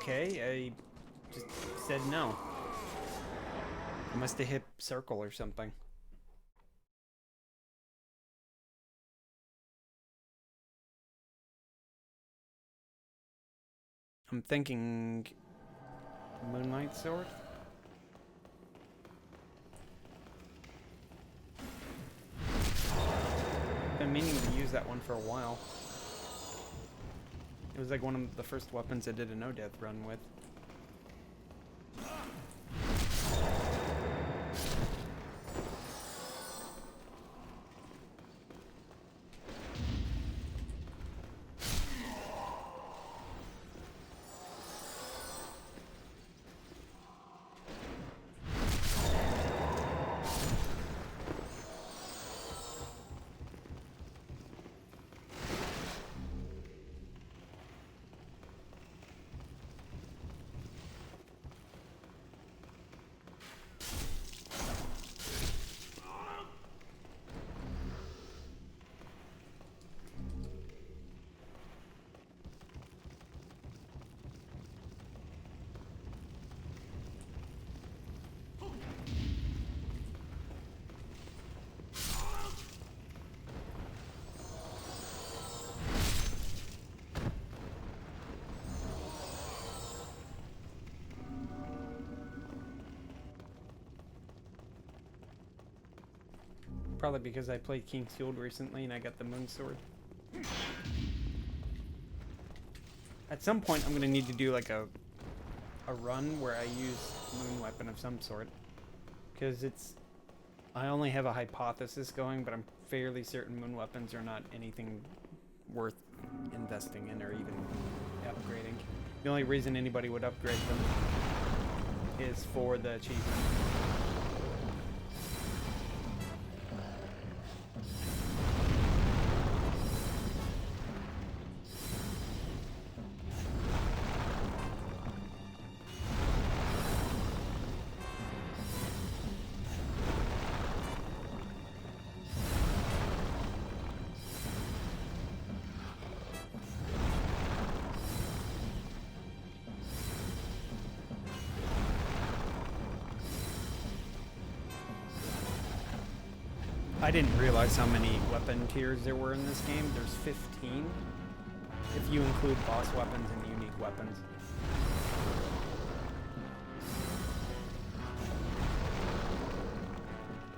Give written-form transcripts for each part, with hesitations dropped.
Okay, I just said no. I must have hit circle or something. I'm thinking Moonlight Sword. Been meaning to use that one for a while. It was like one of the first weapons I did a no-death run with. Probably because I played King's Field recently and I got the Moon Sword. At some point I'm gonna need to do like a run where I use Moon Weapon of some sort. Because I only have a hypothesis going, but I'm fairly certain Moon Weapons are not anything worth investing in or even upgrading. The only reason anybody would upgrade them is for the achievement. I didn't realize how many weapon tiers there were in this game. There's 15, if you include boss weapons and unique weapons.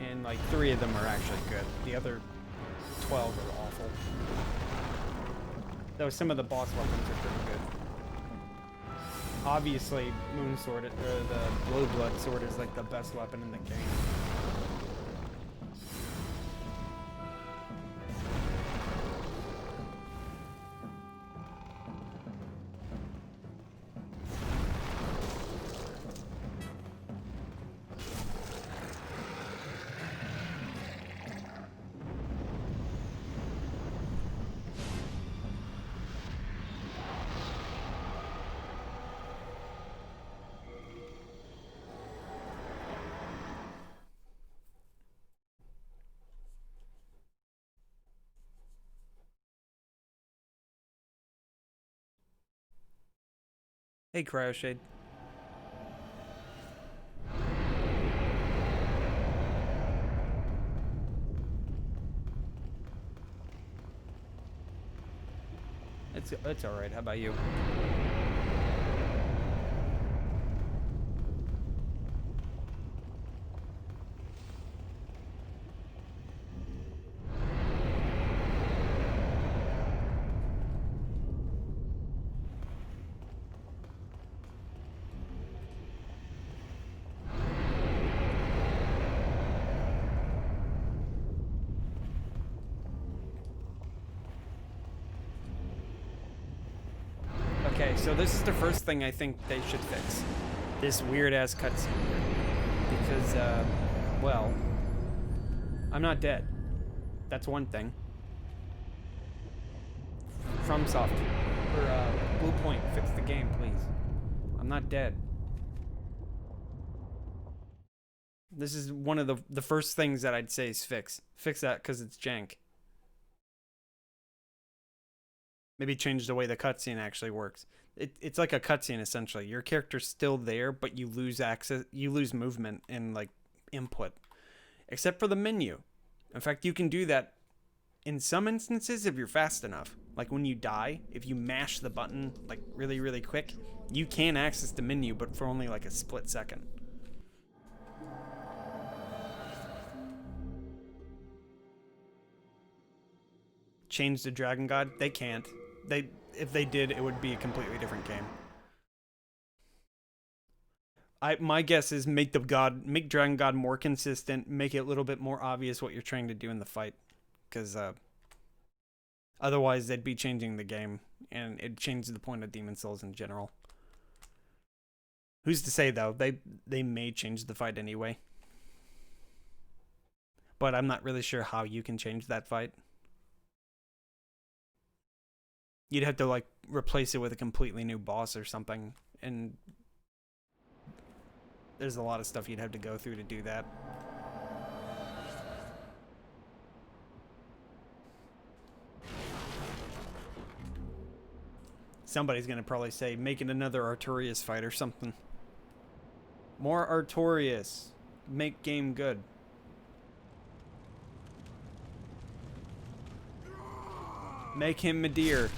And like 3 of them are actually good. The other 12 are awful. Though some of the boss weapons are pretty good. Obviously, Moon Sword, or the Blue Blood Sword, is like the best weapon in the game. Hey, Cryoshade. It's all right. How about you? Okay, so this is the first thing I think they should fix. This weird-ass cutscene here. Because, well, I'm not dead. That's one thing. FromSoft, or, Blue Point, fix the game, please. I'm not dead. This is one of the first things that I'd say is fix. Fix that, because it's jank. Maybe change the way the cutscene actually works. It's like a cutscene essentially. Your character's still there, but you lose access, you lose movement and like input, except for the menu. In fact, you can do that in some instances if you're fast enough. Like when you die, if you mash the button like really, really quick, you can access the menu, but for only like a split second. Change the Dragon God? They can't. If they did, it would be a completely different game. My guess is make Dragon God more consistent, make it a little bit more obvious what you're trying to do in the fight, because otherwise they'd be changing the game, and it'd change the point of Demon Souls in general. Who's to say though? They may change the fight anyway, but I'm not really sure how you can change that fight. You'd have to like replace it with a completely new boss or something, and there's a lot of stuff you'd have to go through to do that. Somebody's gonna probably say, make it another Artorias fight or something. More Artorias. Make game good. Make him Madeir.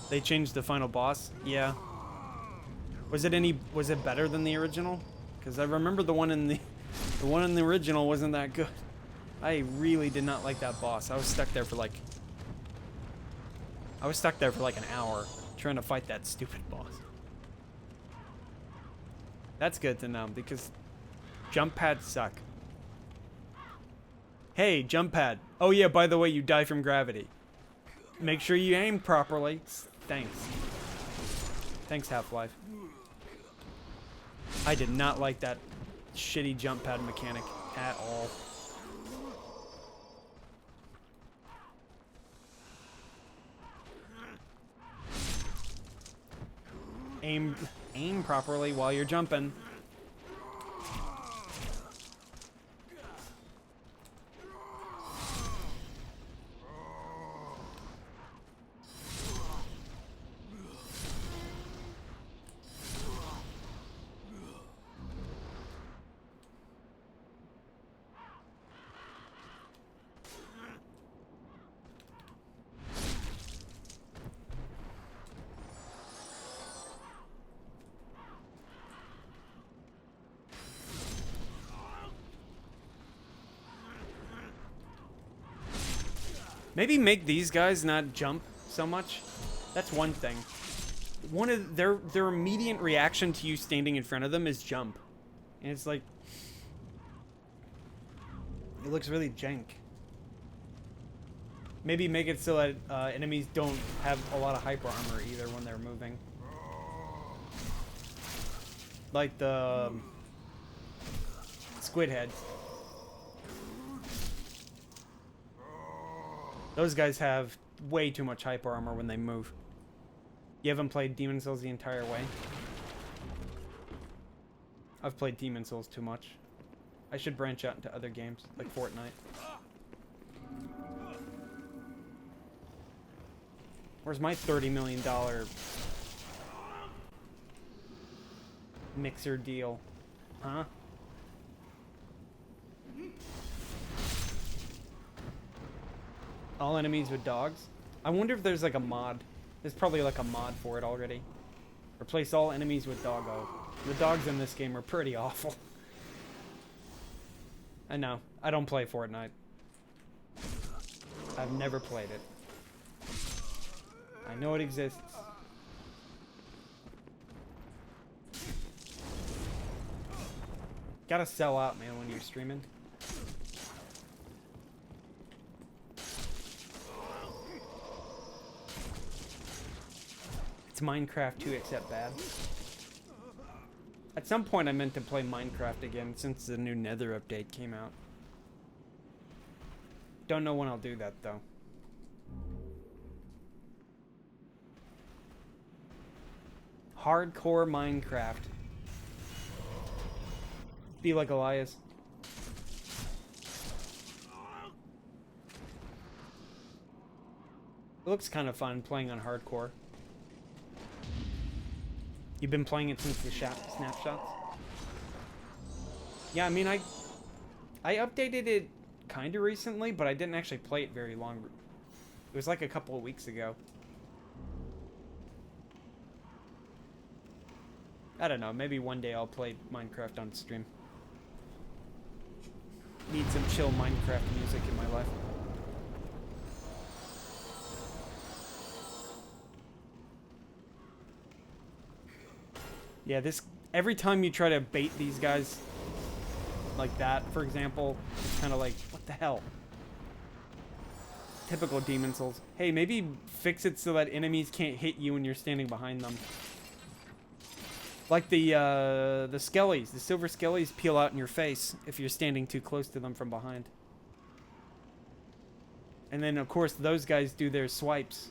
They changed the final boss? Yeah. Was it better than the original? Because I remember the one in the original wasn't that good. I really did not like that boss. I was stuck there for like an hour trying to fight that stupid boss. That's good to know because jump pads suck. Hey, jump pad. Oh yeah, by the way, you die from gravity. Make sure you aim properly. Thanks. Thanks, Half-Life. I did not like that shitty jump pad mechanic at all. Aim properly while you're jumping. Maybe make these guys not jump so much. That's one thing. One of their immediate reaction to you standing in front of them is jump. And it's like, it looks really jank. Maybe make it so that enemies don't have a lot of hyper armor either when they're moving. Like the squid heads. Those guys have way too much hyper armor when they move. You haven't played Demon Souls the entire way? I've played Demon Souls too much. I should branch out into other games, like Fortnite. Where's my $30 million mixer deal? Huh? All enemies with dogs? I wonder if there's like a mod. There's probably like a mod for it already. Replace all enemies with doggo. The dogs in this game are pretty awful. I know. I don't play Fortnite. I've never played it. I know it exists. Gotta sell out, man, when you're streaming. It's Minecraft 2 except bad. At some point I meant to play Minecraft again since the new Nether update came out. Don't know when I'll do that though. Hardcore Minecraft. Be like Elias. It looks kind of fun playing on hardcore. You've been playing it since the snapshots? Yeah, I mean, I updated it kind of recently, but I didn't actually play it very long. It was like a couple of weeks ago. I don't know, maybe one day I'll play Minecraft on stream. Need some chill Minecraft music in my life. Yeah, every time you try to bait these guys like that, for example, it's kind of like, what the hell? Typical Demon Souls. Hey, maybe fix it so that enemies can't hit you when you're standing behind them. Like the skellies. The silver skellies peel out in your face if you're standing too close to them from behind. And then, of course, those guys do their swipes.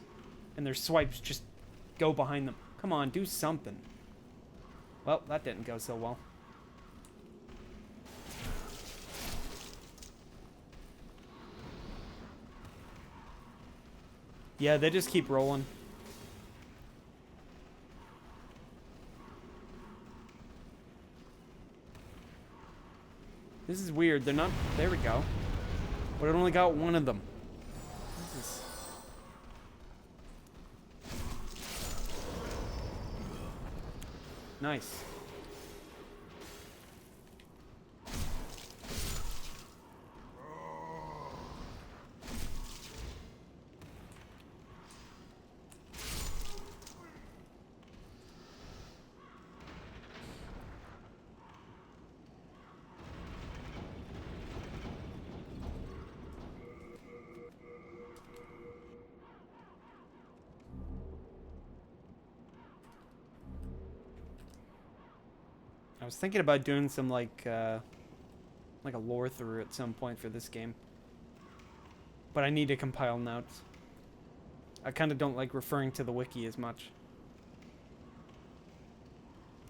And their swipes just go behind them. Come on, do something. Well, that didn't go so well. Yeah, they just keep rolling. This is weird. They're not... There we go. But it only got one of them. What is this? Nice. I was thinking about doing some like a lore through at some point for this game, but I need to compile notes. I kind of don't like referring to the wiki as much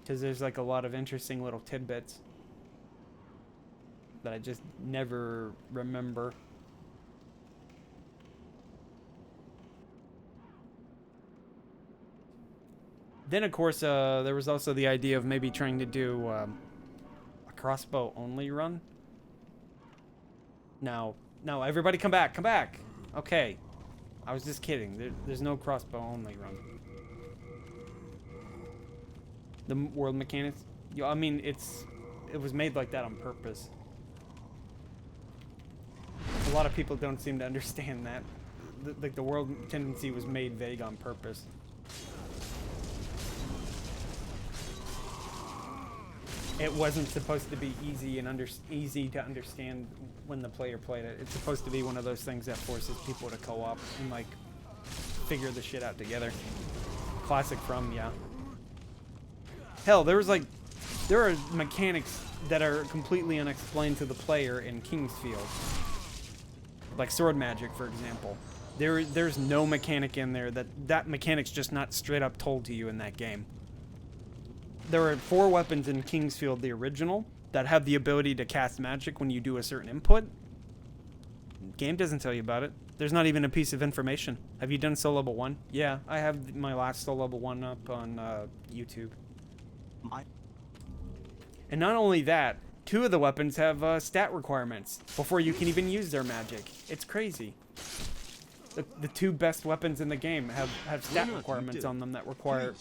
because there's like a lot of interesting little tidbits that I just never remember. Then, of course, there was also the idea of maybe trying to do a crossbow-only run. No, everybody come back, come back! Okay, I was just kidding. There's no crossbow-only run. The world mechanics? Yeah, I mean, it was made like that on purpose. A lot of people don't seem to understand that. Like, the world tendency was made vague on purpose. It wasn't supposed to be easy to understand when the player played it. It's supposed to be one of those things that forces people to co-op and like figure the shit out together. Classic From, yeah. Hell, there are mechanics that are completely unexplained to the player in Kingsfield. Like sword magic, for example. There's no mechanic in there that mechanic's just not straight up told to you in that game. There are 4 weapons in Kingsfield, the original, that have the ability to cast magic when you do a certain input. Game doesn't tell you about it. There's not even a piece of information. Have you done Soul Level 1? Yeah, I have my last Soul Level 1 up on YouTube. And not only that, 2 of the weapons have stat requirements before you can even use their magic. It's crazy. The 2 best weapons in the game have stat requirements on them that require...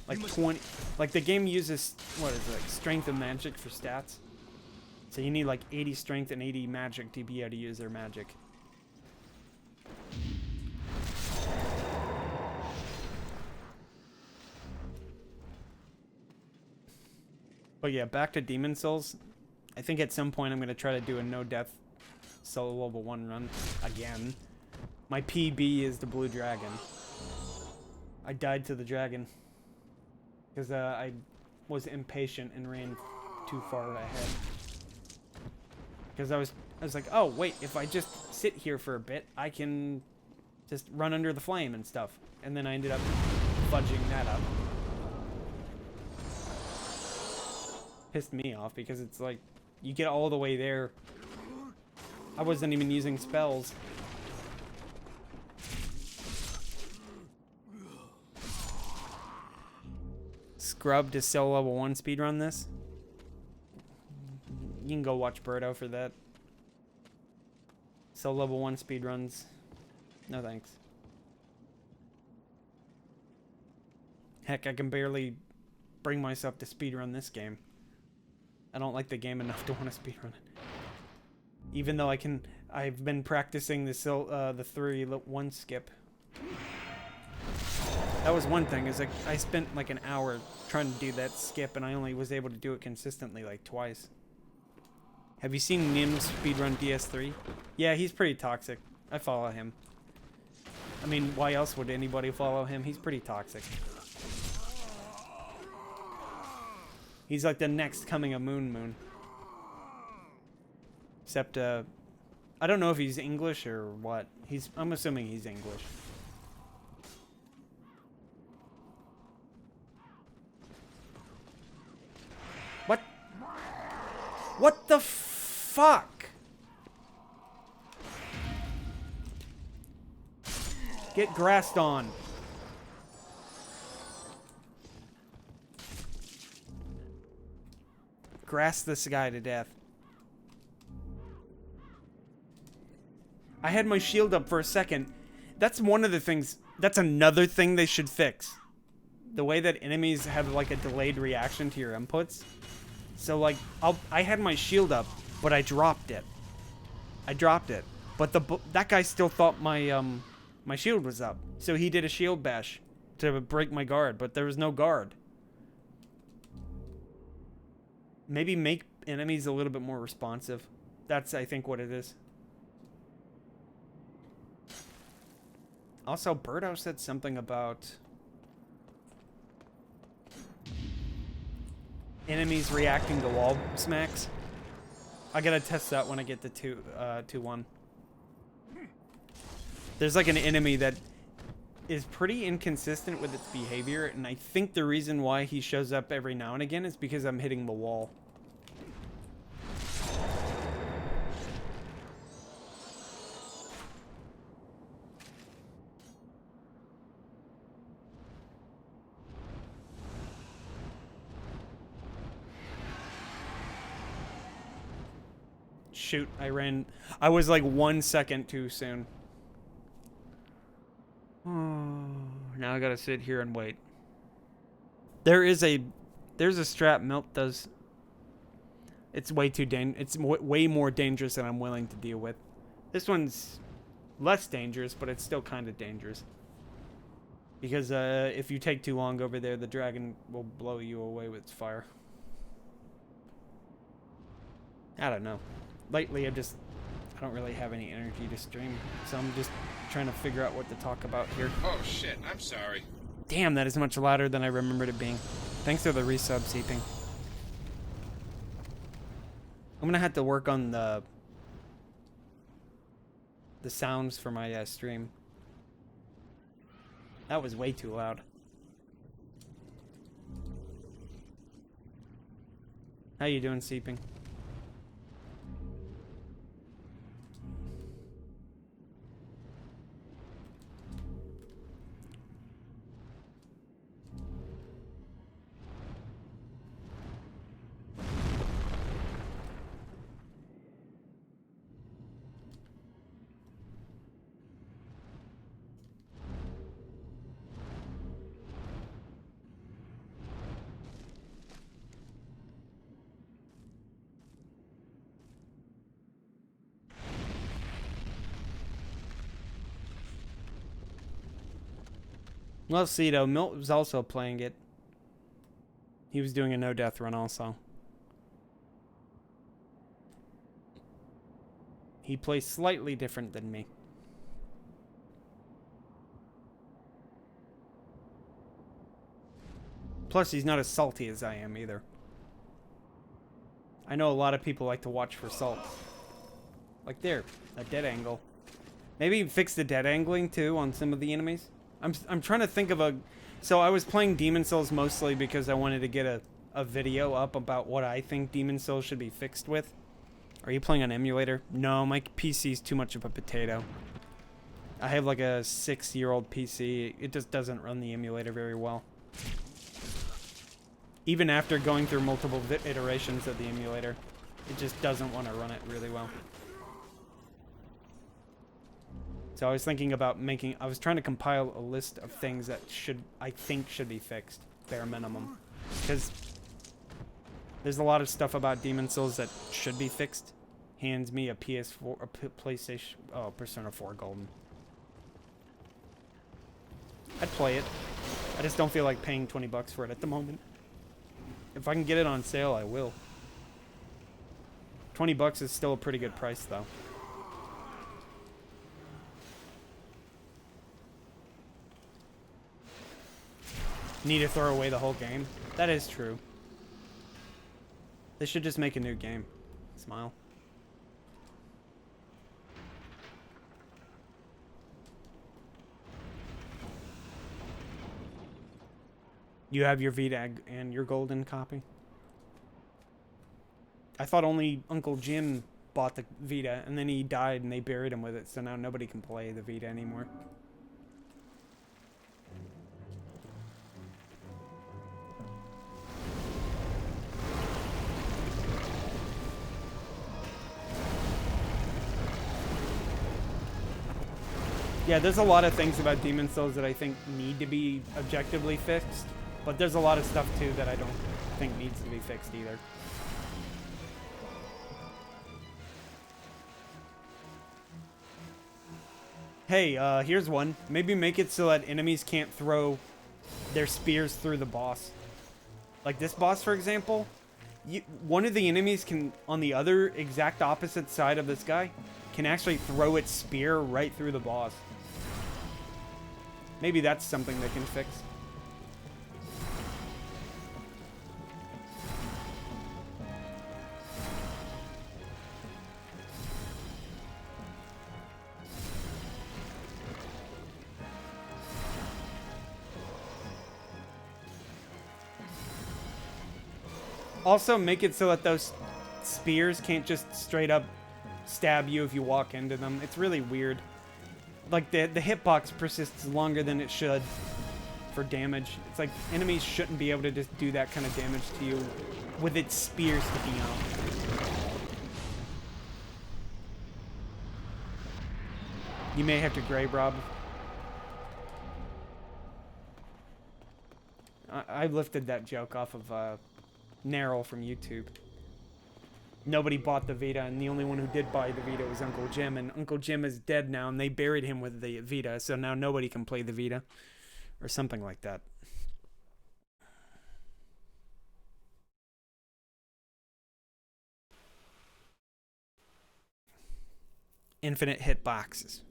like 20, like the game uses, what is it, like strength and magic for stats. So you need like 80 strength and 80 magic to be able to use their magic. But yeah, back to Demon Souls. I think at some point I'm going to try to do a no-death solo level 1 run again. My PB is the Blue Dragon. I died to the dragon. Because I was impatient and ran too far ahead. Because I was like, oh wait, if I just sit here for a bit, I can just run under the flame and stuff. And then I ended up fudging that up. Pissed me off because it's like, you get all the way there. I wasn't even using spells. scrub to sell level 1 speedrun this, you can go watch Birdo for that. Sell level 1 speedruns. No thanks. Heck, I can barely bring myself to speedrun this game. I don't like the game enough to want to speedrun it. Even though I've been practicing the 3-1 skip. That was one thing, is like I spent like an hour trying to do that skip and I only was able to do it consistently like twice. Have you seen Nim speedrun DS3? Yeah, he's pretty toxic. I follow him. I mean, why else would anybody follow him? He's pretty toxic. He's like the next coming of Moon. Except, I don't know if he's English or what. I'm assuming he's English. What? What the fuck? Get grassed on. Grass this guy to death. I had my shield up for a second. That's one of the things. That's another thing they should fix. The way that enemies have like a delayed reaction to your inputs. So like, I had my shield up, but I dropped it. But that guy still thought my my shield was up. So he did a shield bash to break my guard, but there was no guard. Maybe make enemies a little bit more responsive. That's, I think, what it is. Also, Birdo said something about enemies reacting to wall smacks. I gotta test that when I get to 2-1. There's like an enemy that is pretty inconsistent with its behavior, and I think the reason why he shows up every now and again is because I'm hitting the wall. Shoot, I was like 1 second too soon. Now I gotta sit here and wait. There's a strat Milt does. It's way too it's way more dangerous than I'm willing to deal with. This one's less dangerous, but it's still kind of dangerous. Because if you take too long over there, the dragon will blow you away with its fire. I don't know. Lately, I don't really have any energy to stream, so I'm just trying to figure out what to talk about here. Oh shit, I'm sorry. Damn, that is much louder than I remembered it being. Thanks for the resub, Seeping. I'm gonna have to work on the sounds for my stream. That was way too loud. How you doing, Seeping? Well, see, though, Milt was also playing it. He was doing a no-death run also. He plays slightly different than me. Plus, he's not as salty as I am, either. I know a lot of people like to watch for salt. Like there, a dead angle. Maybe fix the dead angling, too, on some of the enemies. I'm trying to think of a... So I was playing Demon Souls mostly because I wanted to get a video up about what I think Demon Souls should be fixed with. Are you playing on emulator? No, my PC's too much of a potato. I have like a 6-year-old PC. It just doesn't run the emulator very well. Even after going through multiple iterations of the emulator, it just doesn't want to run it really well. So I was thinking about I was trying to compile a list of things that I think should be fixed, bare minimum. Because there's a lot of stuff about Demon Souls that should be fixed. Hands me a PS4, a PlayStation, oh, Persona 4 Golden. I'd play it. I just don't feel like paying 20 bucks for it at the moment. If I can get it on sale, I will. 20 bucks is still a pretty good price, though. Need to throw away the whole game? That is true. They should just make a new game. Smile. You have your Vita and your golden copy? I thought only Uncle Jim bought the Vita, and then he died and they buried him with it, so now nobody can play the Vita anymore. Yeah, there's a lot of things about Demon Souls that I think need to be objectively fixed, but there's a lot of stuff too that I don't think needs to be fixed either. Hey, here's one. Maybe make it so that enemies can't throw their spears through the boss. Like this boss, for example, one of the enemies can, on the other exact opposite side of this guy, can actually throw its spear right through the boss. Maybe that's something they can fix. Also, make it so that those spears can't just straight up stab you if you walk into them. It's really weird. Like, the hitbox persists longer than it should for damage. It's like, enemies shouldn't be able to just do that kind of damage to you with its spear sticking out. You may have to grave rob. I lifted that joke off of Narrow from YouTube. Nobody bought the Vita, and the only one who did buy the Vita was Uncle Jim, and Uncle Jim is dead now, and they buried him with the Vita, so now nobody can play the Vita. Or something like that. Infinite hitboxes.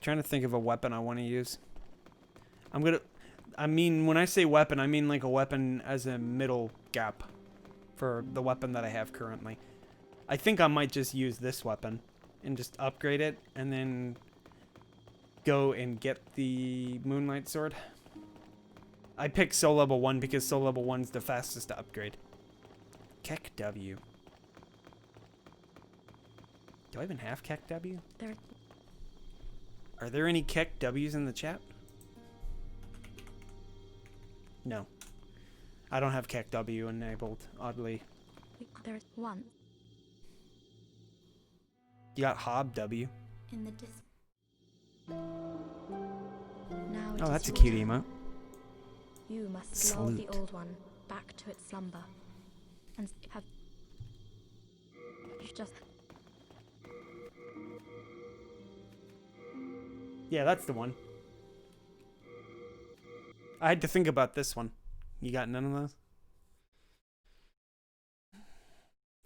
Trying to think of a weapon I want to use. I mean, when I say weapon, I mean like a weapon as a middle gap for the weapon that I have currently. I think I might just use this weapon and just upgrade it and then go and get the Moonlight Sword. I picked Soul Level 1 because Soul Level 1's the fastest to upgrade. Keck W. Do I even have Keck W? Are there any Keck W's in the chat? No. I don't have Keck W enabled, oddly. There's one. You got Hob W. In the now oh, that's a cute emote. You must lull the old one back to its slumber. And have just... Yeah, that's the one. I had to think about this one. You got none of those?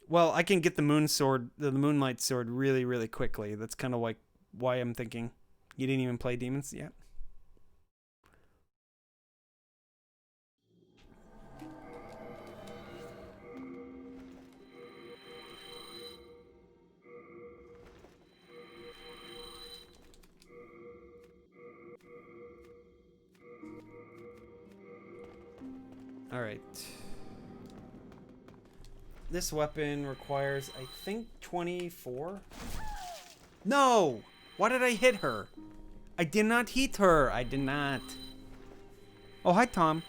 Well, I can get the Moonlight Sword really, really quickly. That's kind of like why I'm thinking. You didn't even play Demons yet? Alright. This weapon requires, I think, 24? No! Why did I hit her? I did not hit her. I did not. Oh, hi, Tom.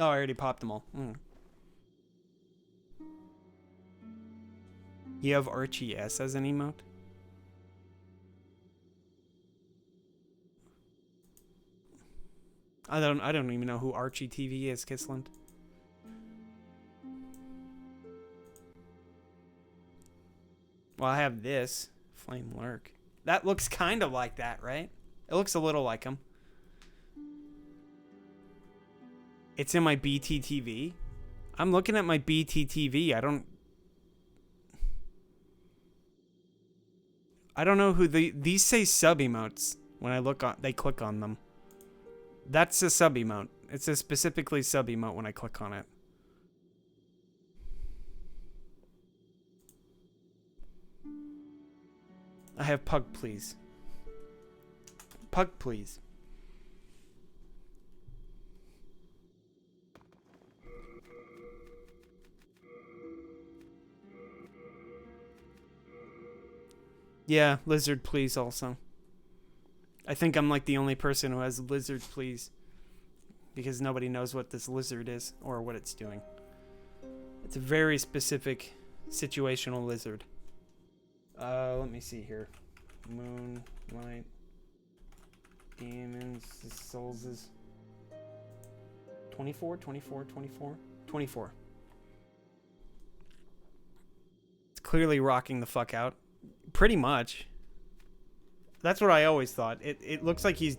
Oh, I already popped them all. You have Archie S as an emote? I don't even know who Archie TV is, Kisland. Well, I have this Flamelurker. That looks kind of like that, right? It looks a little like him. It's in my BTTV. I'm looking at my BTTV. I don't know who these say sub emotes when I look on. They click on them. That's a sub emote. It says specifically sub emote when I click on it. I have Pug, please. Pug, please. Yeah, lizard, please also. I think I'm like the only person who has lizard, please. Because nobody knows what this lizard is or what it's doing. It's a very specific situational lizard. Let me see here. Moonlight. Demons. Souls is 24, 24, 24, 24. It's clearly rocking the fuck out. Pretty much. That's what I always thought. It looks like he's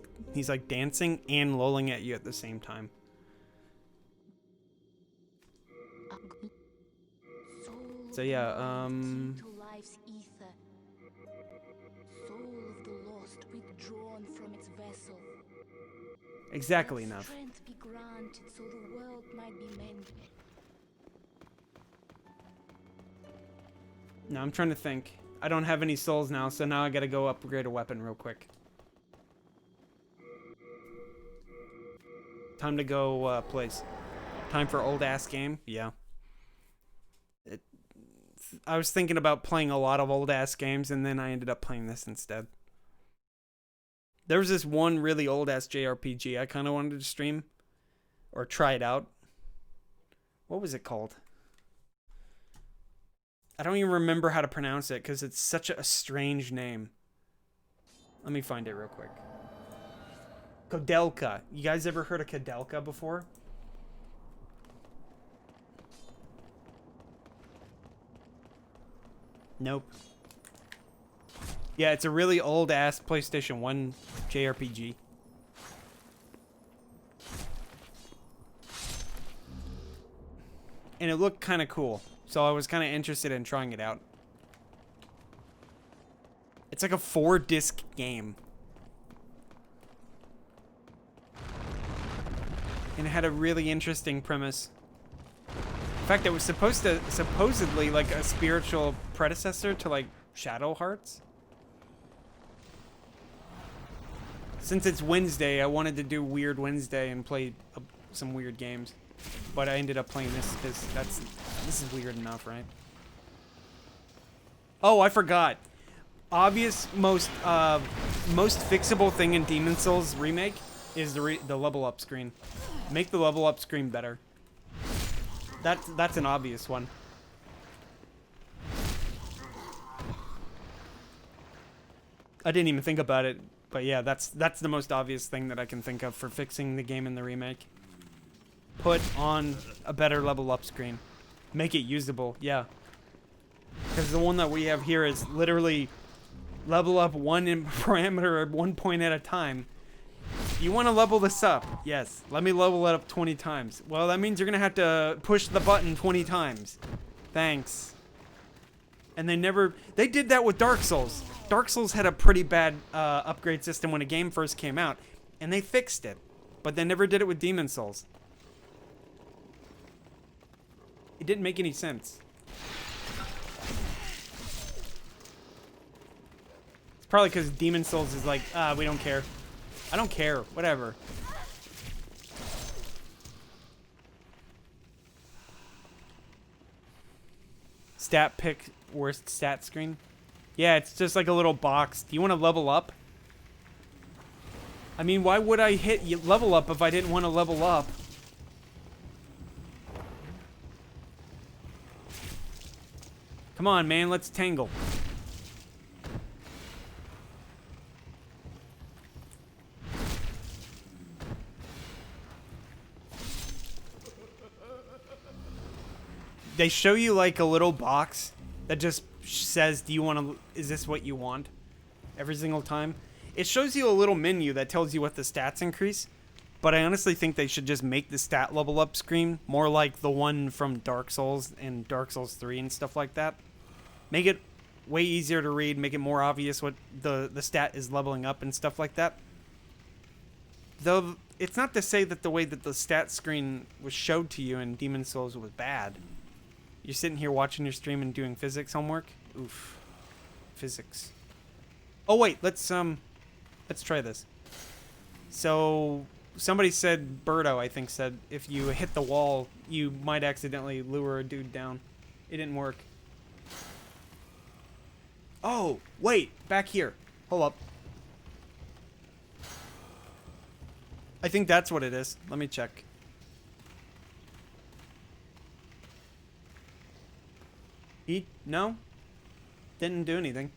like dancing and lolling at you at the same time. So yeah, exactly enough. Now I'm trying to think. I don't have any souls now, so now I gotta go upgrade a weapon real quick. Time to go place. Time for old ass game? Yeah. I was thinking about playing a lot of old ass games, and then I ended up playing this instead. There was this one really old ass JRPG I kind of wanted to stream or try it out. What was it called? I don't even remember how to pronounce it because it's such a strange name. Let me find it real quick. Kodelka. You guys ever heard of Kodelka before? Nope. Yeah, it's a really old ass PlayStation 1 JRPG. And it looked kind of cool. So I was kind of interested in trying it out. It's like a 4-disc game. And it had a really interesting premise. In fact, it was supposedly like a spiritual predecessor to like Shadow Hearts. Since it's Wednesday, I wanted to do Weird Wednesday and play some weird games. But I ended up playing this because this is weird enough, right? Oh, I forgot. Obvious most fixable thing in Demon Souls remake is the level up screen. Make the level up screen better. That's an obvious one. I didn't even think about it, but yeah, that's the most obvious thing that I can think of for fixing the game in the remake. Put on a better level up screen. Make it usable, yeah. Because the one that we have here is literally level up one parameter at one point at a time. You want to level this up? Yes. Let me level it up 20 times. Well, that means you're going to have to push the button 20 times. Thanks. And they did that with Dark Souls. Dark Souls had a pretty bad upgrade system when a game first came out. And they fixed it. But they never did it with Demon Souls. It didn't make any sense. probably because Demon Souls is like, we don't care. I don't care. Whatever. Stat pick worst stat screen. Yeah, it's just like a little box. Do you want to level up? I mean, why would I hit level up if I didn't want to level up? Come on, man, let's tangle. They show you like a little box that just says, do you want to, is this what you want? Every single time. It shows you a little menu that tells you what the stats increase, but I honestly think they should just make the stat level up screen more like the one from Dark Souls and Dark Souls 3 and stuff like that. Make it way easier to read, make it more obvious what the stat is leveling up and stuff like that. Though, it's not to say that the way that the stat screen was showed to you in Demon Souls was bad. You're sitting here watching your stream and doing physics homework? Oof. Physics. Oh wait, let's try this. So, somebody said, Birdo I think said, if you hit the wall, you might accidentally lure a dude down. It didn't work. Oh, wait, back here. Hold up. I think that's what it is. Let me check. No? Didn't do anything.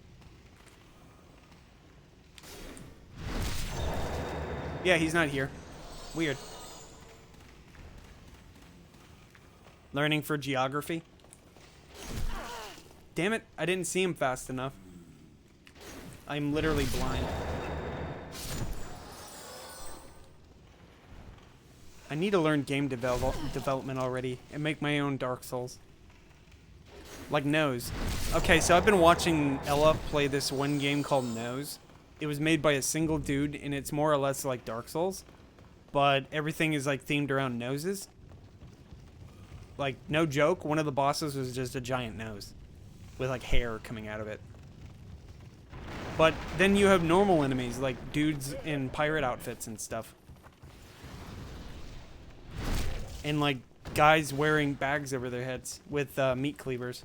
Yeah, he's not here. Weird. Learning for geography. Damn it, I didn't see him fast enough. I'm literally blind. I need to learn game development already and make my own Dark Souls. Like Nose. Okay, so I've been watching Ella play this one game called Nose. It was made by a single dude, and it's more or less like Dark Souls. But everything is like themed around noses. Like, no joke, one of the bosses was just a giant nose. With like hair coming out of it. But then you have normal enemies, like dudes in pirate outfits and stuff. And like guys wearing bags over their heads with meat cleavers.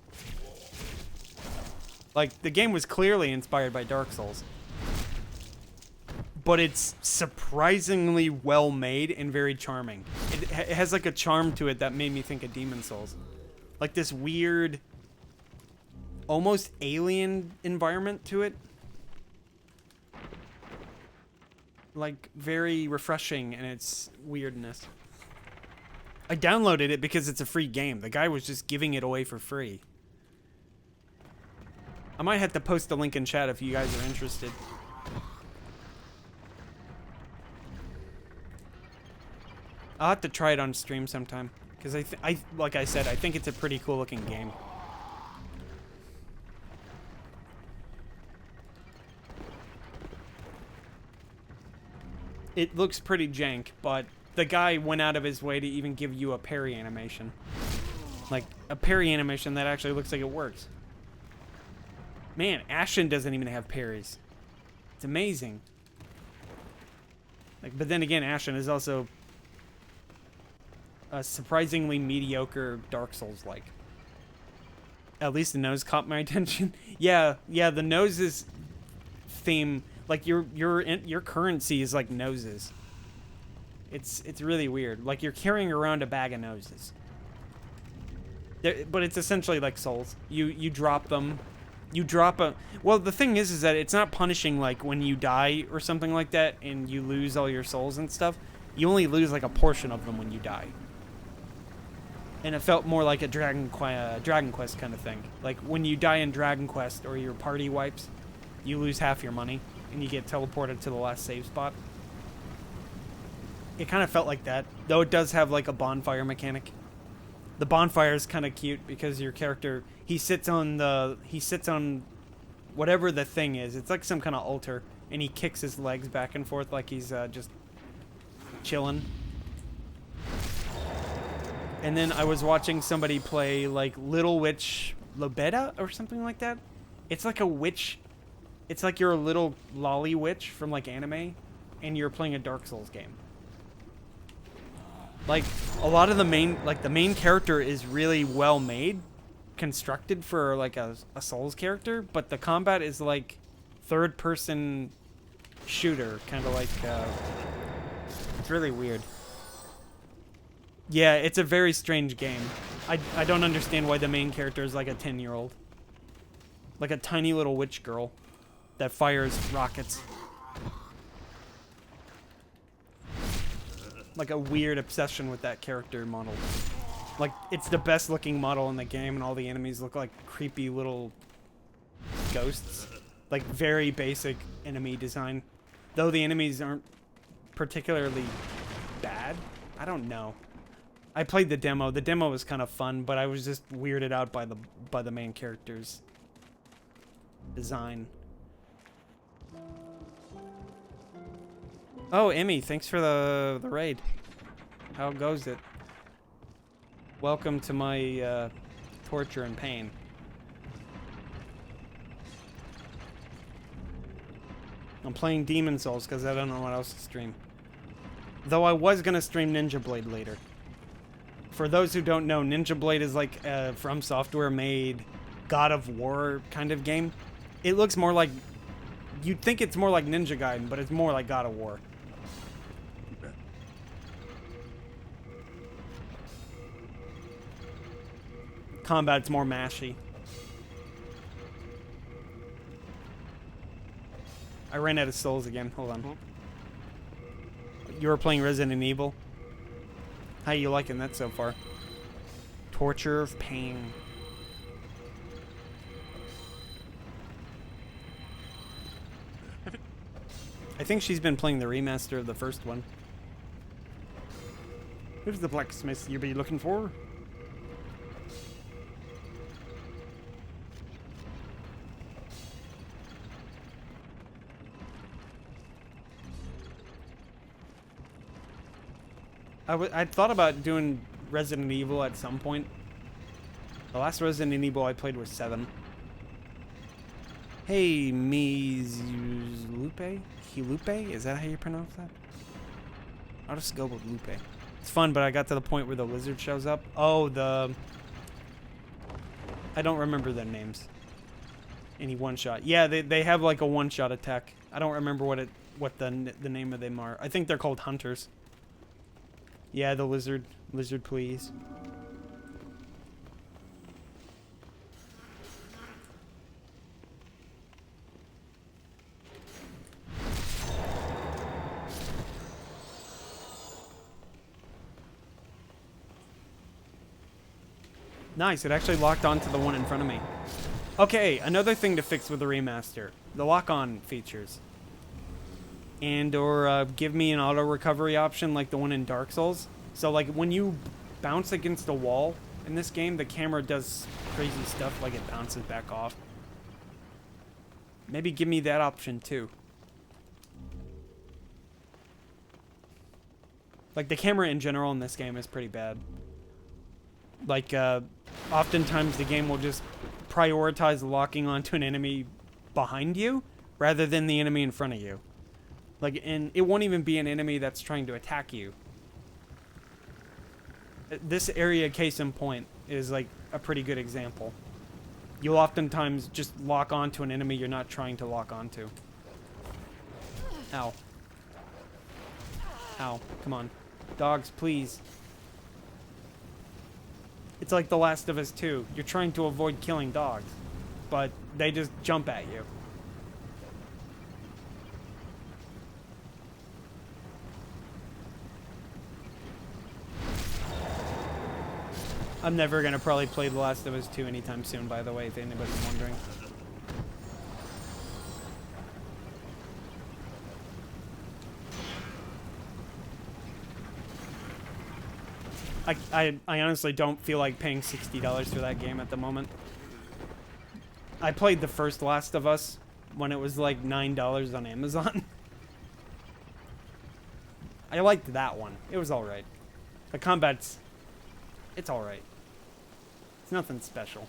Like, the game was clearly inspired by Dark Souls. But it's surprisingly well made and very charming. It has like a charm to it that made me think of Demon Souls. Like this weird, almost alien environment to it. Like, very refreshing in its weirdness. I downloaded it because it's a free game. The guy was just giving it away for free. I might have to post a link in chat if you guys are interested. I'll have to try it on stream sometime. Because like I said, I think it's a pretty cool looking game. It looks pretty jank, but the guy went out of his way to even give you a parry animation. Like, a parry animation that actually looks like it works. Man, Ashen doesn't even have parries. It's amazing. Like, but then again, Ashen is also a surprisingly mediocre Dark Souls-like. At least the nose caught my attention. Yeah, the noses theme, like your currency is like noses. It's really weird. Like you're carrying around a bag of noses. But it's essentially like souls. You drop them. You drop a... Well, the thing is that it's not punishing like when you die or something like that and you lose all your souls and stuff. You only lose like a portion of them when you die. And it felt more like a Dragon Quest kind of thing. Like when you die in Dragon Quest or your party wipes, you lose half your money and you get teleported to the last save spot. It kind of felt like that, though it does have like a bonfire mechanic. The bonfire is kind of cute because your character, he sits on whatever the thing is. It's like some kind of altar, and he kicks his legs back and forth like he's just chilling. And then I was watching somebody play like Little Witch Lobetta or something like that. It's like a witch It's like you're a little lolly witch from like anime, and you're playing a Dark Souls game. Like a lot of the main character is really well made, constructed for like a Souls character, but the combat is like third person shooter, kind of like it's really weird. Yeah, it's a very strange game. I don't understand why the main character is like a 10-year-old. Like a tiny little witch girl that fires rockets. Like a weird obsession with that character model. Like, it's the best looking model in the game, and all the enemies look like creepy little ghosts. Like, very basic enemy design. Though the enemies aren't particularly bad. I don't know. I played the demo. The demo was kind of fun, but I was just weirded out by the main character's design. Oh, Emmy, thanks for the raid. How goes it? Welcome to my torture and pain. I'm playing Demon Souls because I don't know what else to stream. Though I was going to stream Ninja Blade later. For those who don't know, Ninja Blade is like a From Software made God of War kind of game. It looks more like... You'd think it's more like Ninja Gaiden, but it's more like God of War. Combat's more mashy. I ran out of souls again. Hold on. You were playing Resident Evil? How you liking that so far? Torture of pain. I think she's been playing the remaster of the first one. Who's the blacksmith you be looking for? I thought about doing Resident Evil at some point. The last Resident Evil I played was 7. Hey, Lupe? Hilupe? Is that how you pronounce that? I'll just go with Lupe. It's fun, but I got to the point where the lizard shows up. Oh, I don't remember their names. Any one-shot. Yeah, they have like a one-shot attack. I don't remember what the name of them are. I think they're called hunters. Yeah, the lizard. Lizard, please. Nice, it actually locked onto the one in front of me. Okay, another thing to fix with the remaster. The lock-on features. And or give me an auto recovery option like the one in Dark Souls. So like when you bounce against a wall in this game, the camera does crazy stuff, like it bounces back off. Maybe give me that option too. Like the camera in general in this game is pretty bad. Like oftentimes the game will just prioritize locking onto an enemy behind you rather than the enemy in front of you. Like, and it won't even be an enemy that's trying to attack you. This area, case in point, is like a pretty good example. You'll oftentimes just lock onto an enemy you're not trying to lock onto. Ow. Ow. Come on. Dogs, please. It's like The Last of Us 2. You're trying to avoid killing dogs, but they just jump at you. I'm never going to probably play The Last of Us 2 anytime soon, by the way, if anybody's wondering. I honestly don't feel like paying $60 for that game at the moment. I played the first Last of Us when it was like $9 on Amazon. I liked that one. It was alright. The combat's... It's alright. It's nothing special.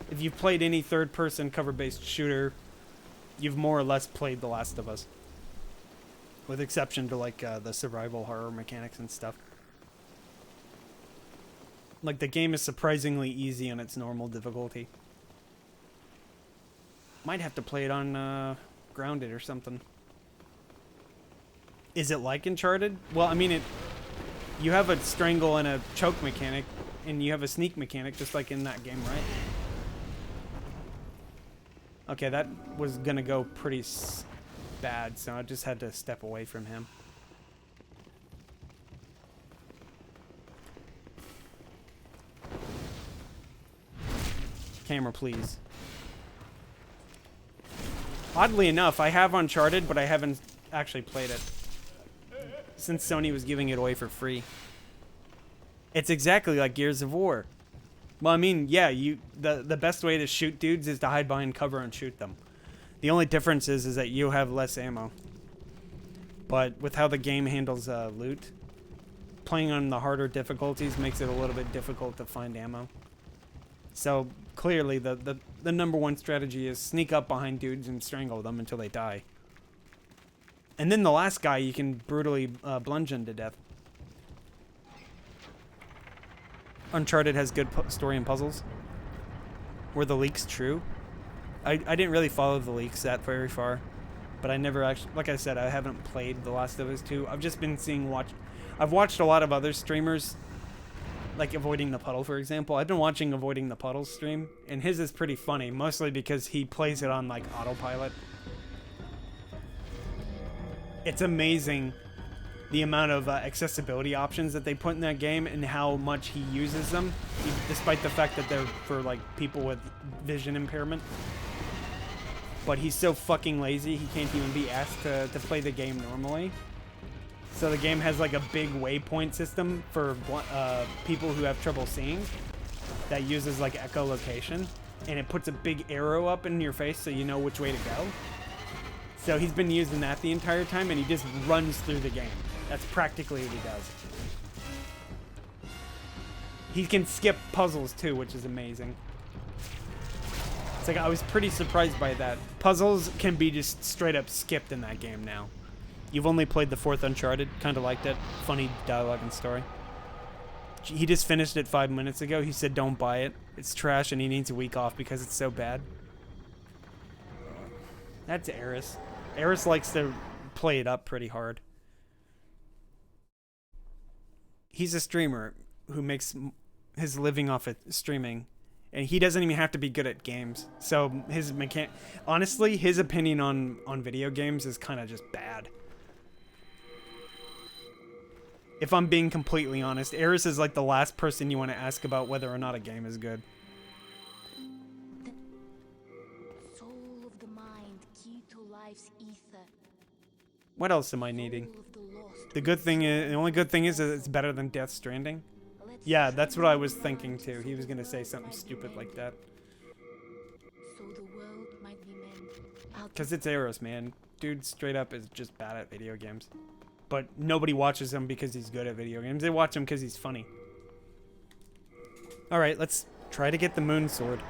If you've played any third-person cover-based shooter, you've more or less played The Last of Us. With exception to, like, the survival horror mechanics and stuff. Like, the game is surprisingly easy on its normal difficulty. Might have to play it on, Grounded or something. Is it like Uncharted? Well, I mean, you have a strangle and a choke mechanic, and you have a sneak mechanic, just like in that game, right? Okay, that was gonna go pretty bad, so I just had to step away from him. Camera, please. Oddly enough, I have Uncharted, but I haven't actually played it. Since Sony was giving it away for free. It's exactly like Gears of War. Well, I mean, yeah, the best way to shoot dudes is to hide behind cover and shoot them. The only difference is that you have less ammo. But with how the game handles loot, playing on the harder difficulties makes it a little bit difficult to find ammo. So clearly the number one strategy is sneak up behind dudes and strangle them until they die. And then the last guy you can brutally bludgeon to death. Uncharted has good story and puzzles. Were the leaks true? I didn't really follow the leaks that very far. But I never actually, like I said, I haven't played The Last of Us 2. I've just been I've watched a lot of other streamers, like Avoiding the Puddle, for example. I've been watching Avoiding the Puddle stream, and his is pretty funny, mostly because he plays it on, like, autopilot. It's amazing the amount of accessibility options that they put in that game and how much he uses them, despite the fact that they're for, like, people with vision impairment. But he's so fucking lazy, he can't even be asked to play the game normally. So the game has, like, a big waypoint system for people who have trouble seeing that uses, like, echolocation. And it puts a big arrow up in your face so you know which way to go. So he's been using that the entire time, and he just runs through the game. That's practically what he does. He can skip puzzles, too, which is amazing. It's like, I was pretty surprised by that. Puzzles can be just straight up skipped in that game now. You've only played the 4th Uncharted. Kind of liked it. Funny dialogue and story. He just finished it 5 minutes ago. He said don't buy it. It's trash and he needs a week off because it's so bad. That's Eris. Eris likes to play it up pretty hard. He's a streamer who makes his living off of streaming. And he doesn't even have to be good at games. So honestly, his opinion on video games is kind of just bad. If I'm being completely honest, Eris is like the last person you want to ask about whether or not a game is good. The soul of the mind, key to life's ether. What else am I needing? The only good thing is that it's better than Death Stranding. Yeah, that's what I was thinking too. He was gonna say something stupid like that. So the world might be meant. Cause it's Eris, man. Dude straight up is just bad at video games. But nobody watches him because he's good at video games. They watch him because he's funny. Alright, let's try to get the moon sword.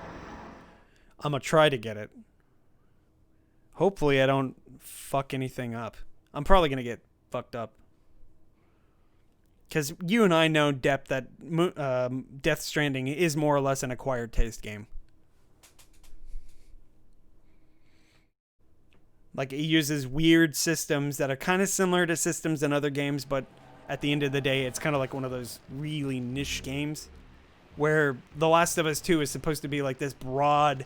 I'm gonna try to get it. Hopefully I don't fuck anything up. I'm probably gonna get fucked up. Because you and I know, Depp, that Death Stranding is more or less an acquired taste game. Like, it uses weird systems that are kind of similar to systems in other games, but at the end of the day, it's kind of like one of those really niche games. Where The Last of Us 2 is supposed to be like this broad,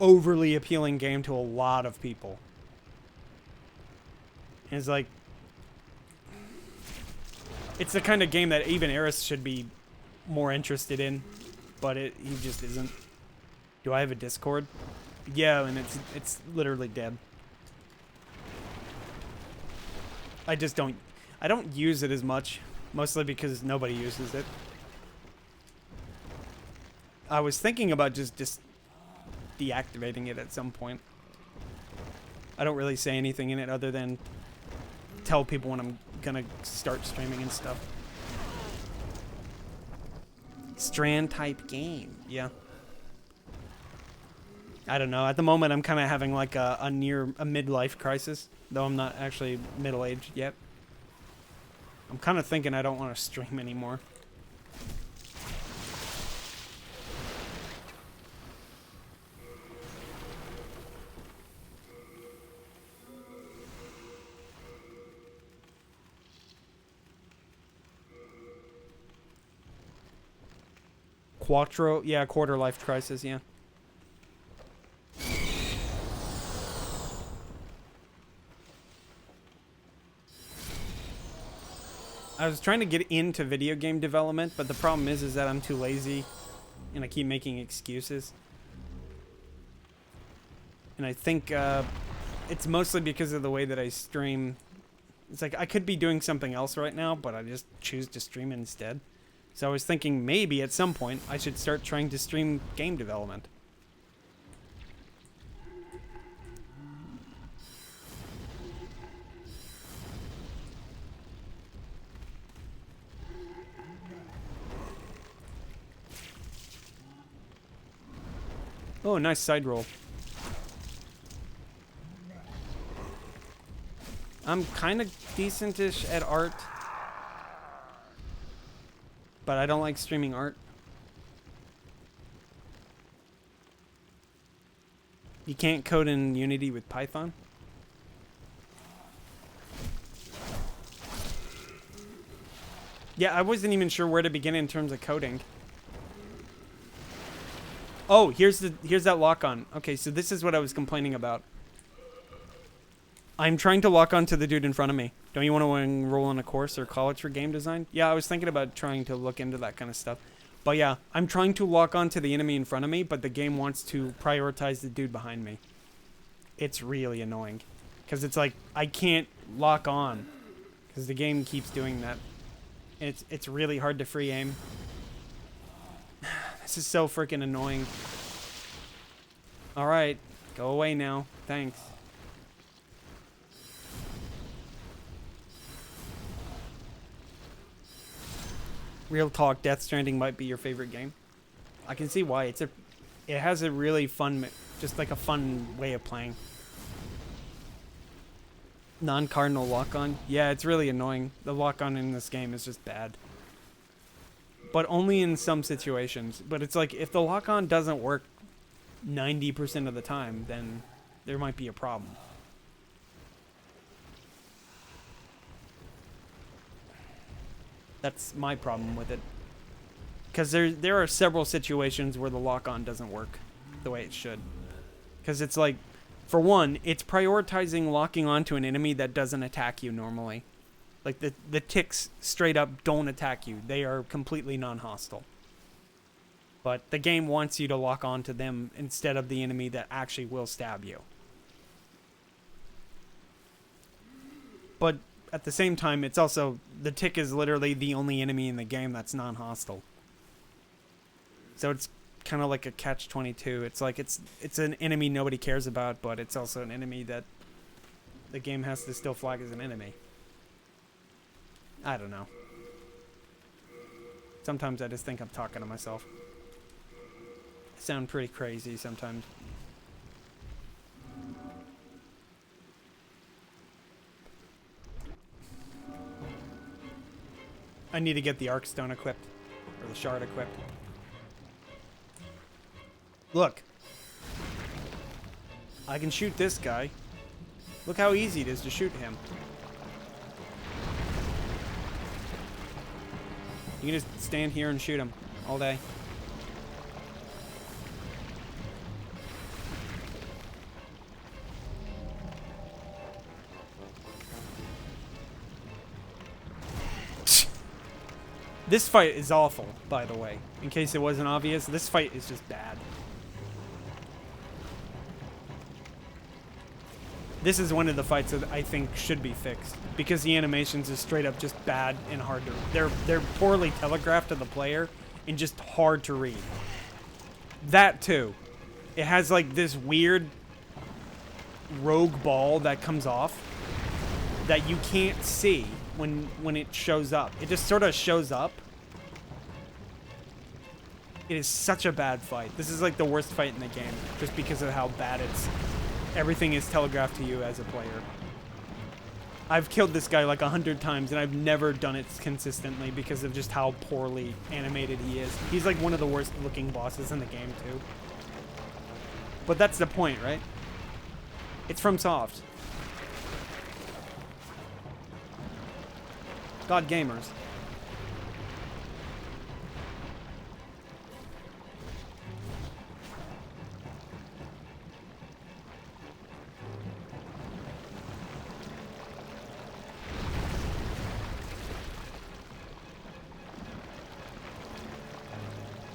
overly appealing game to a lot of people. And it's like... It's the kind of game that even Eris should be more interested in, but he just isn't. Do I have a Discord? Yeah, and it's literally dead. I don't use it as much, mostly because nobody uses it. I was thinking about just deactivating it at some point. I don't really say anything in it other than tell people when I'm gonna start streaming and stuff. Strand type game, yeah. I don't know. At the moment, I'm kind of having like a midlife crisis, though I'm not actually middle-aged yet. I'm kind of thinking I don't want to stream anymore. Quarter life crisis, yeah. I was trying to get into video game development, but the problem is that I'm too lazy, and I keep making excuses. And I think it's mostly because of the way that I stream. It's like I could be doing something else right now, but I just choose to stream instead. So I was thinking maybe at some point I should start trying to stream game development. Oh, nice side roll. I'm kind of decentish at art, but I don't like streaming art. You can't code in Unity with Python? Yeah, I wasn't even sure where to begin in terms of coding. Oh, here's that lock-on. Okay, so this is what I was complaining about. I'm trying to lock on to the dude in front of me. Don't you want to enroll in a course or college for game design? Yeah, I was thinking about trying to look into that kind of stuff. But yeah, I'm trying to lock on to the enemy in front of me, but the game wants to prioritize the dude behind me. It's really annoying. Because it's like, I can't lock on. Because the game keeps doing that. And it's really hard to free aim. This is so freaking annoying. Alright, go away now. Thanks. Real talk, Death Stranding might be your favorite game. I can see why. It has a really fun, just like a fun way of playing. Non-cardinal lock-on. Yeah, it's really annoying. The lock-on in this game is just bad. But only in some situations. But it's like, if the lock-on doesn't work 90% of the time, then there might be a problem. That's my problem with it. Because there are several situations where the lock-on doesn't work the way it should. Because it's like, for one, it's prioritizing locking onto an enemy that doesn't attack you normally. Like, the ticks straight up don't attack you. They are completely non-hostile. But the game wants you to lock onto them instead of the enemy that actually will stab you. But at the same time, it's also, the tick is literally the only enemy in the game that's non-hostile. So it's kind of like a catch-22. It's like, it's an enemy nobody cares about, but it's also an enemy that the game has to still flag as an enemy. I don't know. Sometimes I just think I'm talking to myself. I sound pretty crazy sometimes. I need to get the Arcstone equipped. Or the Shard equipped. Look. I can shoot this guy. Look how easy it is to shoot him. You can just stand here and shoot him all day. This fight is awful, by the way. In case it wasn't obvious, this fight is just bad. This is one of the fights that I think should be fixed, because the animations are straight up just bad and hard to... They're poorly telegraphed to the player and just hard to read. That too. It has like this weird rogue ball that comes off that you can't see when it shows up. It just sort of shows up. It is such a bad fight. This is like the worst fight in the game, just because of how bad everything is telegraphed to you as a player. I've killed this guy like 100 times, and I've never done it consistently because of just how poorly animated he is. He's like one of the worst looking bosses in the game, too. But that's the point, right? It's from Soft. God gamers.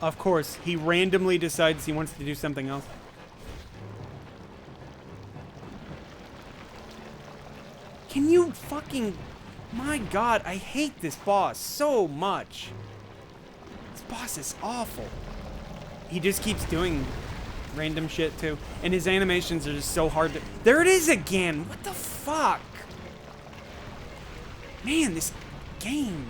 Of course, he randomly decides he wants to do something else. Can you fucking... My god, I hate this boss so much. This boss is awful. He just keeps doing random shit, too. And his animations are just so hard to... There it is again! What the fuck? Man, this game...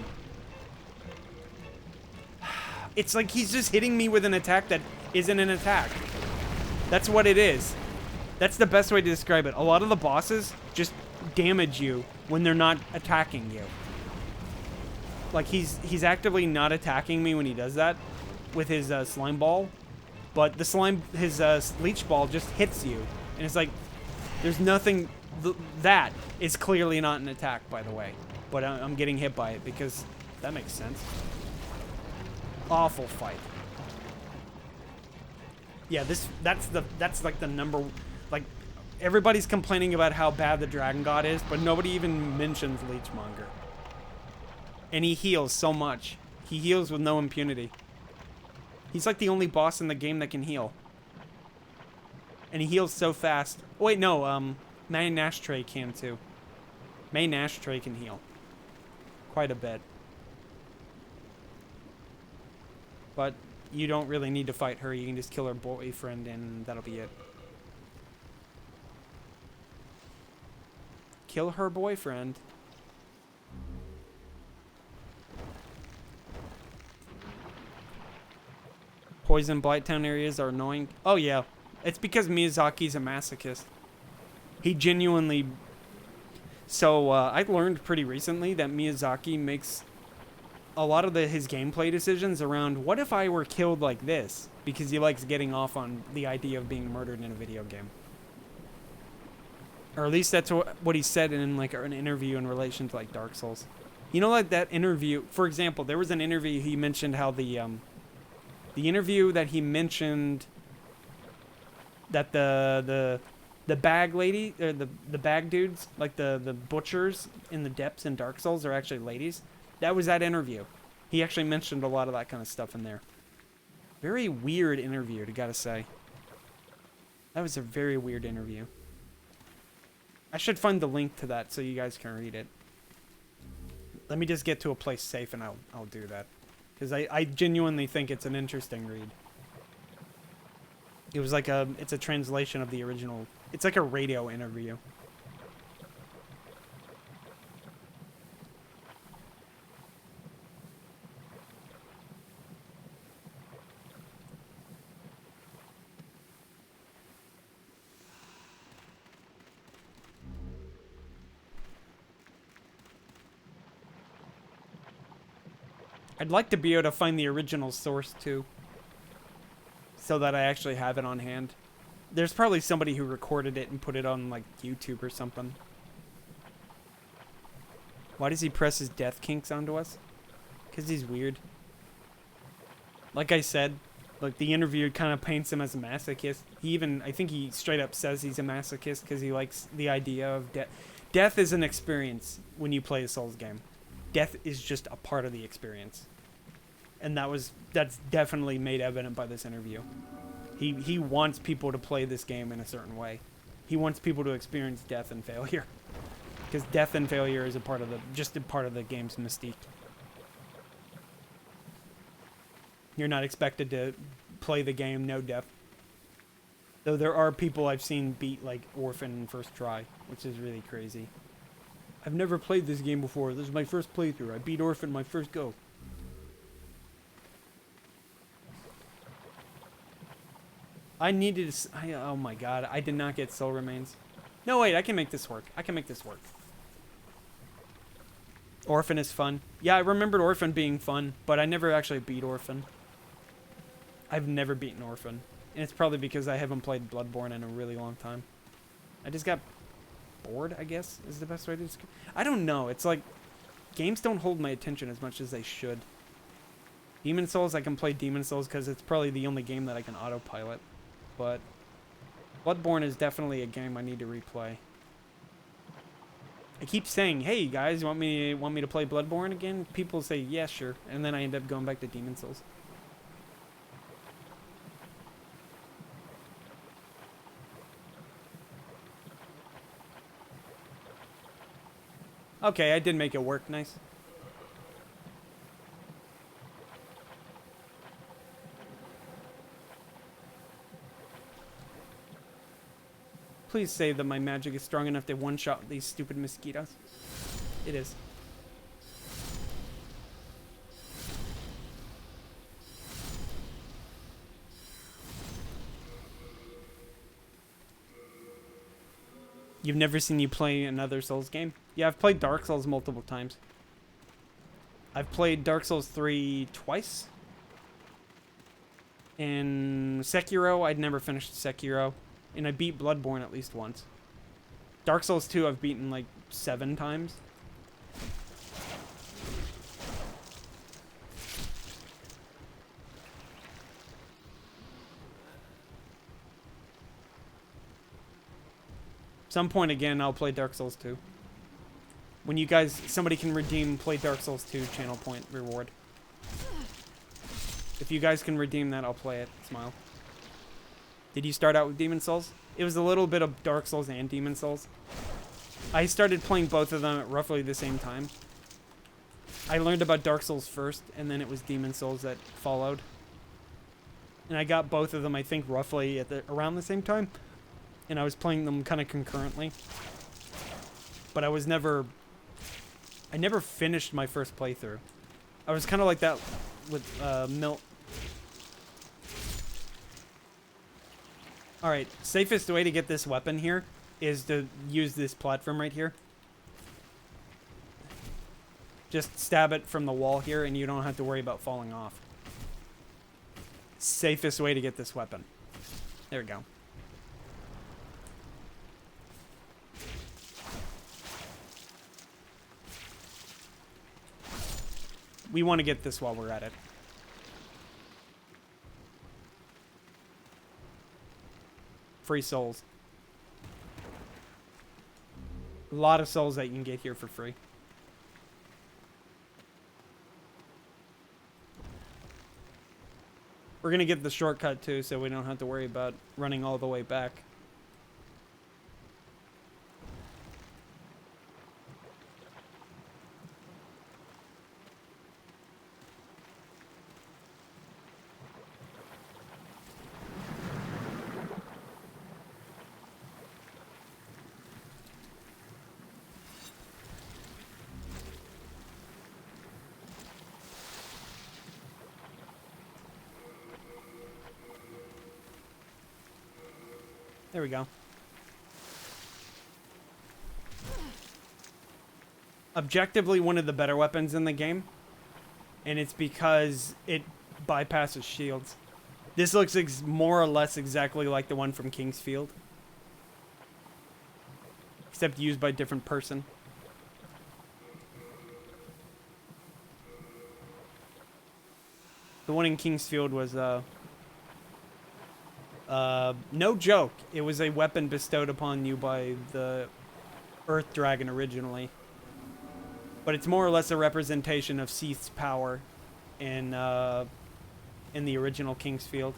It's like he's just hitting me with an attack that isn't an attack. That's what it is. That's the best way to describe it. A lot of the bosses just damage you when they're not attacking you. Like, he's actively not attacking me when he does that with his slime ball. But his leech ball just hits you. And it's like, there's nothing... that is clearly not an attack, by the way. But I'm getting hit by it because that makes sense. Awful fight. Yeah, that's like the number, like, everybody's complaining about how bad the Dragon God is, but nobody even mentions Leechmonger. And he heals so much. He heals with no impunity. He's like the only boss in the game that can heal. And he heals so fast. Oh, wait, no, Maiden Astraea can too. Maiden Astraea can heal. Quite a bit. But you don't really need to fight her. You can just kill her boyfriend and that'll be it. Kill her boyfriend. Poison Blighttown areas are annoying. Oh yeah. It's because Miyazaki's a masochist. He genuinely... So, I learned pretty recently that Miyazaki makes... a lot of his gameplay decisions around what if I were killed like this, because he likes getting off on the idea of being murdered in a video game. Or at least that's what he said in like an interview in relation to like Dark Souls. You know, like that interview, for example, there was an interview he mentioned how the interview that he mentioned that the bag lady, or the bag dudes, like the butchers in the depths in Dark Souls are actually ladies. That was that interview. He actually mentioned a lot of that kind of stuff in there. Very weird interview, I gotta say. That was a very weird interview. I should find the link to that so you guys can read it. Let me just get to a place safe and I'll do that. Because I genuinely think it's an interesting read. It was like it's a translation of the original. It's like a radio interview. I'd like to be able to find the original source too, so that I actually have it on hand. There's probably somebody who recorded it and put it on like YouTube or something. Why does he press his death kinks onto us? Because he's weird. Like I said, like the interview kind of paints him as a masochist. I think he straight up says he's a masochist because he likes the idea of death. Death is an experience when you play a Souls game. Death is just a part of the experience. And that's definitely made evident by this interview. He wants people to play this game in a certain way. He wants people to experience death and failure. Because death and failure is just a part of the game's mystique. You're not expected to play the game no death. Though there are people I've seen beat like Orphan in first try, which is really crazy. I've never played this game before. This is my first playthrough. I beat Orphan my first go. I needed oh my god, I did not get soul remains. No, wait, I can make this work. I can make this work. Orphan is fun. Yeah, I remembered Orphan being fun, but I never actually beat Orphan. I've never beaten Orphan. And it's probably because I haven't played Bloodborne in a really long time. I just got bored, I guess, is the best way to describe. I don't know. It's like, games don't hold my attention as much as they should. Demon Souls, I can play Demon Souls because it's probably the only game that I can autopilot. But Bloodborne is definitely a game I need to replay. I keep saying, hey guys, you want me to play Bloodborne again? People say, yeah, sure. And then I end up going back to Demon Souls. Okay, I did make it work. Nice. Please say that my magic is strong enough to one-shot these stupid mosquitoes. It is. You've never seen you play another Souls game? Yeah, I've played Dark Souls multiple times. I've played Dark Souls 3 twice. In Sekiro, I'd never finished Sekiro. And I beat Bloodborne at least once. Dark Souls 2 I've beaten like 7 times. Some point again, I'll play Dark Souls 2. When you guys, somebody can redeem play Dark Souls 2 channel point reward. If you guys can redeem that, I'll play it. Smile. Did you start out with Demon Souls? It was a little bit of Dark Souls and Demon Souls. I started playing both of them at roughly the same time. I learned about Dark Souls first, and then it was Demon Souls that followed. And I got both of them, I think, roughly at around the same time. And I was playing them kind of concurrently. But I never finished my first playthrough. I was kind of like that with Milt. Alright, safest way to get this weapon here is to use this platform right here. Just stab it from the wall here and you don't have to worry about falling off. Safest way to get this weapon. There we go. We want to get this while we're at it. Free souls. A lot of souls that you can get here for free. We're gonna get the shortcut too, so we don't have to worry about running all the way back. There we go. Objectively, one of the better weapons in the game. And it's because it bypasses shields. This looks more or less exactly like the one from King's Field. Except used by a different person. The one in King's Field was, no joke. It was a weapon bestowed upon you by the Earth Dragon originally. But it's more or less a representation of Seath's power in the original King's Field.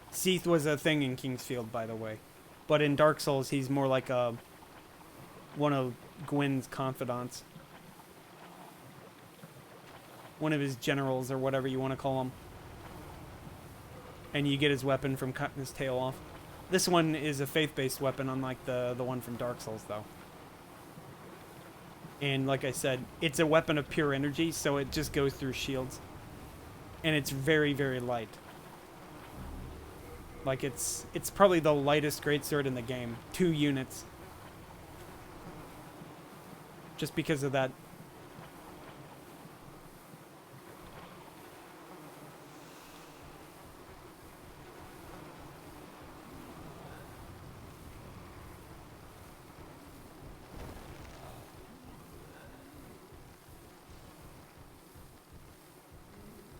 Seath was a thing in King's Field, by the way. But in Dark Souls, he's more like one of Gwyn's confidants. One of his generals, or whatever you want to call him. And you get his weapon from cutting his tail off. This one is a faith-based weapon, unlike the one from Dark Souls, though. And like I said, it's a weapon of pure energy, so it just goes through shields. And it's very, very light. Like, it's probably the lightest greatsword in the game. 2 units. Just because of that.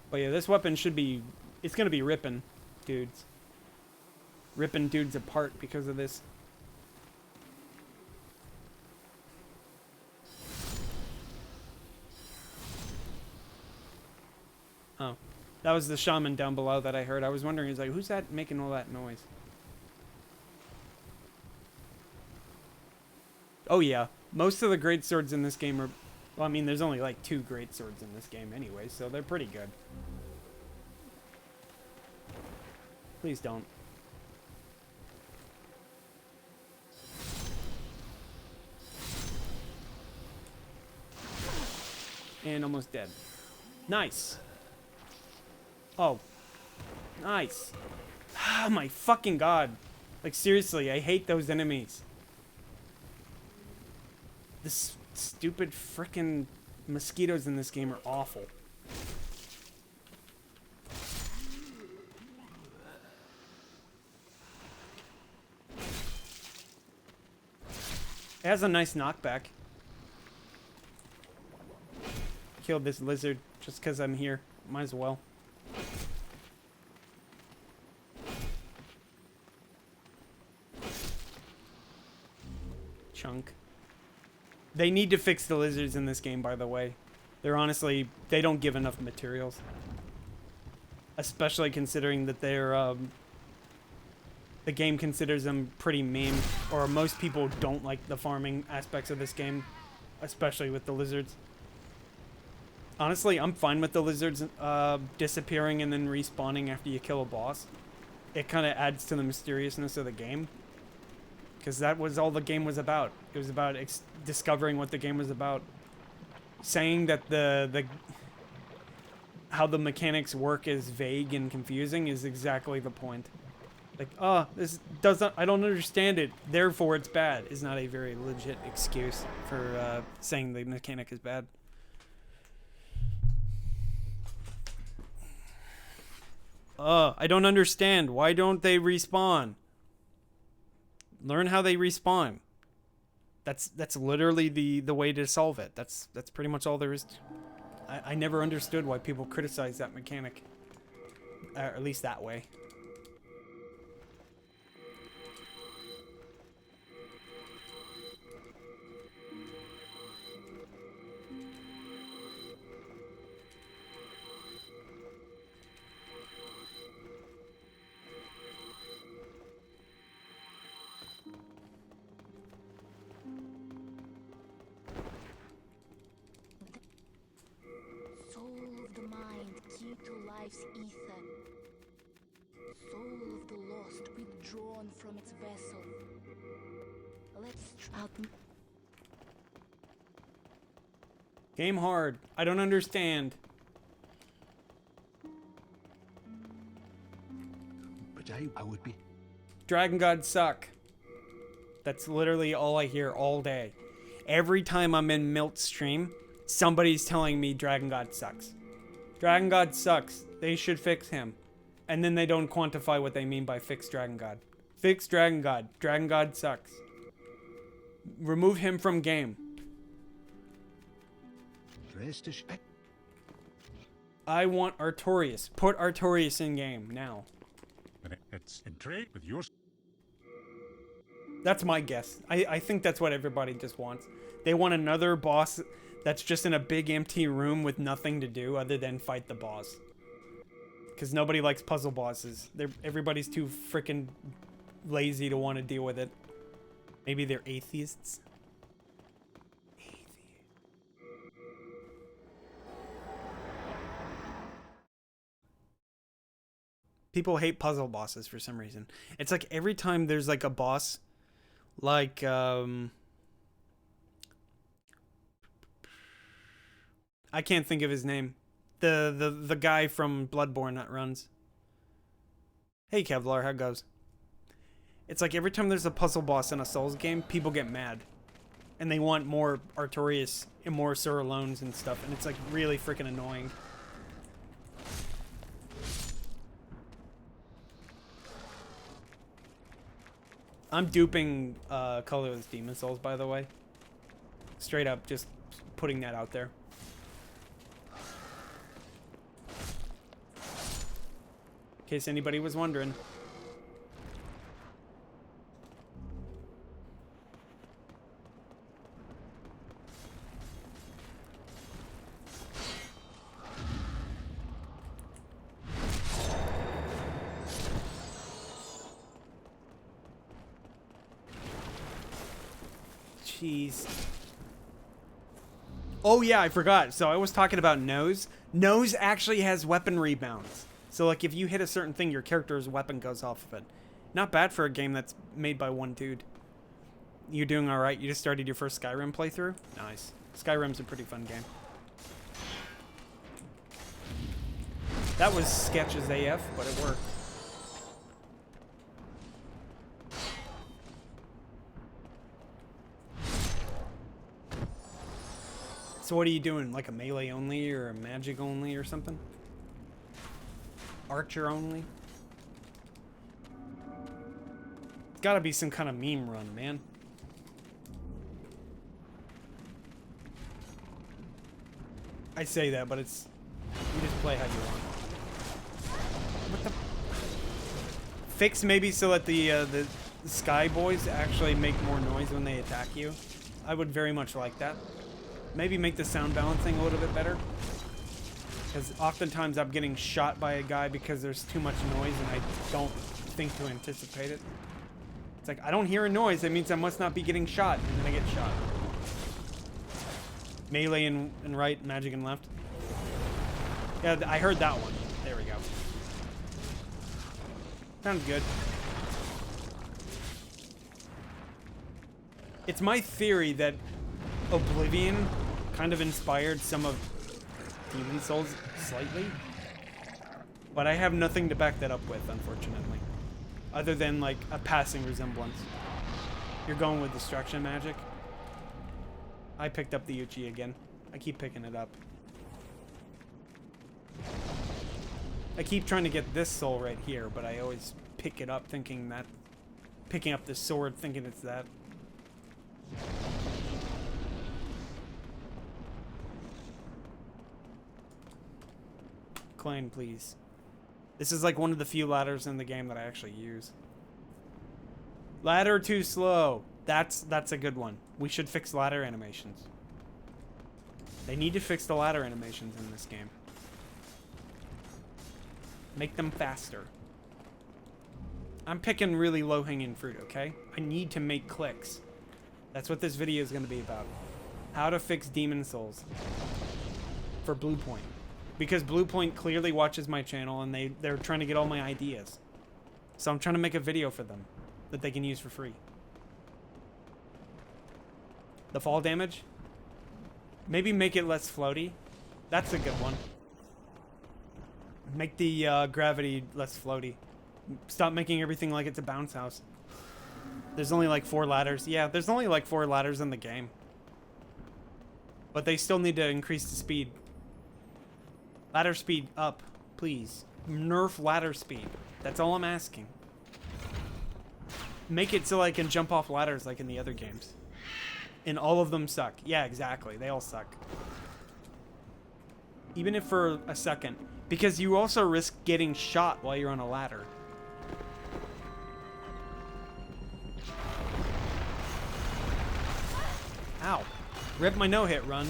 But yeah, this weapon should be... It's gonna be ripping dudes. Ripping dudes apart because of this. Oh. That was the shaman down below that I heard. I was wondering, he's like, who's that making all that noise? Oh yeah. Most of the greatswords in this game are... Well, I mean, there's only like 2 greatswords in this game anyway, so they're pretty good. Please don't. And almost dead. Nice. Oh. Nice. Ah, my fucking god. Like, seriously, I hate those enemies. This stupid frickin' mosquitoes in this game are awful. It has a nice knockback. Killed this lizard just because I'm here. Might as well. Chunk. They need to fix the lizards in this game, by the way. They're honestly... They don't give enough materials. Especially considering that they're... the game considers them pretty mean. Or most people don't like the farming aspects of this game. Especially with the lizards. Honestly, I'm fine with the lizards disappearing and then respawning after you kill a boss. It kind of adds to the mysteriousness of the game. Because that was all the game was about. It was about discovering what the game was about. Saying that how the mechanics work is vague and confusing is exactly the point. Like, oh, this doesn't... I don't understand it, therefore it's bad, is not a very legit excuse for saying the mechanic is bad. I don't understand. Why don't they respawn? Learn how they respawn. That's literally the way to solve it. That's pretty much all there is. I never understood why people criticize that mechanic. At least that way. Life's ether, soul of the lost withdrawn from its vessel. Let's out. Game hard. I don't understand. But I would be. Dragon gods suck. That's literally all I hear all day. Every time I'm in Milt's stream, somebody's telling me Dragon God sucks. Dragon God sucks. They should fix him. And then they don't quantify what they mean by fix Dragon God. Fix Dragon God. Dragon God sucks. Remove him from game. I want Artorias. Put Artorias in game now. It's in trade with yours. That's my guess. I think that's what everybody just wants. They want another boss that's just in a big empty room with nothing to do other than fight the boss. Because nobody likes puzzle bosses. Everybody's too freaking lazy to want to deal with it. Maybe they're atheists. People hate puzzle bosses for some reason. It's like every time there's like a boss, like I can't think of his name. The guy from Bloodborne that runs. Hey Kevlar, how it goes? It's like every time there's a puzzle boss in a Souls game, people get mad. And they want more Artorias and more Sir Alones and stuff, and it's like really freaking annoying. I'm duping colorless Demon Souls, by the way. Straight up, just putting that out there. In case anybody was wondering. Jeez. Oh yeah, I forgot. So I was talking about Nose. Nose actually has weapon rebounds. So like if you hit a certain thing, your character's weapon goes off of it. Not bad for a game that's made by one dude. You doing alright? You just started your first Skyrim playthrough? Nice. Skyrim's a pretty fun game. That was sketch as AF, but it worked. So what are you doing? Like a melee only or a magic only or something? Archer only? It's gotta be some kind of meme run, man. I say that, but it's... You just play how you want. What the... Fix maybe so that the Sky Boys actually make more noise when they attack you. I would very much like that. Maybe make the sound balancing a little bit better. Because oftentimes I'm getting shot by a guy because there's too much noise and I don't think to anticipate it. It's like, I don't hear a noise, that means I must not be getting shot, and then I get shot. Melee and right, magic and left. Yeah, I heard that one. There we go. Sounds good. It's my theory that Oblivion kind of inspired some of Demon Souls slightly, but I have nothing to back that up with, unfortunately, other than like a passing resemblance. You're going with destruction magic. I picked up the Uchi again. I keep picking it up. I keep trying to get this soul right here, but I always pick it up thinking that, picking up this sword thinking it's that. Klein, please. This is like one of the few ladders in the game that I actually use. Ladder too slow. That's a good one. We should fix ladder animations. They need to fix the ladder animations in this game. Make them faster. I'm picking really low-hanging fruit, okay? I need to make clicks. That's what this video is going to be about. How to fix Demon Souls for Bluepoint. Because Bluepoint clearly watches my channel and they're trying to get all my ideas. So I'm trying to make a video for them that they can use for free. The fall damage? Maybe make it less floaty. That's a good one. Make the gravity less floaty. Stop making everything like it's a bounce house. There's only like 4 ladders. Yeah, there's only like 4 ladders in the game. But they still need to increase the speed. Ladder speed up, please. Nerf ladder speed. That's all I'm asking. Make it so I can jump off ladders like in the other games. And all of them suck. Yeah, exactly. They all suck. Even if for a second. Because you also risk getting shot while you're on a ladder. Ow. Rip my no-hit run.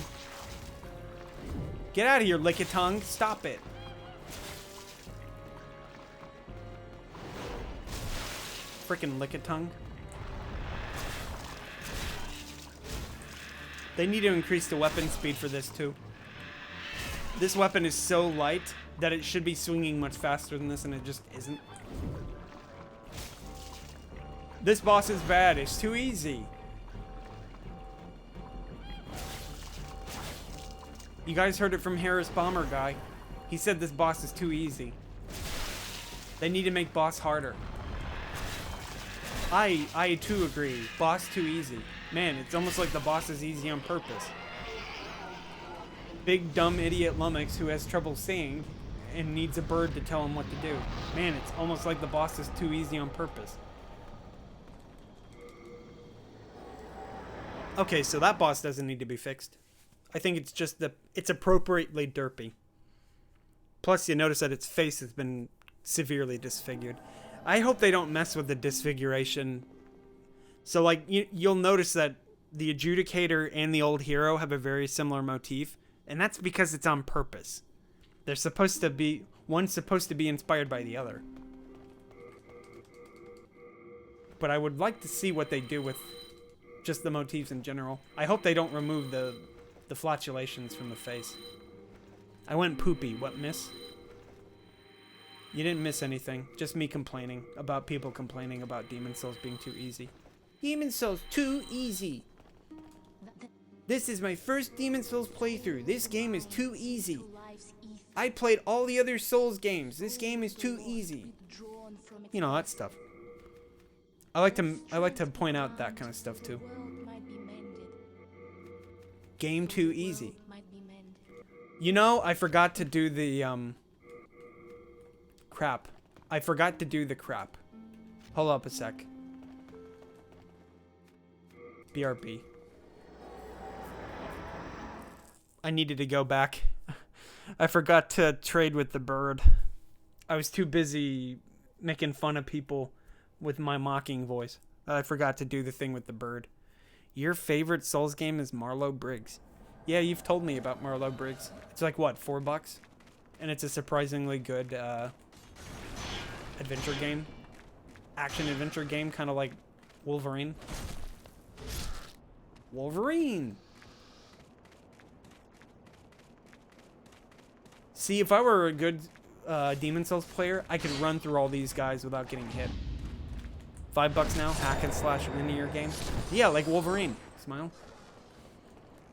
Get out of here, Lickitung. Stop it. Frickin' Lickitung. They need to increase the weapon speed for this too. This weapon is so light that it should be swinging much faster than this, and it just isn't. This boss is bad. It's too easy. You guys heard it from Harris Bomber Guy. He said this boss is too easy. They need to make boss harder. I too agree. Boss too easy. Man, it's almost like the boss is easy on purpose. Big dumb idiot lummox who has trouble seeing and needs a bird to tell him what to do. Man, it's almost like the boss is too easy on purpose. Okay, so that boss doesn't need to be fixed. I think it's just it's appropriately derpy. Plus, you notice that its face has been severely disfigured. I hope they don't mess with the disfiguration. So, like, you'll notice that the Adjudicator and the old hero have a very similar motif, and that's because it's on purpose. They're supposed to be... One's supposed to be inspired by the other. But I would like to see what they do with just the motifs in general. I hope they don't remove the flatulations from the face. I went poopy. What, miss? You didn't miss anything. Just me complaining about people complaining about Demon Souls being too easy. Demon Souls too easy. This is my first Demon Souls playthrough. This game is too easy. I played all the other Souls games. This game is too easy. You know, that stuff. I like to point out that kind of stuff too. Game too easy. You know, I forgot to do the crap. I forgot to do the crap. Hold up a sec. BRB. I needed to go back. I forgot to trade with the bird. I was too busy making fun of people with my mocking voice. I forgot to do the thing with the bird. Your favorite Souls game is Marlow Briggs. Yeah, you've told me about Marlow Briggs. It's like, what, $4? And it's a surprisingly good adventure game. Action-adventure game, kind of like Wolverine. Wolverine! See, if I were a good Demon Souls player, I could run through all these guys without getting hit. $5 now, hack and slash linear game. Yeah, like Wolverine. Smile.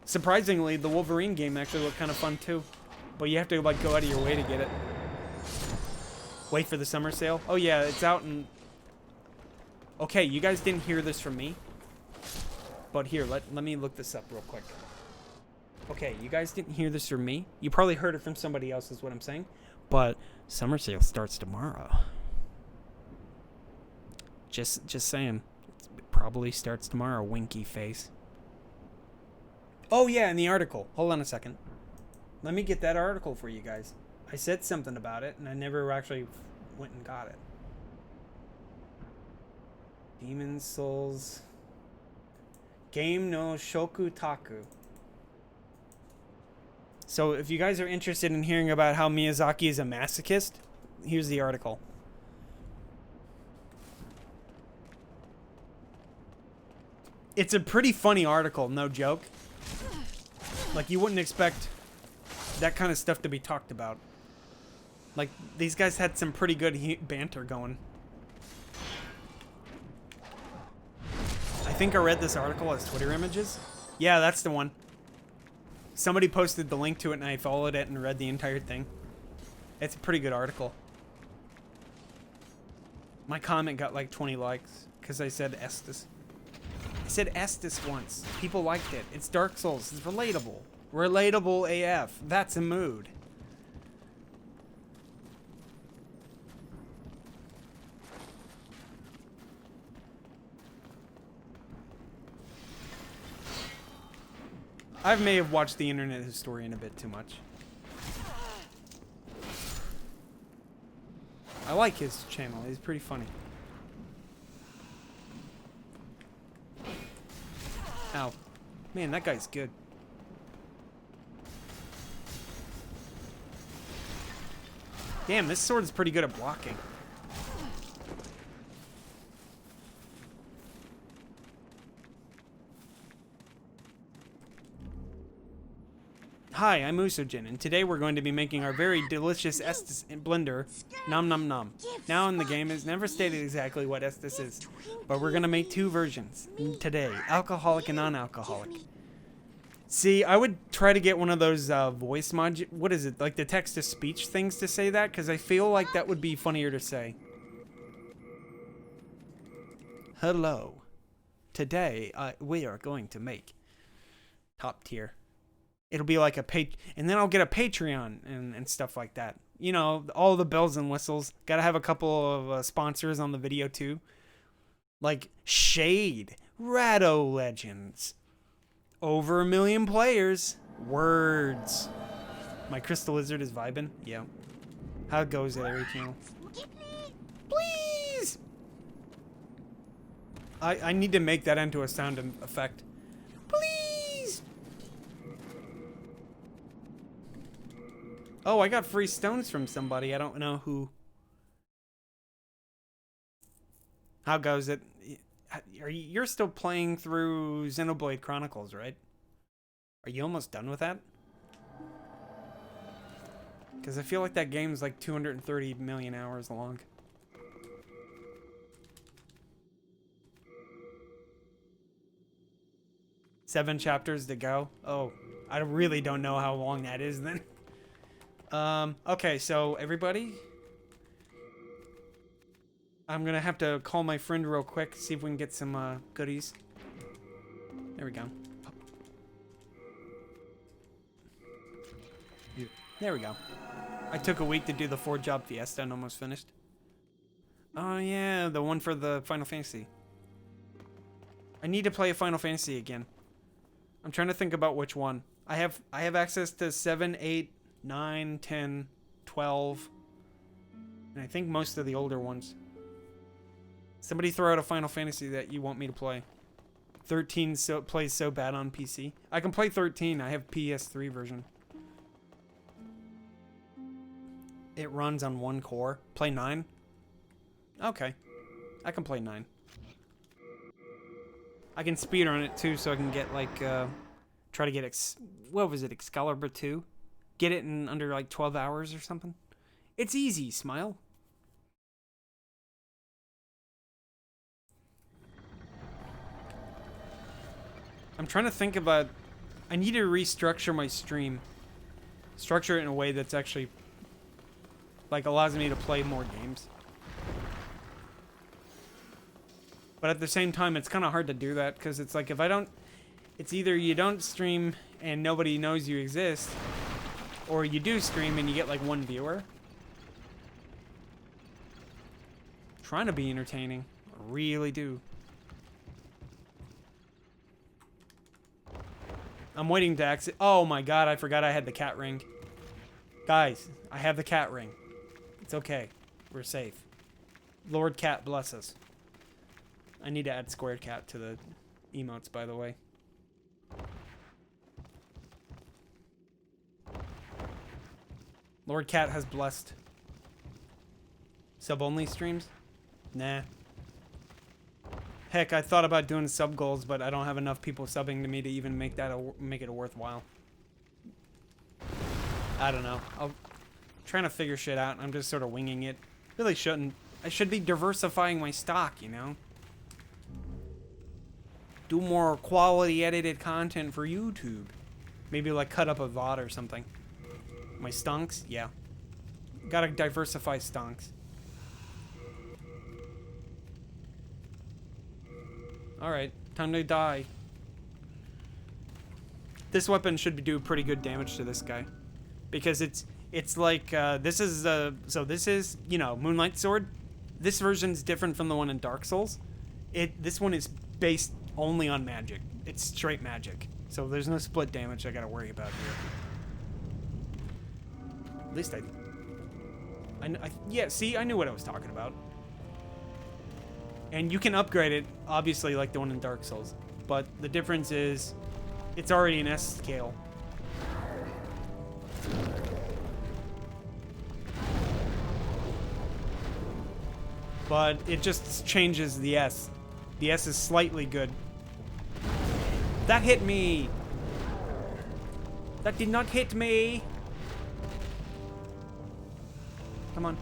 Surprisingly, the Wolverine game actually looked kind of fun too, but you have to like go out of your way to get it. Wait for the summer sale. Oh yeah, it's out in... Okay, you guys didn't hear this from me, but here, let me look this up real quick. Okay, you guys didn't hear this from me. You probably heard it from somebody else, is what I'm saying. But summer sale starts tomorrow. Just saying. It probably starts tomorrow, winky face. Oh yeah, in the article. Hold on a second. Let me get that article for you guys. I said something about it, and I never actually went and got it. Demon Souls. Game no Shokutaku. So if you guys are interested in hearing about how Miyazaki is a masochist, here's the article. It's a pretty funny article, no joke. Like, you wouldn't expect that kind of stuff to be talked about. Like, these guys had some pretty good banter going. I think I read this article as Twitter images. Yeah, that's the one. Somebody posted the link to it and I followed it and read the entire thing. It's a pretty good article. My comment got like 20 likes because I said Estus. I said Estus once. People liked it. It's Dark Souls. It's relatable. Relatable AF. That's a mood. I may have watched the Internet Historian a bit too much. I like his channel. He's pretty funny. Ow. Man, that guy's good. Damn, this sword is pretty good at blocking. Hi, I'm Usojin, and today we're going to be making our very delicious Estus blender, Nom Nom Nom. Now in the game, it's never stated exactly what Estus is, but we're going to make two versions today, alcoholic and non-alcoholic. See, I would try to get one of those voice what is it, like the text-to-speech things to say that, because I feel like that would be funnier to say. Hello. Today, we are going to make top tier. It'll be like and then I'll get a Patreon and stuff like that. You know, all the bells and whistles. Gotta have a couple of sponsors on the video too. Like Shade, Rado Legends. Over 1 million players. Words. My Crystal Lizard is vibing. Yeah. How goes it, every channel? Please! I need to make that into a sound effect. Please! Oh, I got free stones from somebody. I don't know who. How goes it? You're still playing through Xenoblade Chronicles, right? Are you almost done with that? Because I feel like that game's like 230 million hours long. Seven chapters to go. Oh, I really don't know how long that is then. Okay, so everybody, I'm gonna have to call my friend real quick, see if we can get some goodies. There we go. There we go. I took a week to do the 4-job fiesta and almost finished. Oh yeah, the one for the Final Fantasy. I need to play a Final Fantasy again. I'm trying to think about which one. I have access to 7, 8, 9, 10, 12, and I think most of the older ones. Somebody throw out a Final Fantasy that you want me to play. 13 plays so bad on PC. I can play 13. I have PS3 version. It runs on 1 core. Play 9? Okay. I can play 9. I can speedrun it too, so I can get like, try to get, what was it, Excalibur 2? Get it in under like 12 hours or something. It's easy, Smile. I'm trying to think about, I need to restructure my stream. Structure it in a way that's actually, like, allows me to play more games. But at the same time, it's kind of hard to do that, because it's like, if I don't, it's either you don't stream and nobody knows you exist, or you do stream and you get like 1 viewer. I'm trying to be entertaining. I really do. I'm waiting to exit. Oh my god, I forgot I had the cat ring. Guys, I have the cat ring. It's okay. We're safe. Lord Cat bless us. I need to add Squared Cat to the emotes, by the way. Lord Cat has blessed. Sub-only streams? Nah. Heck, I thought about doing sub goals, but I don't have enough people subbing to me to even make that make it worthwhile. I don't know. I'm trying to figure shit out. I'm just sort of winging it. Really shouldn't. I should be diversifying my stock, you know? Do more quality edited content for YouTube. Maybe like cut up a VOD or something. My stonks? Yeah. Gotta diversify stonks. Alright, time to die. This weapon should do pretty good damage to this guy. Because it's like, this is, so this is, you know, Moonlight Sword. This version's different from the one in Dark Souls. This one is based only on magic. It's straight magic. So there's no split damage I gotta worry about here. At least yeah, see, I knew what I was talking about. And you can upgrade it, obviously, like the one in Dark Souls. But the difference is, it's already an S scale. But it just changes the S. The S is slightly good. That hit me! That did not hit me! Come on.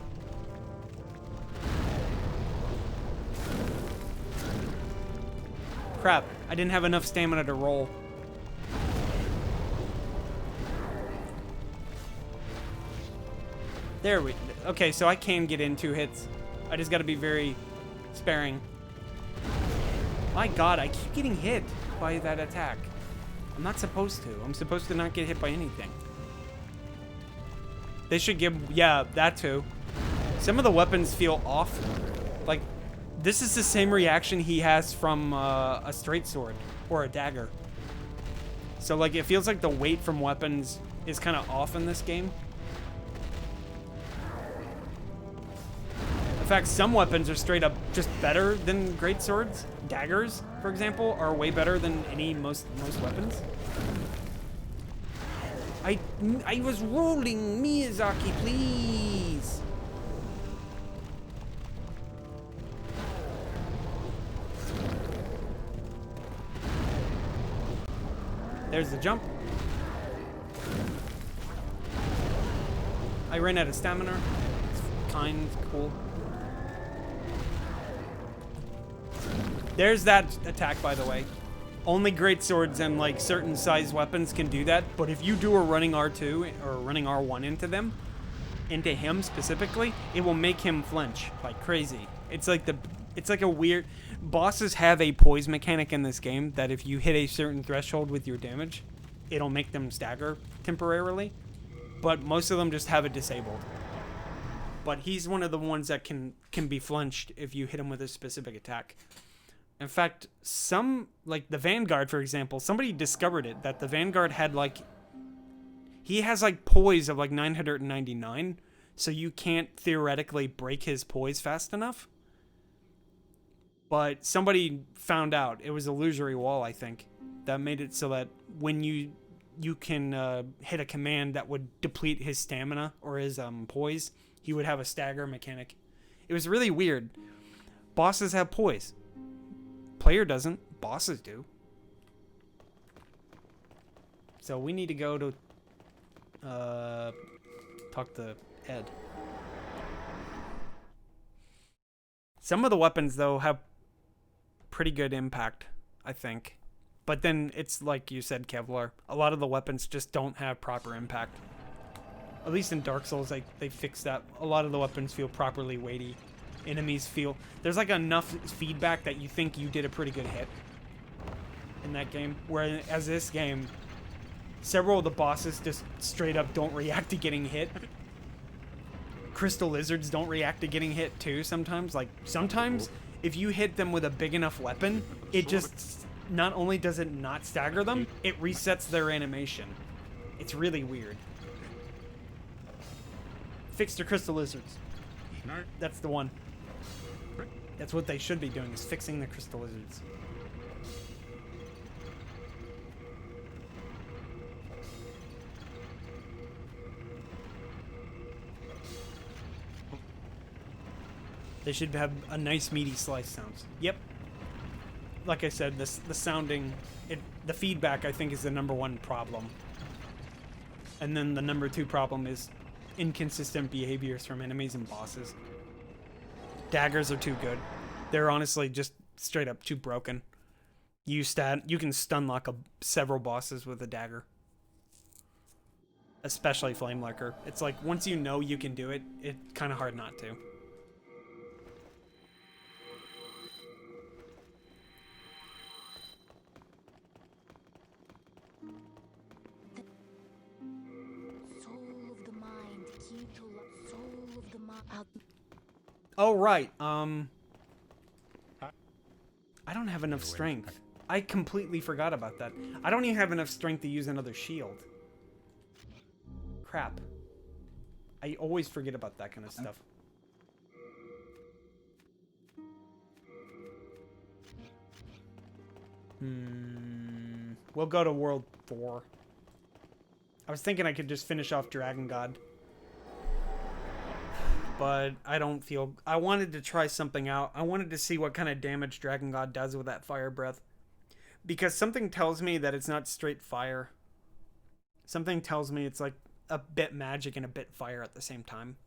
Crap, I didn't have enough stamina to roll. There we... Okay, so I can get in 2 hits. I just gotta be very sparing. My god, I keep getting hit by that attack. I'm not supposed to. I'm supposed to not get hit by anything. They should give... Yeah, that too. Some of the weapons feel off. Like, this is the same reaction he has from a straight sword or a dagger. So, like, it feels like the weight from weapons is kind of off in this game. In fact, some weapons are straight up just better than great swords. Daggers, for example, are way better than most weapons. I was rolling, Miyazaki, please. There's the jump. I ran out of stamina. It's kind of cool. There's that attack, by the way. Only great swords and like certain size weapons can do that, but if you do a running R2 or running R1 into them, into him specifically, it will make him flinch like crazy. It's like a weird... Bosses have a poise mechanic in this game that if you hit a certain threshold with your damage, it'll make them stagger temporarily, but most of them just have it disabled. But he's one of the ones that can be flinched if you hit him with a specific attack. In fact, like the Vanguard, for example, somebody discovered it, that the Vanguard had like... He has like poise of like 999, so you can't theoretically break his poise fast enough. But somebody found out, it was a illusory wall, I think, that made it so that when you can hit a command that would deplete his stamina or his poise, he would have a stagger mechanic. It was really weird. Bosses have poise. Player doesn't. Bosses do. So we need to go to talk to Ed. Some of the weapons, though, have pretty good impact, I think. But then it's like you said, Kevlar. A lot of the weapons just don't have proper impact. At least in Dark Souls, they fixed that. A lot of the weapons feel properly weighty. Enemies feel... There's like enough feedback that you think you did a pretty good hit in that game. Whereas this game, several of the bosses just straight up don't react to getting hit. Crystal lizards don't react to getting hit too sometimes. Like, sometimes if you hit them with a big enough weapon, it just... Not only does it not stagger them, it resets their animation. It's really weird. Fix the crystal lizards. That's the one. That's what they should be doing, is fixing the crystal lizards. They should have a nice meaty slice sounds. Yep. Like I said, the sounding, the feedback I think is the #1 problem. And then the #2 problem is inconsistent behaviors from enemies and bosses. Daggers are too good. They're honestly just straight up too broken. You can stun lock several bosses with a dagger. Especially Flamelurker. It's like once you know you can do it, it's kind of hard not to. Oh, right. I don't have enough strength. I completely forgot about that. I don't even have enough strength to use another shield. Crap. I always forget about that kind of stuff. We'll go to World 4. I was thinking I could just finish off Dragon God. But I don't feel... I wanted to try something out. I wanted to see what kind of damage Dragon God does with that fire breath. Because something tells me that it's not straight fire. Something tells me it's like a bit magic and a bit fire at the same time.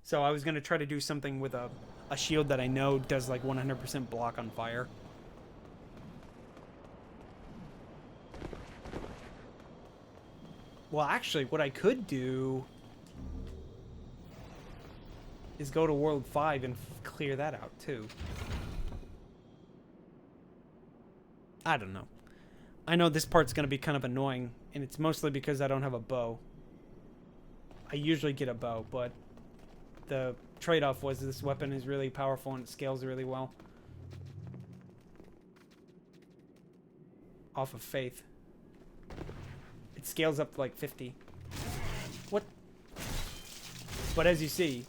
So I was going to try to do something with a shield that I know does like 100% block on fire. Well, actually, what I could do... is go to World 5 and clear that out, too. I don't know. I know this part's going to be kind of annoying, and it's mostly because I don't have a bow. I usually get a bow, but the trade-off was this weapon is really powerful and it scales really well. Off of faith. It scales up to like 50. What? But as you see,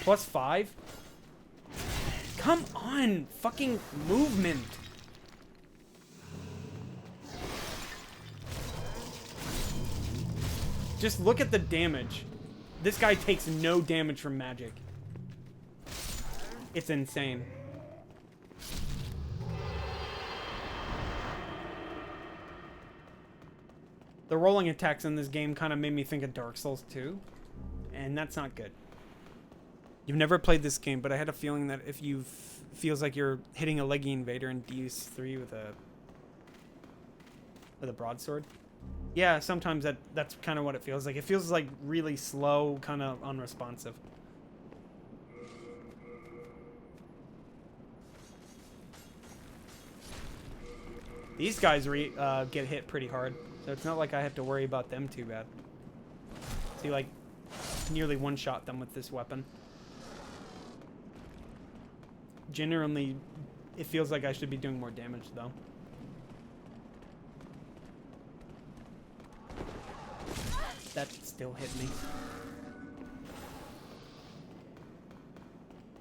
+5? Come on! Fucking movement! Just look at the damage. This guy takes no damage from magic. It's insane. The rolling attacks in this game kind of made me think of Dark Souls 2. And that's not good. You've never played this game, but I had a feeling that if you feels like you're hitting a leggy invader in DS3 with a broadsword. Yeah, sometimes that's kind of what it feels like. It feels like really slow, kind of unresponsive. These guys get hit pretty hard, so it's not like I have to worry about them too bad. See, like, nearly one-shot them with this weapon. Generally, it feels like I should be doing more damage, though. That still hit me.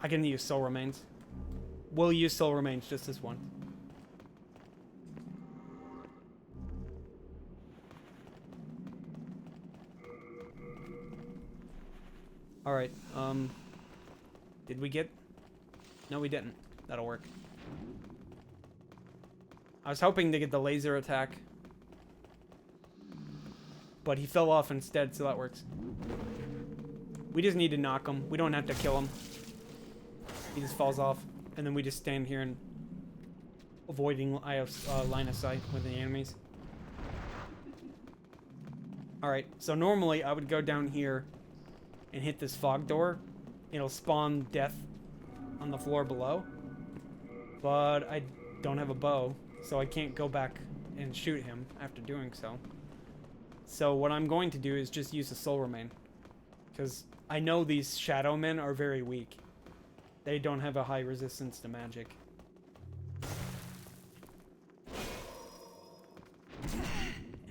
I can use soul remains. We'll use soul remains just this one. Alright, did we get... No, we didn't. That'll work. I was hoping to get the laser attack. But he fell off instead, so that works. We just need to knock him. We don't have to kill him. He just falls off. And then we just stand here and... avoiding line of sight with the enemies. Alright, so normally I would go down here and hit this fog door. It'll spawn death on the floor below. But I don't have a bow, so I can't go back and shoot him after doing so. So what I'm going to do is just use a soul remain. Because I know these shadow men are very weak. They don't have a high resistance to magic.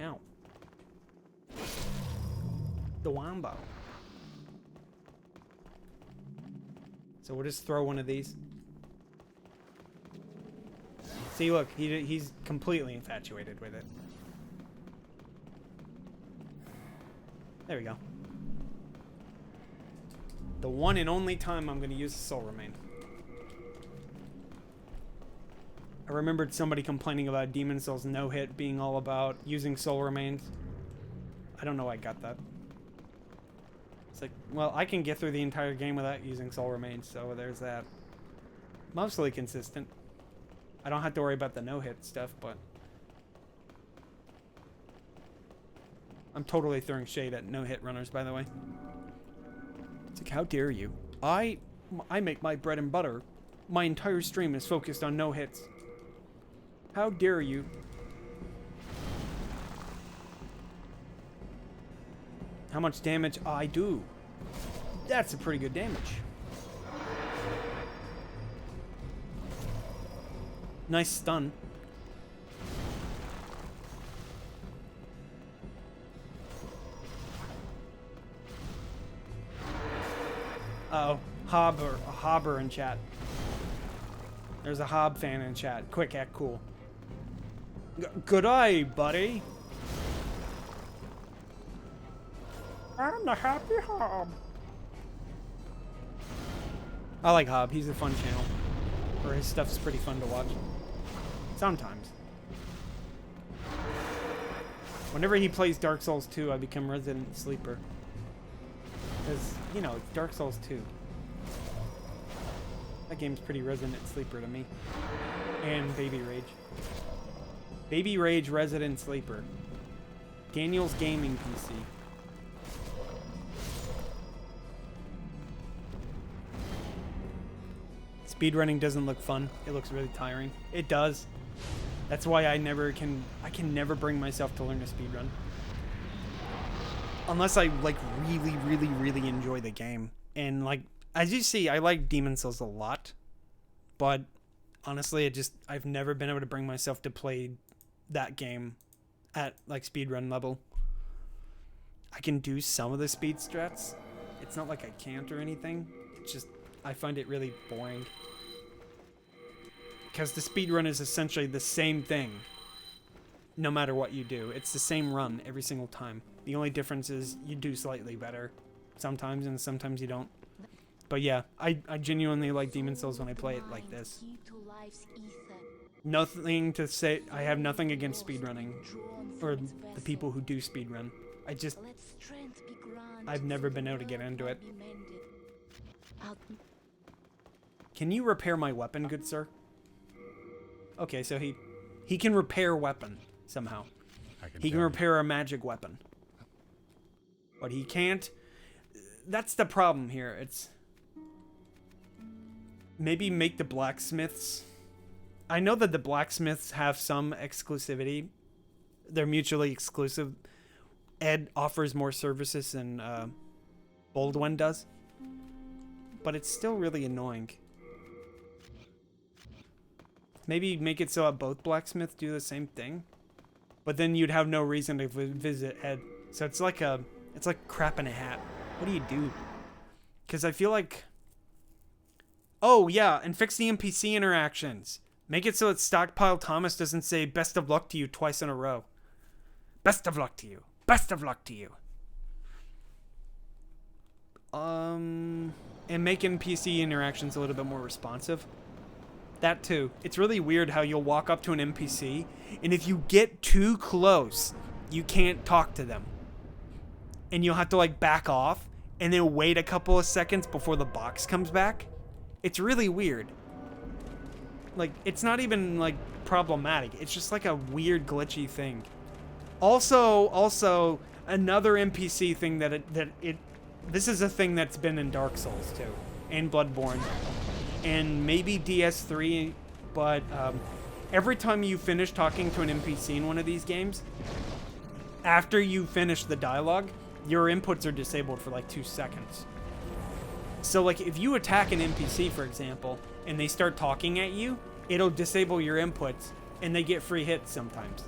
Ow. The wombo. So we'll just throw one of these. See, look, he's completely infatuated with it. There we go. The one and only time I'm going to use a soul remain. I remembered somebody complaining about Demon Souls no-hit being all about using soul remains. I don't know why I got that. It's like, well, I can get through the entire game without using soul remains, so there's that. Mostly consistent. I don't have to worry about the no-hit stuff, but... I'm totally throwing shade at no-hit runners, by the way. It's like, how dare you? I make my bread and butter. My entire stream is focused on no-hits. How dare you? How much damage I do? That's a pretty good damage. Nice stun. Uh-oh. Hobber in chat. There's a Hob fan in chat. Quick, act cool. Good eye, buddy. I'm the happy Hob. I like Hob. He's a fun channel. Or his stuff's pretty fun to watch. Sometimes. Whenever he plays Dark Souls 2, I become resident sleeper. Because, you know, Dark Souls 2. That game's pretty resident sleeper to me. And Baby Rage. Baby Rage resident sleeper. Daniel's gaming PC. speedrunning doesn't look fun. It looks really tiring. It does. That's why I can never bring myself to learn to speedrun. Unless I like really enjoy the game. And like, as you see, I like Demon Souls a lot. But honestly, I've never been able to bring myself to play that game at like speedrun level. I can do some of the speed strats. It's not like I can't or anything. It's just, I find it really boring. Because the speedrun is essentially the same thing. No matter what you do. It's the same run every single time. The only difference is you do slightly better sometimes and sometimes you don't. But yeah, I genuinely like Demon Souls when I play it like this. Nothing to say, I have nothing against speedrunning. Or the people who do speedrun. I've never been able to get into it. Can you repair my weapon, good sir? Okay, so he can repair weapon somehow. He can repair a magic weapon. But he can't. That's the problem here. It's maybe make the blacksmiths. I know that the blacksmiths have some exclusivity. They're mutually exclusive. Ed offers more services than Boldwen does. But it's still really annoying. Maybe make it so that both blacksmiths do the same thing. But then you'd have no reason to visit Ed. So it's like crap in a hat. What do you do? Because I feel like... Oh, yeah, and fix the NPC interactions. Make it so that Stockpile Thomas doesn't say best of luck to you twice in a row. Best of luck to you. Best of luck to you. And make NPC interactions a little bit more responsive. That too. It's really weird how you'll walk up to an NPC, and if you get too close, you can't talk to them. And you'll have to like back off, and then wait a couple of seconds before the box comes back. It's really weird. Like, it's not even like problematic. It's just like a weird glitchy thing. Also, another NPC thing this is a thing that's been in Dark Souls too, and Bloodborne, and maybe DS3, but every time you finish talking to an NPC in one of these games, after you finish the dialogue, your inputs are disabled for like 2 seconds. So like if you attack an NPC, for example, and they start talking at you, it'll disable your inputs, and they get free hits sometimes.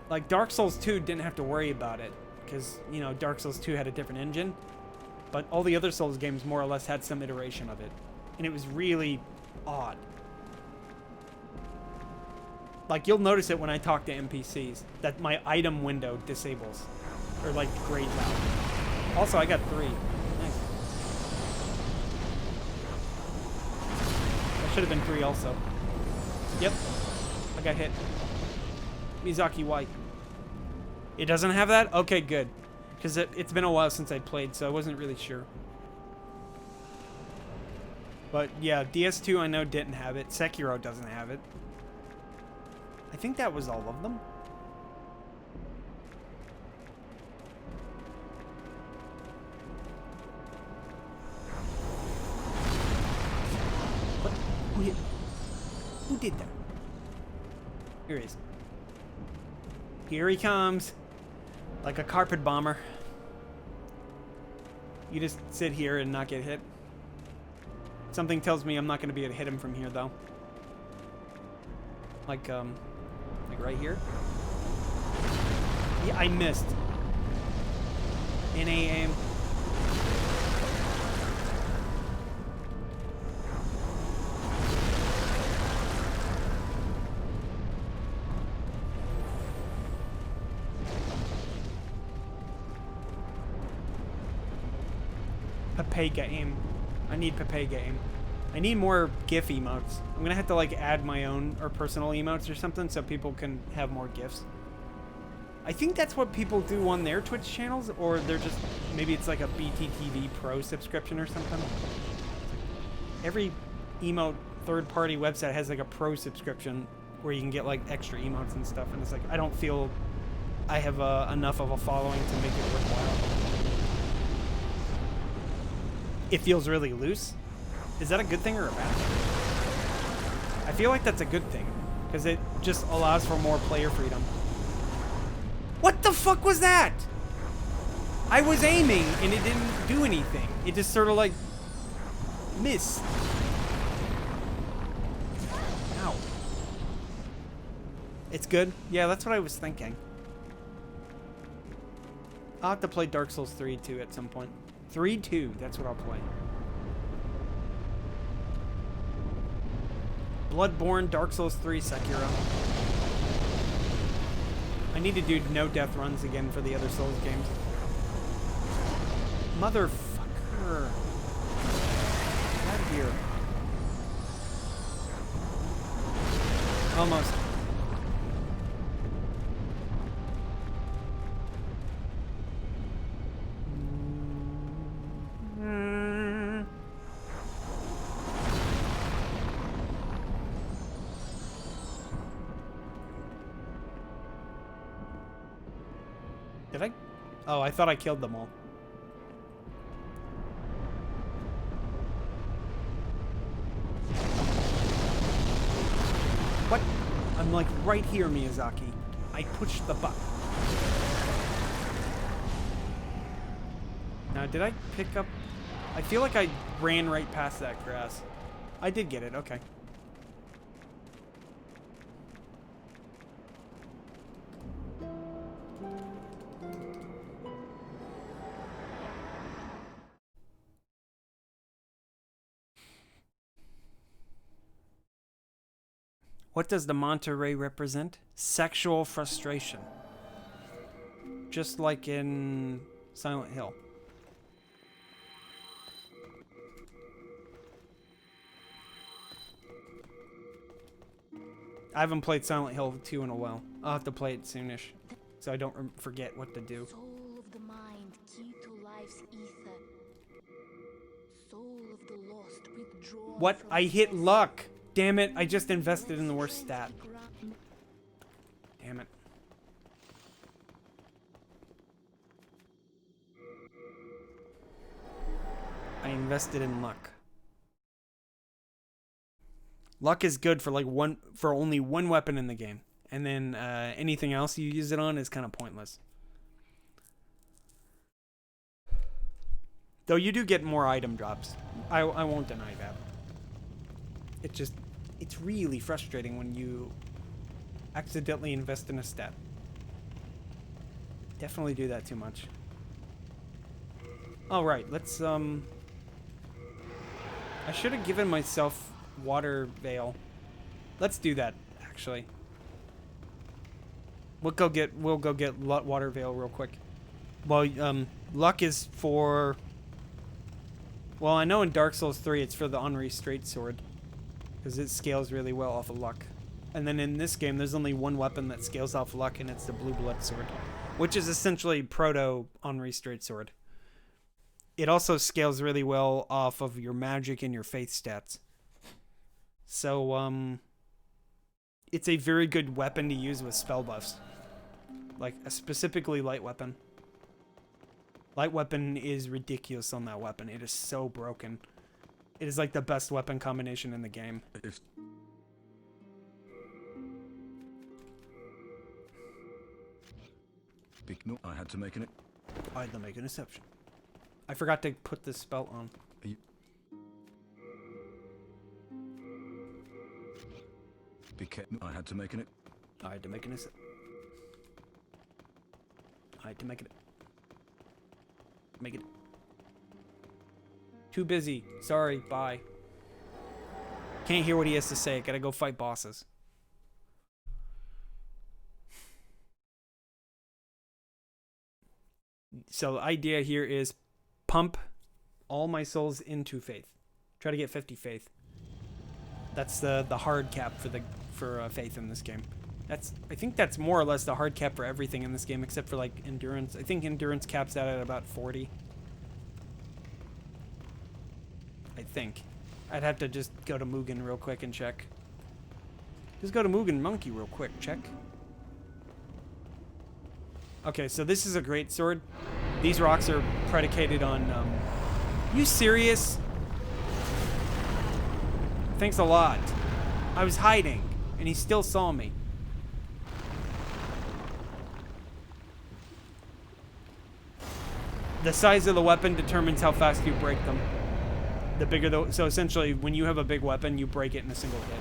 Like, Dark Souls 2 didn't have to worry about it, because, you know, Dark Souls 2 had a different engine, but all the other Souls games more or less had some iteration of it, and it was really odd. Like, you'll notice it when I talk to NPCs, that my item window disables, or, like, grays out. Also, I got 3. Nice. That should have been 3 also. Yep. I got hit. Mizaki, why? It doesn't have that? Okay, good. Because it's been a while since I played, so I wasn't really sure. But yeah, DS2 I know didn't have it. Sekiro doesn't have it. I think that was all of them. What? Who did that? Here he is. Here he comes. Like a carpet bomber. You just sit here and not get hit. Something tells me I'm not going to be able to hit him from here, though. Like right here? Yeah, I missed. NA aim. Papega aim. I need Papega aim. I need more GIF emotes. I'm gonna have to like add my own or personal emotes or something so people can have more GIFs. I think that's what people do on their Twitch channels, or they're just, maybe it's like a BTTV Pro subscription or something. Every emote third-party website has like a Pro subscription where you can get like extra emotes and stuff, and it's like, I don't feel I have enough of a following to make it worthwhile. It feels really loose. Is that a good thing or a bad thing? I feel like that's a good thing, because it just allows for more player freedom. What the fuck was that? I was aiming and it didn't do anything. It just sort of like missed. Ow. It's good? Yeah, that's what I was thinking. I'll have to play Dark Souls 3 too at some point. 3-2, that's what I'll play. Bloodborne, Dark Souls 3, Sekiro. I need to do no death runs again for the other Souls games. Motherfucker. Get out of here. Almost. Did I? Oh, I thought I killed them all. What? I'm like right here, Miyazaki. I pushed the button. Now, did I pick up? I feel like I ran right past that grass. I did get it, okay. What does the manta ray represent? Sexual frustration. Just like in Silent Hill. I haven't played Silent Hill 2 in a while. I'll have to play it soonish, so I don't forget what to do. Soul of the mind, key to life's ether. Soul of the lost, withdrawn. What? I hit luck! Damn it, I just invested in the worst stat. Damn it. I invested in luck. Luck is good for like only one weapon in the game. And then anything else you use it on is kind of pointless. Though you do get more item drops. I won't deny that. It's really frustrating when you accidentally invest in a stat. Definitely do that too much. Alright, let's, I should have given myself water veil. Let's do that, actually. We'll go get water veil real quick. Well, luck is for... Well, I know in Dark Souls 3 it's for the Henri Straight Sword. Because it scales really well off of luck. And then in this game, there's only one weapon that scales off luck, and it's the Blue Blood Sword. Which is essentially proto Henri Straight Sword. It also scales really well off of your magic and your faith stats. So, it's a very good weapon to use with spell buffs. Like, a specifically light weapon. Light weapon is ridiculous on that weapon. It is so broken. It is like the best weapon combination in the game. Big no, I had to make an... I had to make an exception. I forgot to put this spell on. I had to make an... I had to make an exception. I had to make it. Make it. Too busy. Sorry. Bye. Can't hear what he has to say. Gotta go fight bosses. So the idea here is pump all my souls into faith. Try to get 50 faith. That's the hard cap for faith in this game. I think that's more or less the hard cap for everything in this game except for like endurance. I think endurance caps out at about 40. I think. I'd have to just go to Mugen real quick and check. Just go to Mugen Monkey real quick. Check. Okay, so this is a great sword. These rocks are predicated on... you serious? Thanks a lot. I was hiding, and he still saw me. The size of the weapon determines how fast you break them. The bigger the... So essentially, when you have a big weapon, you break it in a single hit.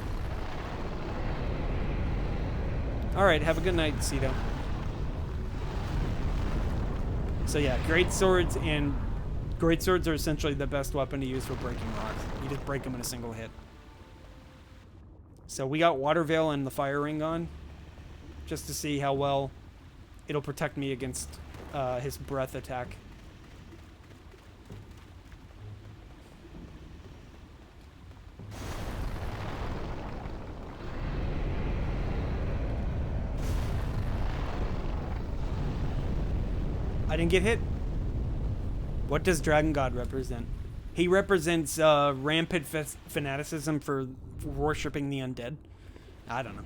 Alright, have a good night, Cito. So yeah, great swords are essentially the best weapon to use for breaking rocks. You just break them in a single hit. So we got Water Veil and the Fire Ring on, just to see how well it'll protect me against his breath attack. I didn't get hit. What does Dragon God represent? He represents rampant fanaticism for worshipping the undead. I don't know.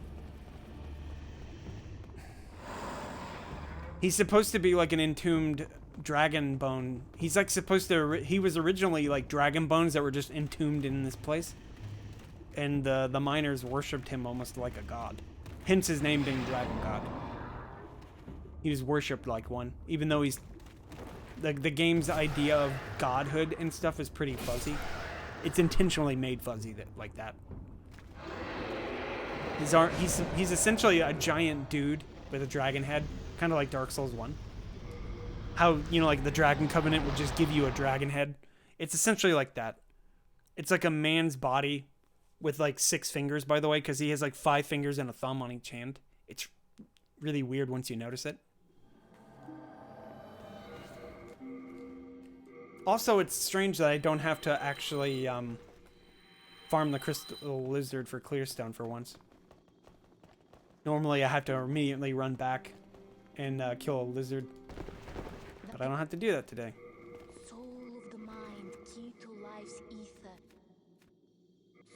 He's supposed to be like an entombed dragon bone. He's like supposed to... He was originally like dragon bones that were just entombed in this place. And the miners worshipped him almost like a god. Hence his name being Dragon God. He was worshipped like one, even though he's... The game's idea of godhood and stuff is pretty fuzzy. It's intentionally made fuzzy like that. He's essentially a giant dude with a dragon head, kind of like Dark Souls 1. How, you know, like the Dragon Covenant would just give you a dragon head. It's essentially like that. It's like a man's body with like 6 fingers, by the way, because he has like 5 fingers and a thumb on each hand. It's really weird once you notice it. Also, it's strange that I don't have to actually farm the Crystal Lizard for Clearstone for once. Normally, I have to immediately run back and kill a lizard. But I don't have to do that today. Soul of the mind, key to life's ether.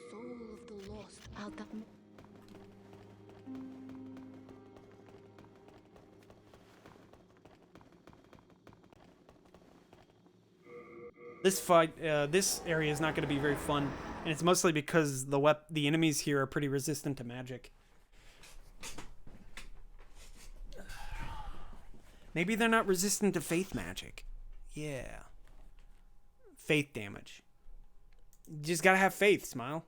Soul of the lost, out that... This fight, this area is not going to be very fun, and it's mostly because the enemies here are pretty resistant to magic. Maybe they're not resistant to faith magic. Yeah. Faith damage. You just gotta have faith, Smile.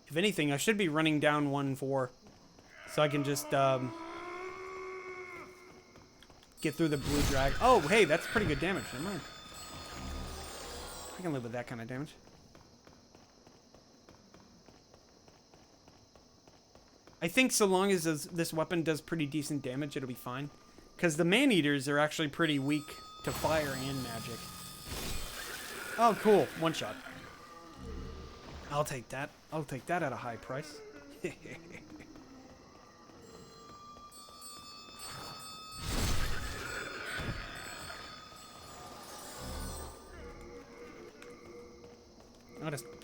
If anything, I should be running down 1-4. So I can just, get through the blue drag. Oh, hey, that's pretty good damage. Never mind. I can live with that kind of damage. I think so long as this weapon does pretty decent damage, it'll be fine. Because the Maneaters are actually pretty weak to fire and magic. Oh, cool. One shot. I'll take that. I'll take that at a high price.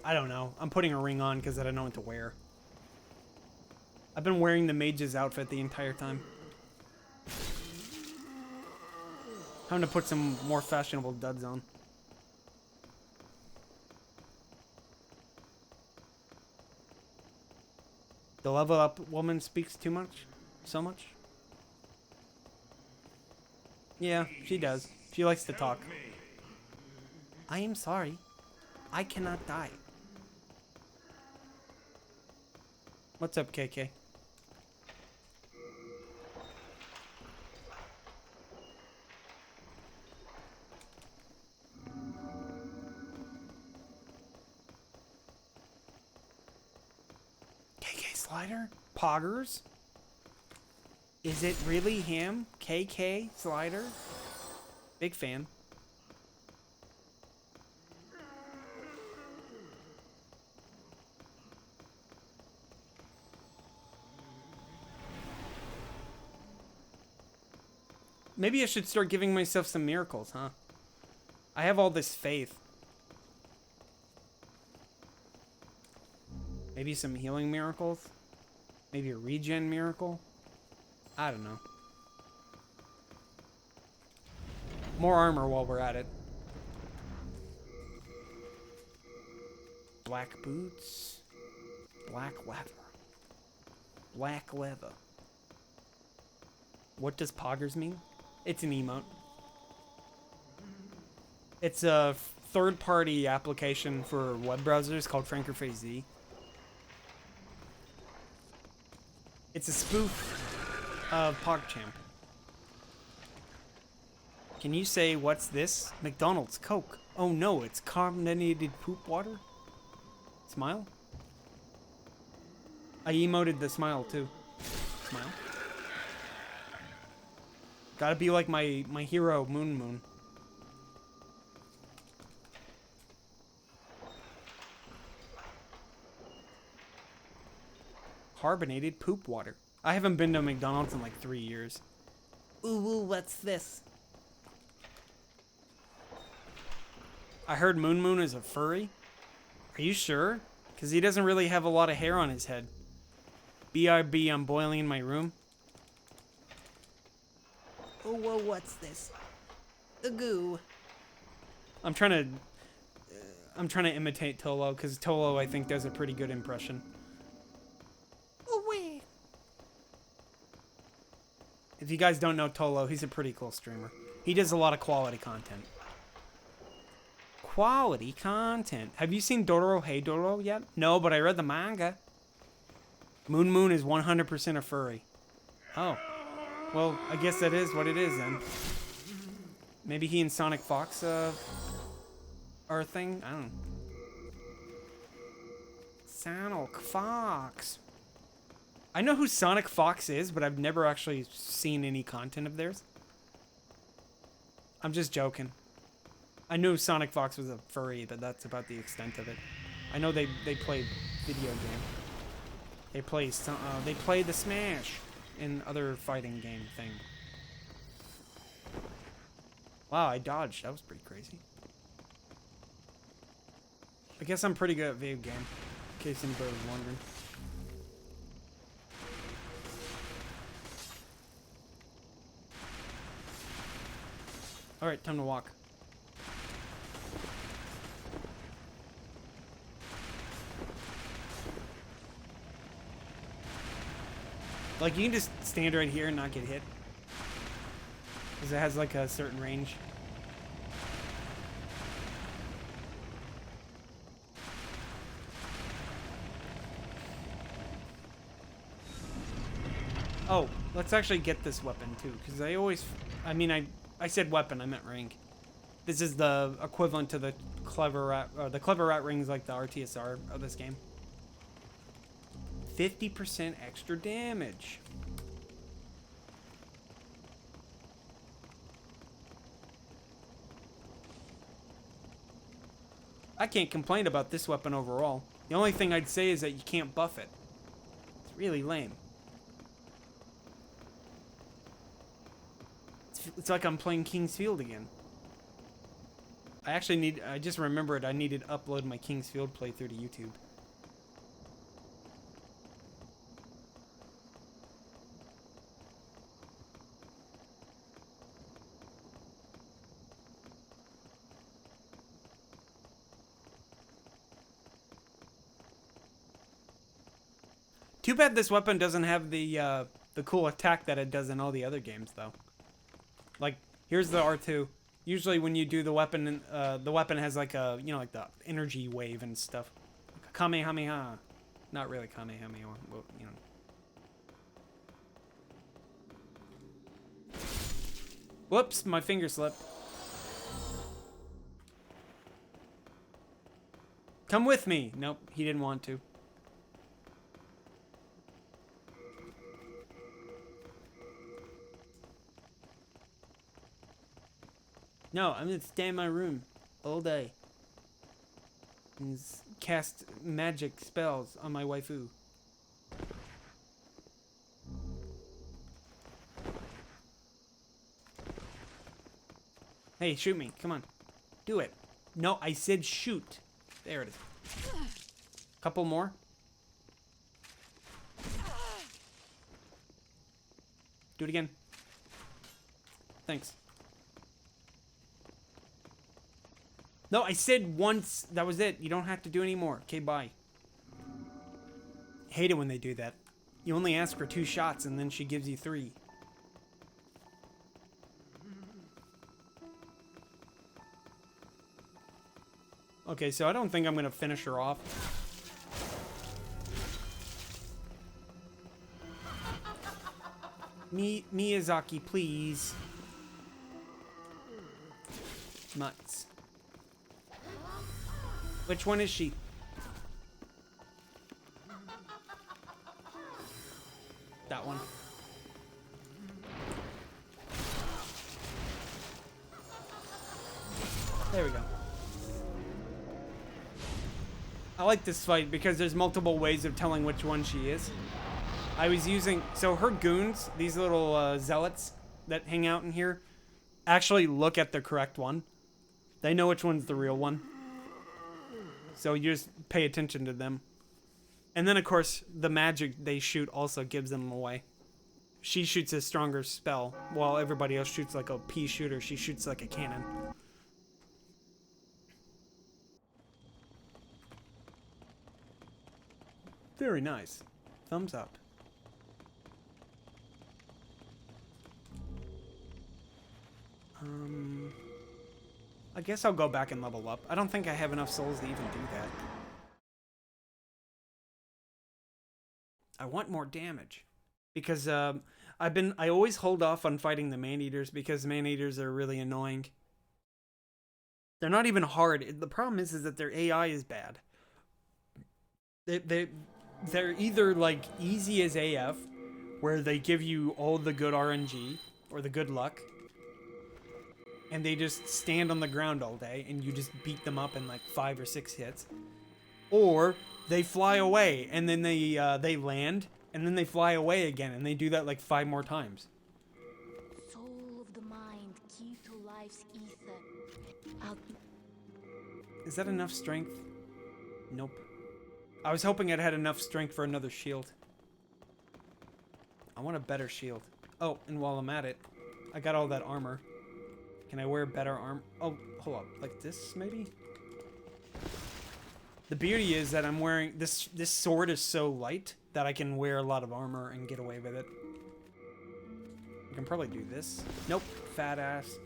I don't know. I'm putting a ring on because I don't know what to wear. I've been wearing the mage's outfit the entire time. Time to put some more fashionable duds on. The level up woman speaks too much? So much? Yeah, she does. She likes to talk. I am sorry. I cannot die. What's up, KK? KK Slider? Poggers? Is it really him? KK Slider? Big fan. Maybe I should start giving myself some miracles, huh? I have all this faith. Maybe some healing miracles? Maybe a regen miracle? I don't know. More armor while we're at it. Black boots. Black leather. Black leather. What does poggers mean? It's an emote. It's a third-party application for web browsers called Frankerface Z. It's a spoof of PogChamp. Can you say, what's this? McDonald's Coke. Oh no, it's carbonated poop water? Smile? I emoted the smile too. Smile. Gotta be like my hero, Moon. Carbonated poop water. I haven't been to McDonald's in like 3 years. Ooh, what's this? I heard Moon is a furry. Are you sure? Because he doesn't really have a lot of hair on his head. BRB, I'm boiling in my room. Oh, whoa, what's this? A goo. I'm trying to imitate Tolo, because Tolo, I think, does a pretty good impression. Oh, wait. If you guys don't know Tolo, he's a pretty cool streamer. He does a lot of quality content. Quality content. Have you seen Dororo Hey Dororo yet? No, but I read the manga. Moon is 100% a furry. Oh. Well, I guess that is what it is then. Maybe he and Sonic Fox are a thing? I don't know. Sonic Fox. I know who Sonic Fox is, but I've never actually seen any content of theirs. I'm just joking. I knew Sonic Fox was a furry, but that's about the extent of it. I know they play video game. They play the Smash and other fighting game thing. Wow, I dodged. That was pretty crazy. I guess I'm pretty good at video game, in case anybody was wondering. Alright, time to walk. Like, you can just stand right here and not get hit. Because it has, like, a certain range. Oh, let's actually get this weapon, too. Because I said weapon, I meant rank. This is the equivalent to the Clever Rat rings, like the RTSR of this game. 50% extra damage. I can't complain about this weapon overall. The only thing I'd say is that you can't buff it. It's really lame. It's like I'm playing King's Field again. I just remembered I needed to upload my King's Field playthrough to YouTube. Too bad this weapon doesn't have the cool attack that it does in all the other games, though. Like, here's the R2. Usually when you do the weapon has like a, like the energy wave and stuff. Like a Kamehameha. Not really Kamehameha, but, Whoops, my finger slipped. Come with me. Nope, he didn't want to. No, I'm gonna stay in my room all day and cast magic spells on my waifu. Hey, shoot me. Come on. Do it. No, I said shoot. There it is. Couple more. Do it again. Thanks. No, I said once. That was it. You don't have to do any more. Okay, bye. Hate it when they do that. You only ask for 2 shots and then she gives you 3. Okay, so I don't think I'm gonna finish her off. Miyazaki, please. Mutts. Which one is she? That one. There we go. I like this fight because there's multiple ways of telling which one she is. I was using... So her goons, these little zealots that hang out in here, actually look at the correct one. They know which one's the real one. So you just pay attention to them. And then, of course, the magic they shoot also gives them away. She shoots a stronger spell, while everybody else shoots like a pea shooter. She shoots like a cannon. Very nice. Thumbs up. I guess I'll go back and level up. I don't think I have enough souls to even do that. I want more damage. Because I always hold off on fighting the Maneaters because Maneaters are really annoying. They're not even hard. The problem is that their AI is bad. They're either like easy as AF, where they give you all the good RNG or the good luck, and they just stand on the ground all day and you just beat them up in like 5 or 6 hits, or they fly away and then they land and then they fly away again and they do that like 5 more times. Soul of the mind, key to life's ether. Is that enough strength? Nope. I was hoping I'd had enough strength for another shield. I want a better shield. Oh, and while I'm at it, I got all that armor. Can I wear better armor? Oh, hold on. Like this, maybe? The beauty is that I'm wearing... This sword is so light that I can wear a lot of armor and get away with it. I can probably do this. Nope. Fat ass.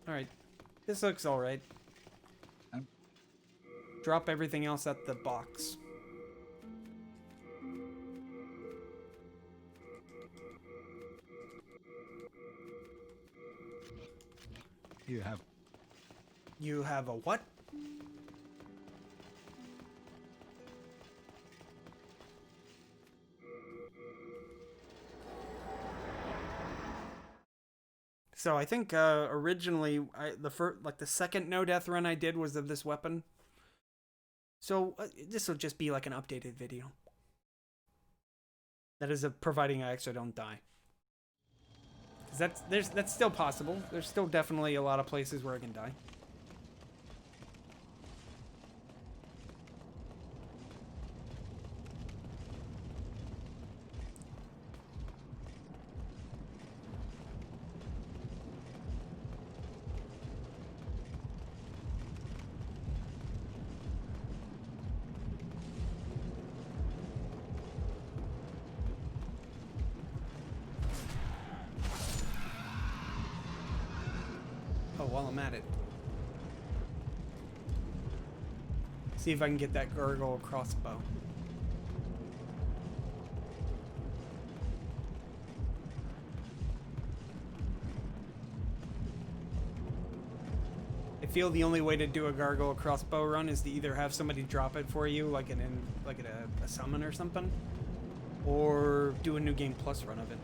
Alright. This looks alright. Drop everything else at the box. You have a what? So I think originally the second no death run I did was of this weapon. So this will just be like an updated video. That is providing I actually don't die. 'Cause that's still possible. There's still definitely a lot of places where I can die. While I'm at it. See if I can get that gargoyle crossbow. I feel the only way to do a gargoyle crossbow run is to either have somebody drop it for you, like a summon or something, or do a new game plus run of it.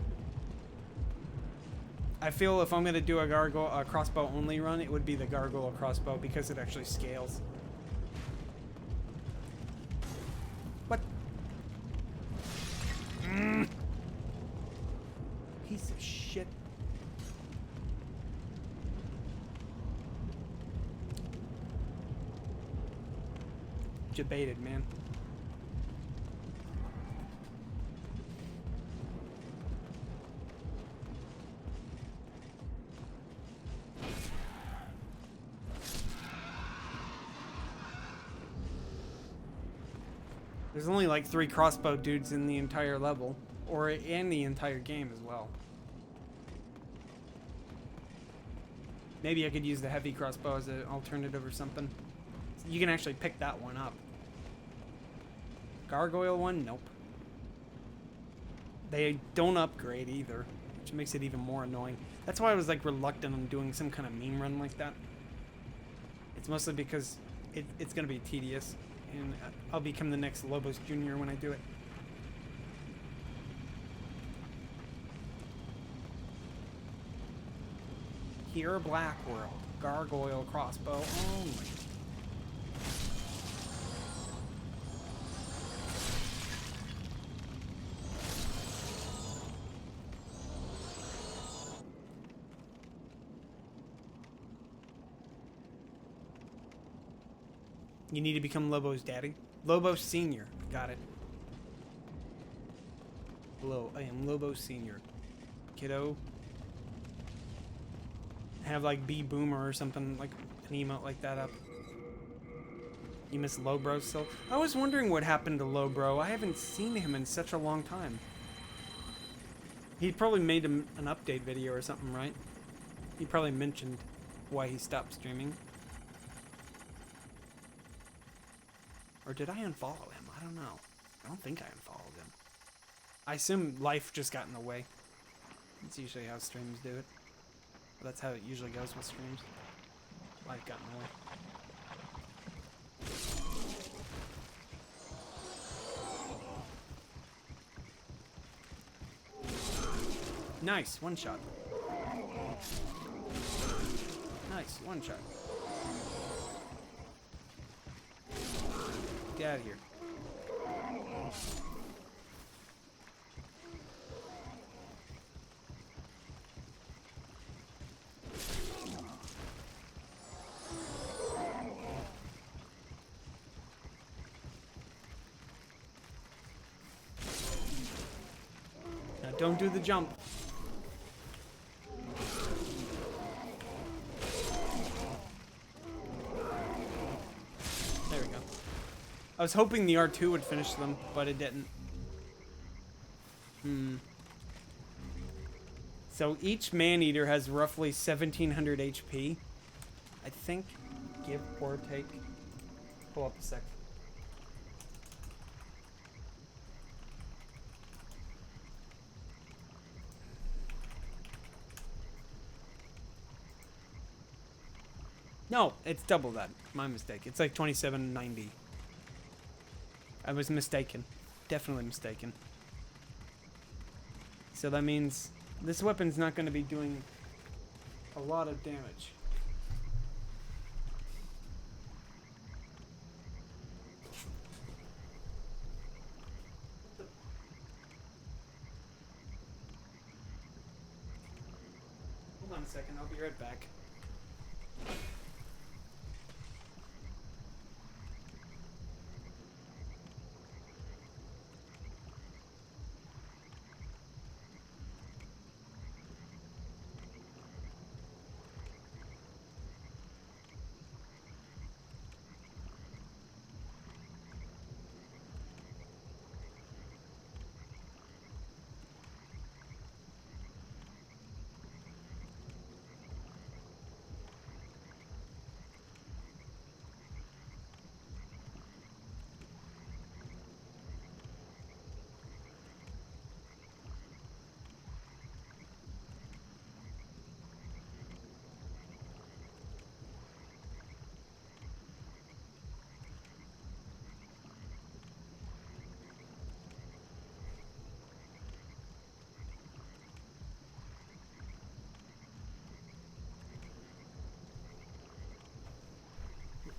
I feel if I'm gonna do a crossbow only run, it would be the gargoyle crossbow because it actually scales. What? Piece of shit. Debated, man. There's only like 3 crossbow dudes in the entire level, or in the entire game as well. Maybe I could use the heavy crossbow as an alternative or something. You can actually pick that one up. Gargoyle one? Nope. They don't upgrade either, which makes it even more annoying. That's why I was like reluctant on doing some kind of meme run like that. It's mostly because it's going to be tedious, and I'll become the next Lobos Jr. when I do it. Here, Black World. Gargoyle crossbow only. You need to become Lobo's daddy. Lobo Senior. Got it. Hello, I am Lobo Senior. Kiddo. Have like B Boomer or something, like an emote like that up. You miss Lobro still? I was wondering what happened to Lobro. I haven't seen him in such a long time. He probably made an update video or something, right? He probably mentioned why he stopped streaming. Or did I unfollow him? I don't know. I don't think I unfollowed him. I assume life just got in the way. That's usually how streams do it. That's how it usually goes with streams. Life got in the way. Nice, one shot. Nice, one shot. Get out of here. Now don't do the jump. There we go. I was hoping the R2 would finish them, but it didn't. So each Maneater has roughly 1700 HP. I think, give or take. Pull up a sec. No, it's double that. My mistake. It's like 2790. I was mistaken. Definitely mistaken. So that means this weapon's not going to be doing a lot of damage. Hold on a second, I'll be right back.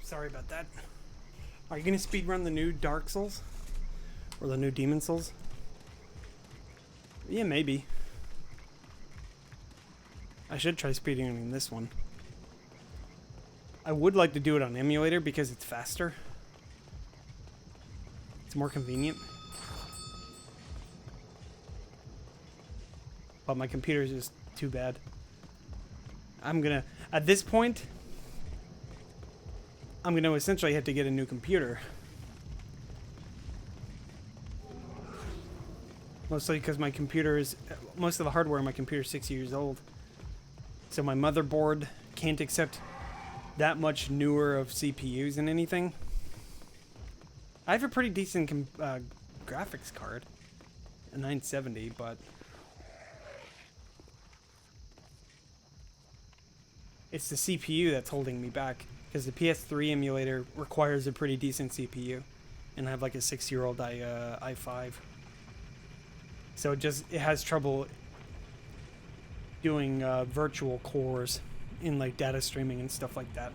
Sorry about that. Are you gonna speedrun the new Dark Souls? Or the new Demon Souls? Yeah, maybe. I should try speedrunning this one. I would like to do it on emulator because it's faster. It's more convenient. But my computer is just too bad. I'm gonna, at this point, I'm going to essentially have to get a new computer. Mostly because my computer is... Most of the hardware on my computer is 6 years old. So my motherboard can't accept that much newer of CPUs and anything. I have a pretty decent graphics card. A 970, but... It's the CPU that's holding me back. Because the PS3 emulator requires a pretty decent CPU. And I have like a 6-year-old i5. So it has trouble doing virtual cores in like data streaming and stuff like that.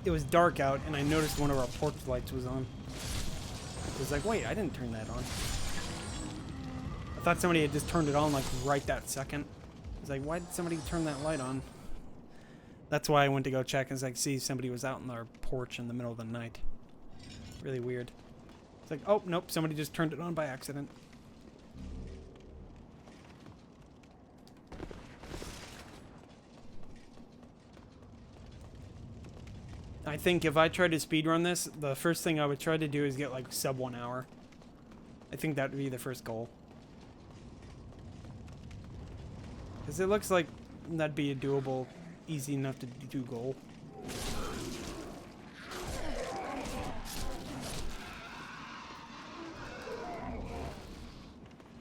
It was dark out and I noticed one of our porch lights was on. I was like, wait, I didn't turn that on. I thought somebody had just turned it on like right that second. I was like, why did somebody turn that light on? That's why I went to go check and like see somebody was out on their porch in the middle of the night. Really weird. It's like, oh, nope, somebody just turned it on by accident. I think if I tried to speedrun this, the first thing I would try to do is get like sub 1 hour. I think that would be the first goal. Because it looks like that'd be a doable, easy enough to do goal.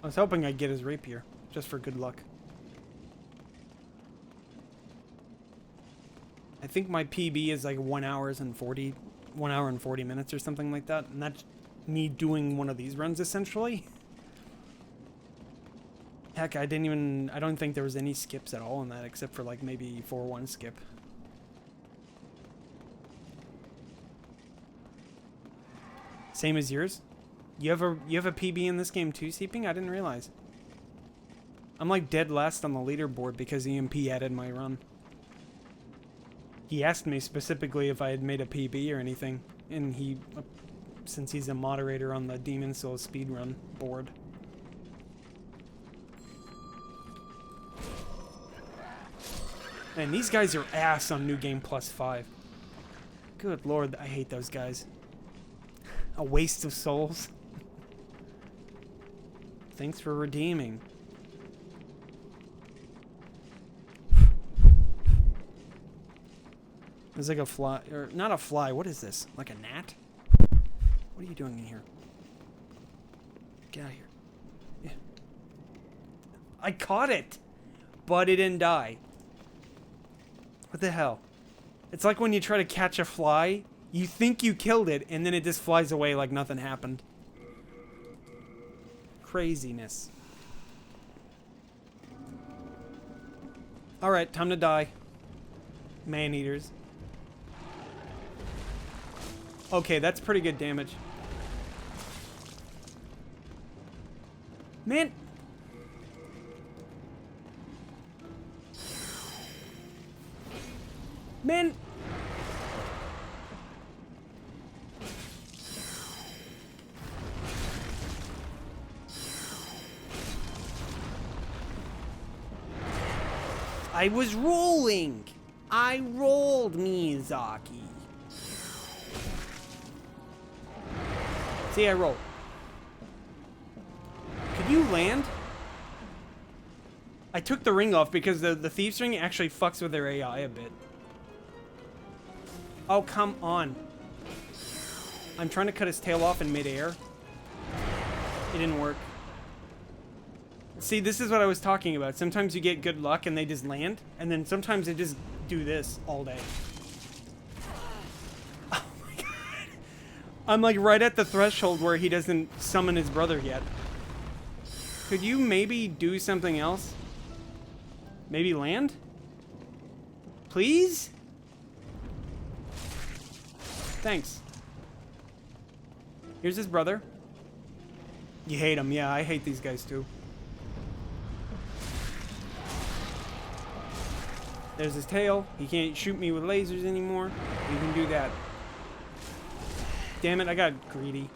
I was hoping I'd get his rapier, just for good luck. I think my PB is like 1 hour and 40 minutes or something like that, and that's me doing one of these runs essentially. Heck, I don't think there was any skips at all in that except for like maybe 4-1 skip. Same as yours? You have a PB in this game too, Seeping? I didn't realize. I'm like dead last on the leaderboard because EMP added my run. He asked me specifically if I had made a PB or anything, and since he's a moderator on the Demon Souls speedrun board. Man, these guys are ass on New Game Plus 5. Good lord, I hate those guys. A waste of souls. Thanks for redeeming. There's like a fly, or not a fly, what is this? Like a gnat? What are you doing in here? Get out of here. Yeah. I caught it! But it didn't die. What the hell? It's like when you try to catch a fly, you think you killed it, and then it just flies away like nothing happened. Craziness. Alright, time to die. Maneaters. Okay, that's pretty good damage. Man! Man! I was rolling! I rolled, Miyazaki. See, I rolled. Could you land? I took the ring off because the Thieves Ring actually fucks with their AI a bit. Oh, come on. I'm trying to cut his tail off in midair. It didn't work. See, this is what I was talking about. Sometimes you get good luck and they just land, and then sometimes they just do this all day. Oh my god. I'm like right at the threshold where he doesn't summon his brother yet. Could you maybe do something else? Maybe land? Please? Thanks. Here's his brother. You hate him. Yeah, I hate these guys too. There's his tail. He can't shoot me with lasers anymore. He can do that. Damn it, I got greedy.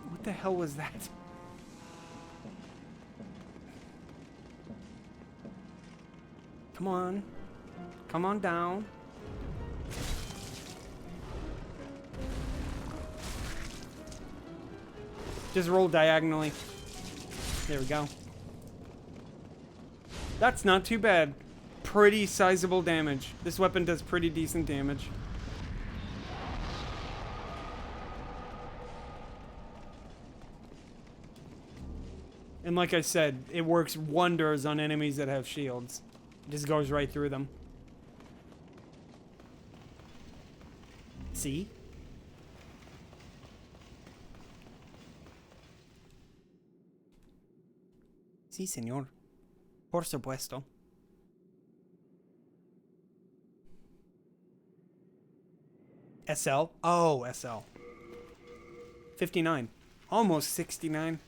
What the hell was that? Come on. Come on down. Just roll diagonally. There we go. That's not too bad. Pretty sizable damage. This weapon does pretty decent damage. And like I said, it works wonders on enemies that have shields. It just goes right through them. See? Sí, señor. Por supuesto. SL? Oh, SL. 59. Almost 69.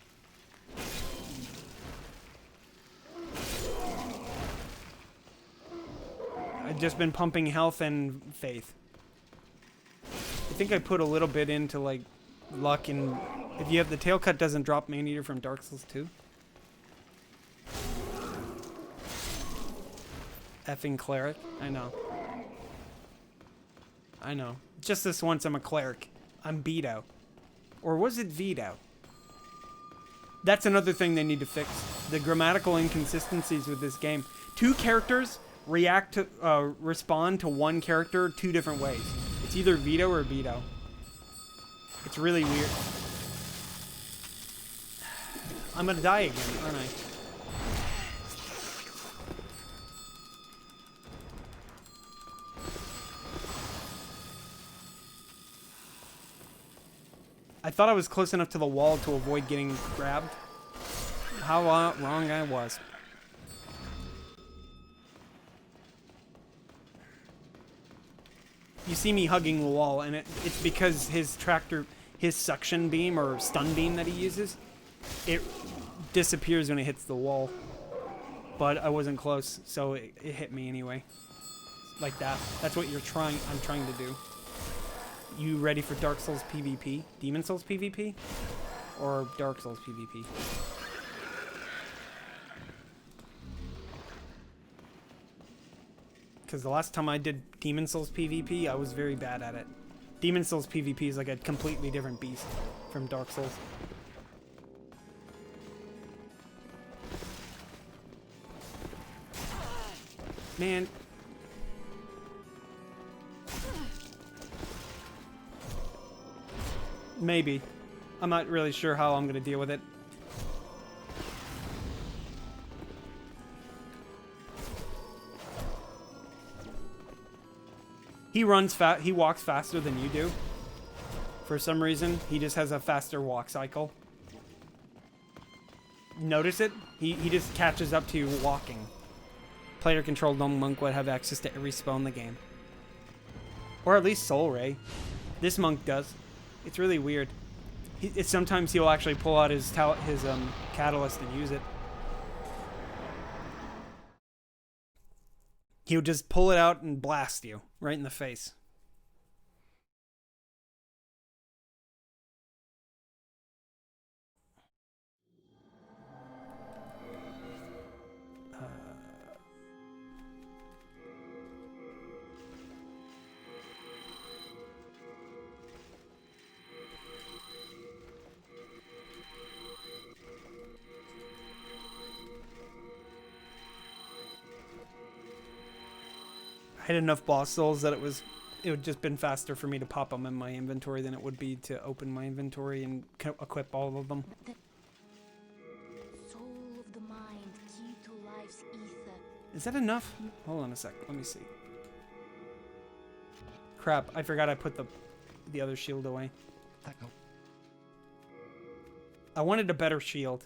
I've just been pumping health and faith. I think I put a little bit into, like, luck, and if you have the tail cut, doesn't drop Maneater from Dark Souls 2. Effing cleric. I know. I know. Just this once I'm a cleric. I'm Beto. Or was it Vito? That's another thing they need to fix. The grammatical inconsistencies with this game. Two characters respond to one character two different ways. It's either Vito or Beto. It's really weird. I'm gonna die again, aren't I? I thought I was close enough to the wall to avoid getting grabbed. How wrong I was. You see me hugging the wall, and it's because his suction beam or stun beam that he uses, it disappears when it hits the wall. But I wasn't close, so it hit me anyway. Like that. That's what I'm trying to do. You ready for Dark Souls PvP? Demon Souls PvP? Or Dark Souls PvP? Because the last time I did Demon Souls PvP, I was very bad at it. Demon Souls PvP is like a completely different beast from Dark Souls. Man. Maybe. I'm not really sure how I'm going to deal with it. He walks faster than you do. For some reason, he just has a faster walk cycle. Notice it? He just catches up to you walking. Player-controlled monk would have access to every spell in the game. Or at least Soul Ray. This monk does. It's really weird. Sometimes he'll actually pull out his catalyst and use it. He'll just pull it out and blast you right in the face. I had enough boss souls that it would just been faster for me to pop them in my inventory than it would be to open my inventory and equip all of them. Soul of the mind, key to life's ether. Is that enough? Hold on a sec. Let me see. Crap, I forgot I put the other shield away. I wanted a better shield.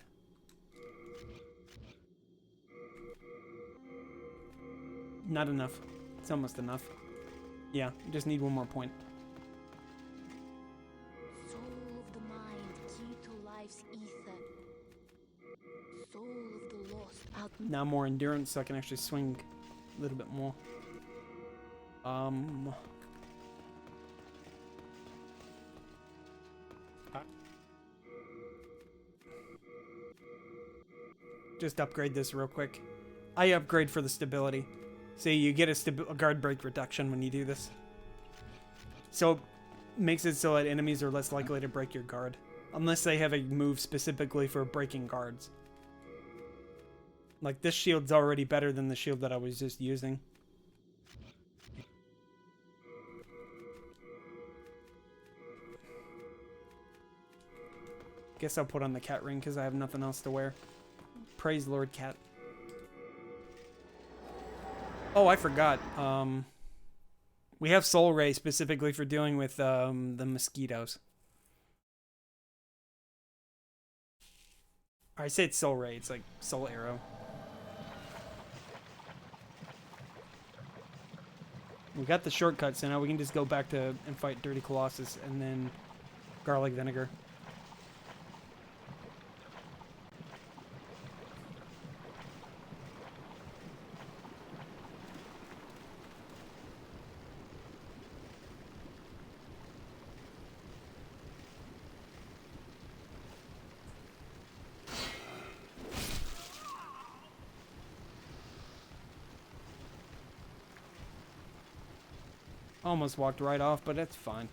Not enough. It's almost enough. Yeah, just need one more point. Soul of the mind, key to life's ether. Soul of the lost out. Now more endurance so I can actually swing a little bit more. just upgrade this real quick. I upgrade for the stability. See, you get a guard break reduction when you do this. So it makes it so that enemies are less likely to break your guard. Unless they have a move specifically for breaking guards. Like, this shield's already better than the shield that I was just using. Guess I'll put on the cat ring because I have nothing else to wear. Praise Lord Cat. Oh, I forgot. We have Soul Ray specifically for dealing with the mosquitoes. I say it's Soul Ray. It's like Soul Arrow. We got the shortcut, so now we can just go back to and fight Dirty Colossus and then Garlic Vinegar. Almost walked right off, but that's fine.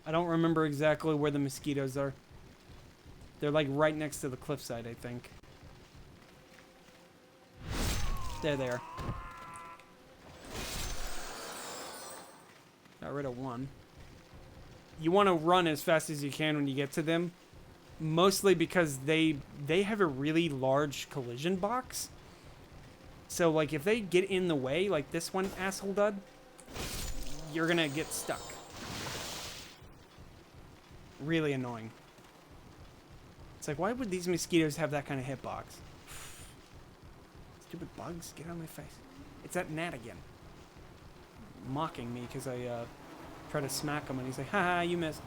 I don't remember exactly where the mosquitoes are. They're like right next to the cliffside, I think. There they are. Got rid of one. You want to run as fast as you can when you get to them. Mostly because they have a really large collision box. So, like, if they get in the way, like this one asshole did, you're gonna get stuck. Really annoying. It's like, why would these mosquitoes have that kind of hitbox? Stupid bugs, get out of my face. It's that gnat again. Mocking me because I try to smack him and he's like, haha, you missed.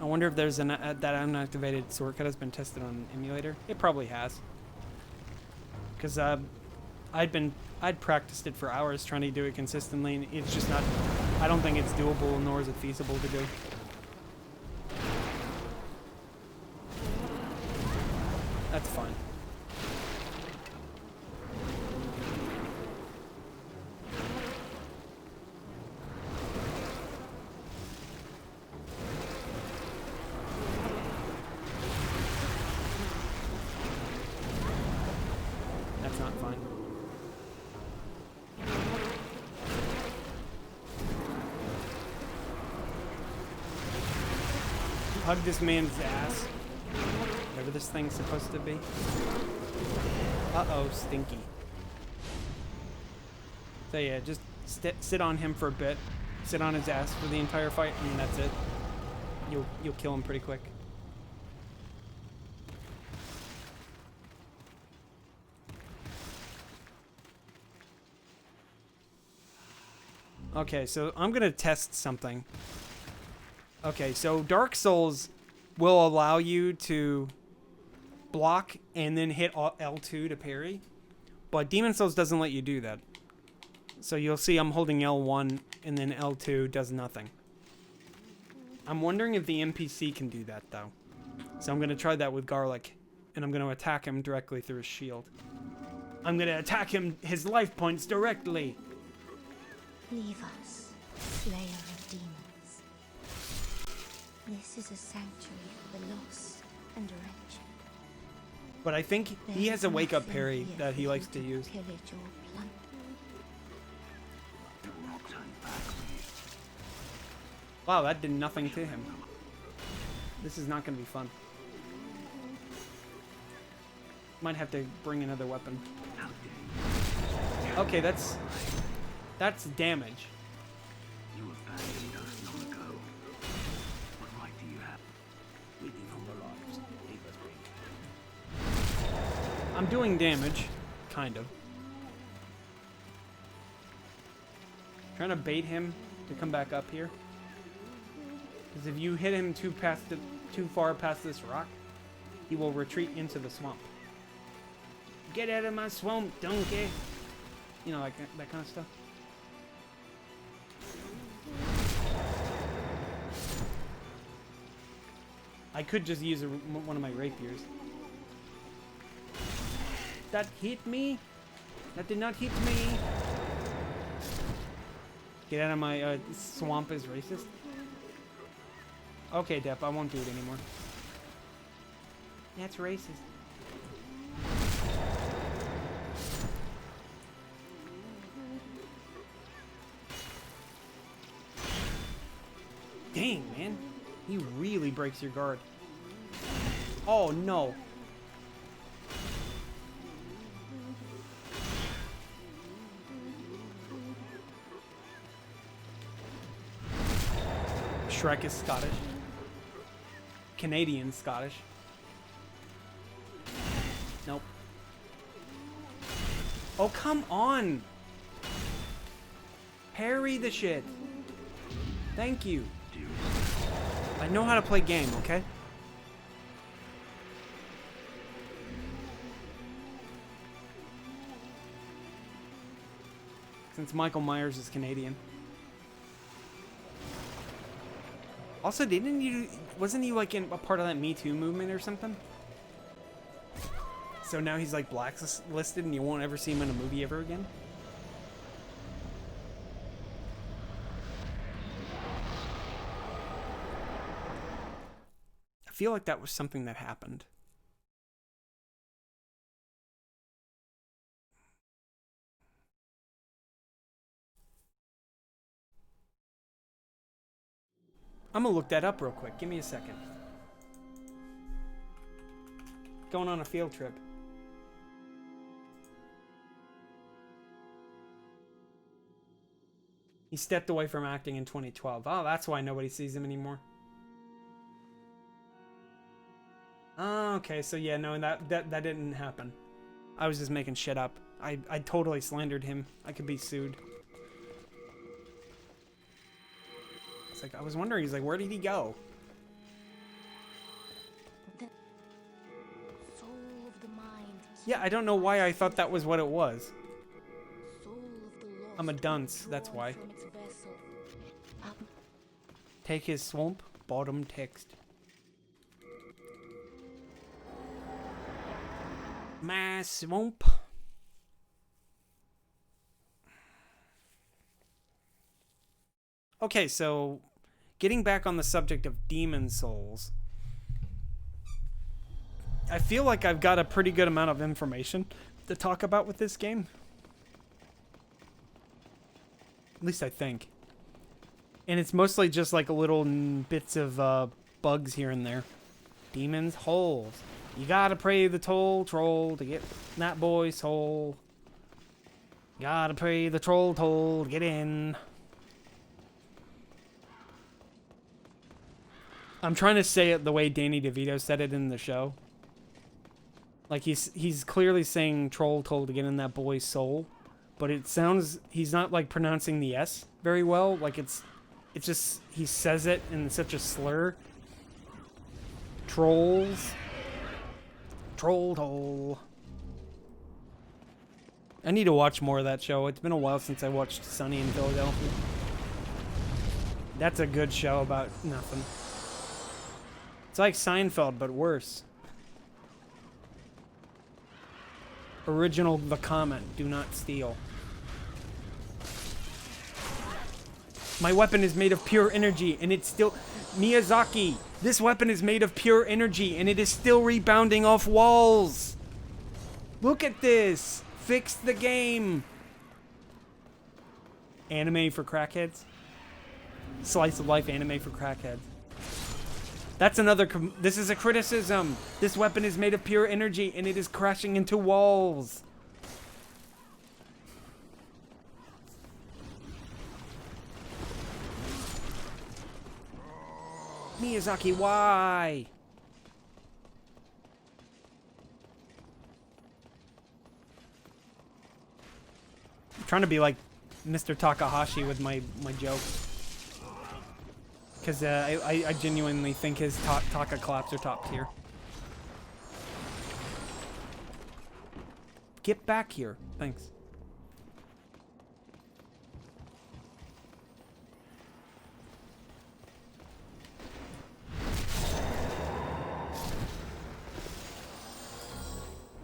I wonder if there's that unactivated shortcut has been tested on emulator. It probably has. Because I'd practiced it for hours trying to do it consistently, and it's just not, I don't think it's doable, nor is it feasible to do. That's fine. That's not fine. Hug this man's ass. Whatever this thing's supposed to be. Uh-oh, stinky. So yeah, just sit on him for a bit. Sit on his ass for the entire fight, and that's it. You'll kill him pretty quick. Okay, so I'm gonna test something. Okay, so Dark Souls will allow you to block and then hit L2 to parry, but Demon Souls doesn't let you do that. So you'll see I'm holding L1 and then L2 does nothing. I'm wondering if the NPC can do that though. So I'm going to try that with Garlic, and I'm going to attack him directly through his shield. I'm going to attack him, his life points directly. Leave us, Slayer of Demons. This is a sanctuary for the lost and wretched. But I think he has a wake-up parry that he likes to use. Pillage or plunder. Wow, that did nothing to him. This is not going to be fun. Might have to bring another weapon. Okay, that's damage. You abandoned us long ago. What right do you have? Waiting on the lives. Leave us be. I'm doing damage, kind of. Trying to bait him to come back up here. Because if you hit him too far past this rock, he will retreat into the swamp. Get out of my swamp, donkey! You know, like that kind of stuff. I could just use one of my rapiers. That hit me? That did not hit me! Get out of my swamp is racist. Okay, Depp, I won't do it anymore. That's racist. Dang, man. He really breaks your guard. Oh, no. Shrek is Scottish. Canadian Scottish. Nope. Oh, come on! Parry the shit. Thank you. I know how to play game, okay? Since Michael Myers is Canadian. Also, wasn't he like in a part of that Me Too movement or something? So now he's like blacklisted and you won't ever see him in a movie ever again? I feel like that was something that happened. I'm gonna look that up real quick. Give me a second. Going on a field trip. He stepped away from acting in 2012. Oh, that's why nobody sees him anymore. Oh, okay, so yeah, no, that didn't happen. I was just making shit up. I totally slandered him. I could be sued. It's like, I was wondering, he's like, where did he go? The soul of the mind. Yeah, I don't know why I thought that was what it was. Soul of the lost I'm a dunce, that's drawn why. from its vessel. Take his swamp, bottom text. My swamp. Okay, so getting back on the subject of demon souls, I feel like I've got a pretty good amount of information to talk about with this game. At least I think. And it's mostly just like little bits of bugs here and there. Demons' holes. You gotta pray the troll to get that boy's soul. Gotta pray the troll to get in. I'm trying to say it the way Danny DeVito said it in the show. Like he's clearly saying troll told to get in that boy's soul, but it sounds he's not like pronouncing the S very well. Like it's just he says it in such a slur. Trolls. Troll toll. I need to watch more of that show. It's been a while since I watched Sunny in Philadelphia. That's a good show about nothing. It's like Seinfeld, but worse. Original The Comment. Do not steal. My weapon is made of pure energy, and it's still... Miyazaki! This weapon is made of pure energy, and it is still rebounding off walls! Look at this! Fix the game! Anime for crackheads? Slice of life anime for crackheads. That's another... This is a criticism! This weapon is made of pure energy, and it is crashing into walls! Miyazaki, why? I'm trying to be like Mr. Takahashi with my joke. Because I genuinely think his Taka claps are top tier. Get back here. Thanks.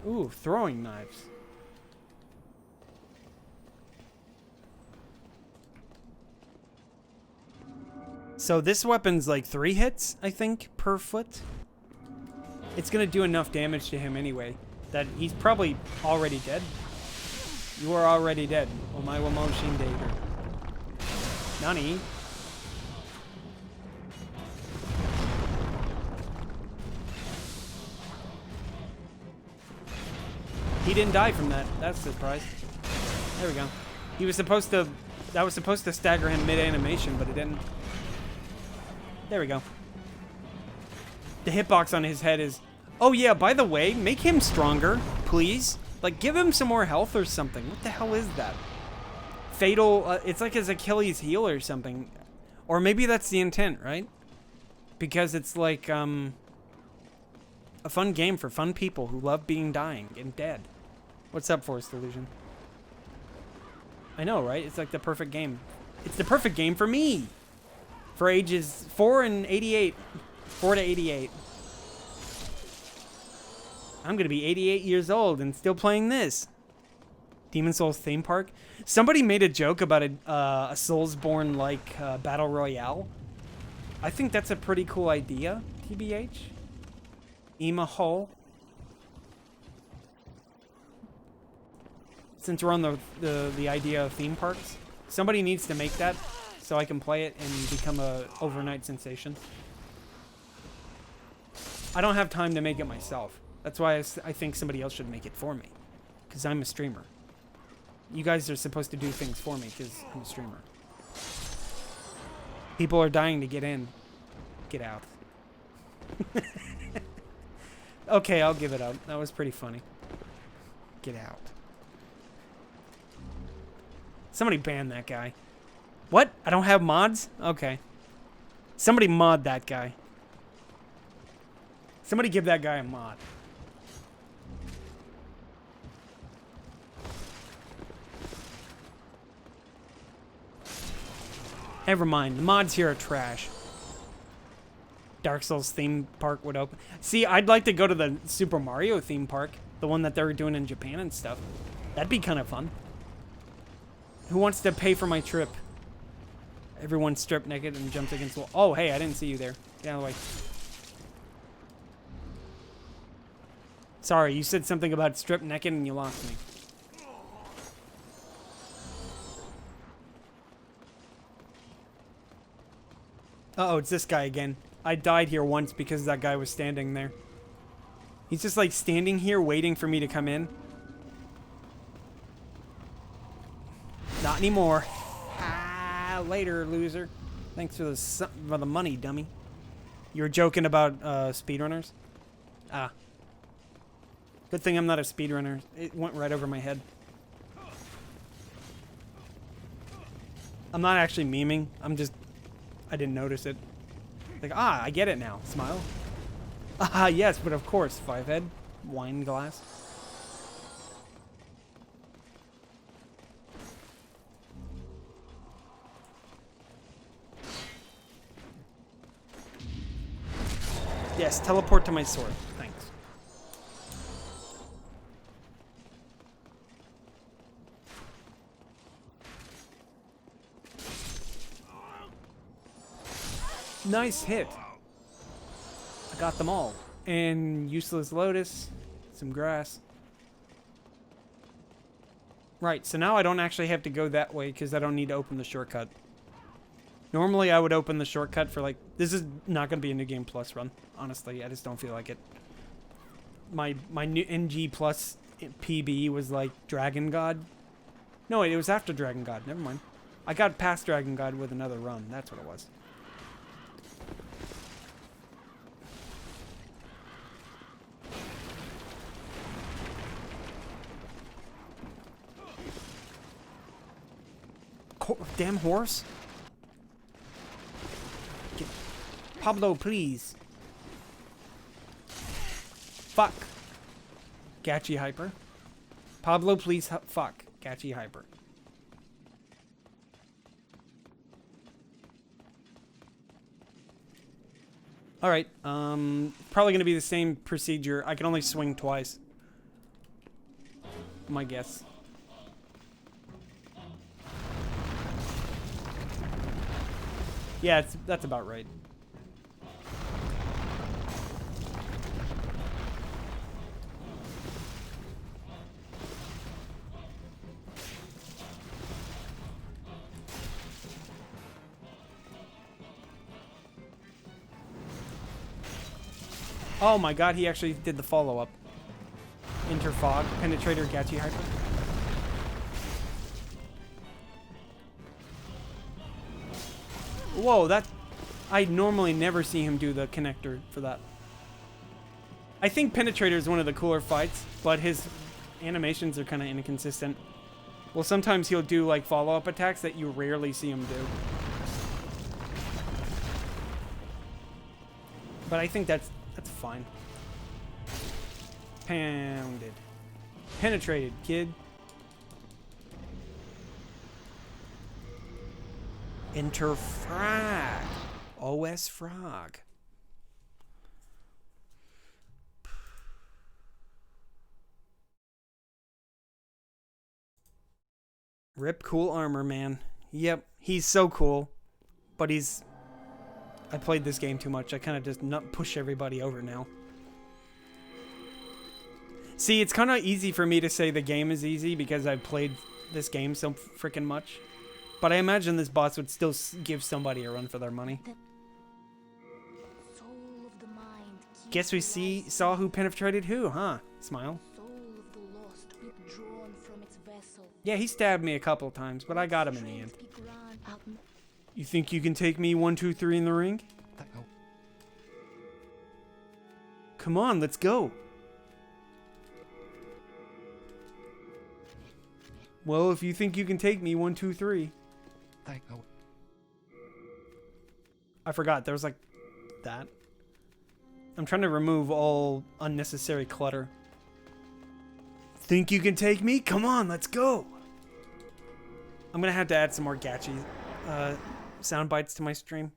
Ooh, throwing knives. So this weapon's like 3 hits, I think, per foot. It's gonna do enough damage to him anyway that he's probably already dead. You are already dead. Omae wa mo shindeiru. Nani? He didn't die from that. That's a surprise. There we go. He was supposed to... That was supposed to stagger him mid-animation, but it didn't. There we go. The hitbox on his head is... Oh yeah, by the way, make him stronger, please. Like, give him some more health or something. What the hell is that? Fatal... it's like his Achilles heel or something. Or maybe that's the intent, right? Because it's like, a fun game for fun people who love being dying and dead. What's up, Forest Illusion? I know, right? It's like the perfect game. It's the perfect game for me! For ages 4 and 88. 4 to 88. I'm gonna be 88 years old and still playing this. Demon Souls theme park. Somebody made a joke about a Soulsborne-like battle royale. I think that's a pretty cool idea, TBH. Ima Hull. Since we're on the idea of theme parks, somebody needs to make that so I can play it and become a overnight sensation. I don't have time to make it myself. That's why I think somebody else should make it for me, because I'm a streamer. You guys are supposed to do things for me because I'm a streamer. People are dying to get in. Get out. Okay, I'll give it up. That was pretty funny. Get out. Somebody ban that guy. What? I don't have mods? Okay. Somebody mod that guy. Somebody give that guy a mod. Never mind. The mods here are trash. Dark Souls theme park would open. See, I'd like to go to the Super Mario theme park. The one that they were doing in Japan and stuff. That'd be kind of fun. Who wants to pay for my trip? Everyone stripped naked and jumps against the wall. Oh, hey, I didn't see you there. Get out of the way. Sorry, you said something about stripped naked and you lost me. Uh-oh, it's this guy again. I died here once because that guy was standing there. He's just like standing here waiting for me to come in. Not anymore. Ah, later, loser. Thanks for the money, dummy. You were joking about speedrunners? Ah. Good thing I'm not a speedrunner. It went right over my head. I'm not actually memeing. I didn't notice it. Like, ah, I get it now. Smile. Ah, yes, but of course, 5-head. Wine glass. Yes, teleport to my sword. Thanks. Nice hit. I got them all. And useless lotus, some grass. Right, so now I don't actually have to go that way because I don't need to open the shortcut. Normally I would open the shortcut for like... This is not going to be a New Game Plus run. Honestly, I just don't feel like it. My new NG Plus PB was like Dragon God. No, wait, it was after Dragon God. Never mind. I got past Dragon God with another run. That's what it was. Damn horse. Get Pablo, please. Fuck. Gachi Hyper. Pablo, please. Fuck. Gachi Hyper. Alright, probably gonna be the same procedure. I can only swing twice. My guess. Yeah, that's about right. Oh my god, he actually did the follow-up. Interfog, Penetrator, Gachi Hyper. Whoa, that... I normally never see him do the connector for that. I think Penetrator is one of the cooler fights, but his animations are kind of inconsistent. Well, sometimes he'll do like follow-up attacks that you rarely see him do. But I think that's fine. Pounded. Penetrated, kid. Interfrag. OS Frog. Rip cool armor, man. Yep, he's so cool. But he's... I played this game too much. I kind of just push everybody over now. See, it's kind of easy for me to say the game is easy because I've played this game so freaking much. But I imagine this boss would still give somebody a run for their money. Soul of the mind, Guess we saw who penetrated who, huh? Smile. soul of the lost withdrawn from its vessel. Yeah, he stabbed me a couple times, but I got him in the end. Strength be grand out You think you can take me 1, 2, 3 in the ring? Come on, let's go. Well, if you think you can take me 1, 2, 3. I forgot, there was like that. I'm trying to remove all unnecessary clutter. Think you can take me? Come on, let's go. I'm gonna have to add some more Gachi sound bites to my stream.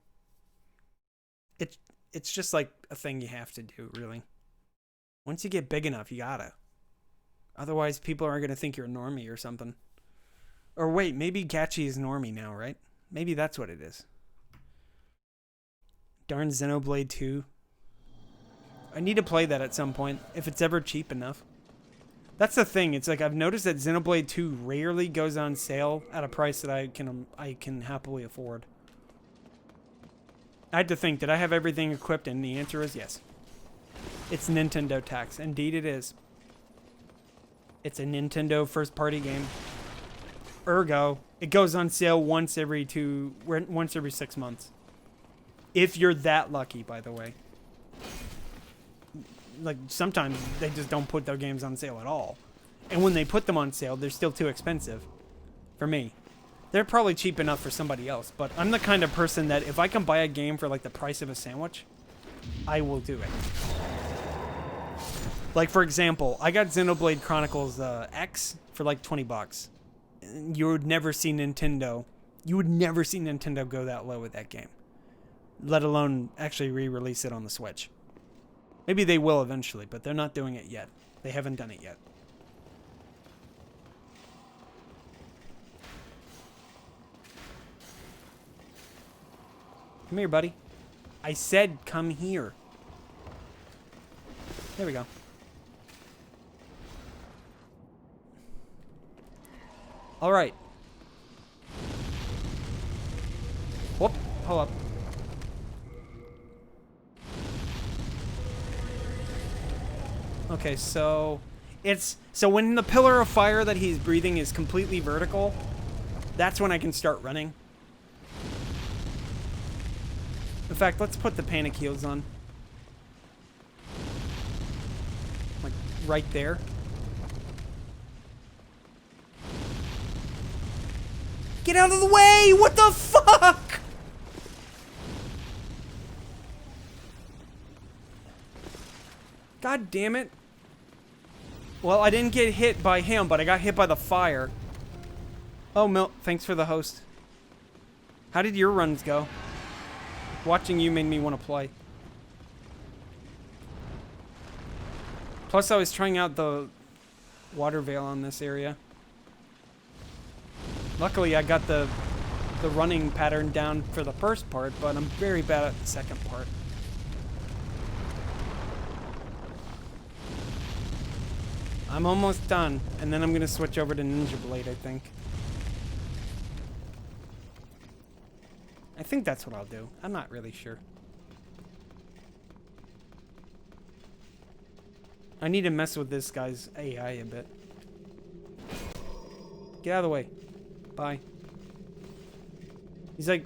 It's just like a thing you have to do, really. Once you get big enough, you gotta. Otherwise, people are gonna think you're a normie or something. Or wait, maybe Gachi is normie now, right? Maybe that's what it is. Darn Xenoblade 2. I need to play that at some point, if it's ever cheap enough. That's the thing, it's like I've noticed that Xenoblade 2 rarely goes on sale at a price that I can happily afford. I had to think, did I have everything equipped? And the answer is yes. It's Nintendo tax. Indeed it is. It's a Nintendo first-party game. Ergo, it goes on sale once every 6 months. If you're that lucky, by the way. Like, sometimes they just don't put their games on sale at all. And when they put them on sale, they're still too expensive. For me. They're probably cheap enough for somebody else, but I'm the kind of person that if I can buy a game for like the price of a sandwich, I will do it. Like, for example, I got Xenoblade Chronicles X for like 20 bucks. You would never see Nintendo. You would never see Nintendo go that low with that game. Let alone actually re-release it on the Switch. Maybe they will eventually, but they're not doing it yet. They haven't done it yet. Come here, buddy. I said come here. There we go. All right. Whoop. Hold up. Okay, so when the pillar of fire that he's breathing is completely vertical, that's when I can start running. In fact, let's put the panic heals on. Like, right there. Get out of the way! What the fuck? God damn it. Well, I didn't get hit by him, but I got hit by the fire. Oh, Milt, thanks for the host. How did your runs go? Watching you made me want to play. Plus, I was trying out the water veil on this area. Luckily, I got the running pattern down for the first part, but I'm very bad at the second part. I'm almost done, and then I'm going to switch over to Ninja Blade, I think. I think that's what I'll do. I'm not really sure. I need to mess with this guy's AI a bit. Get out of the way. Bye. He's like,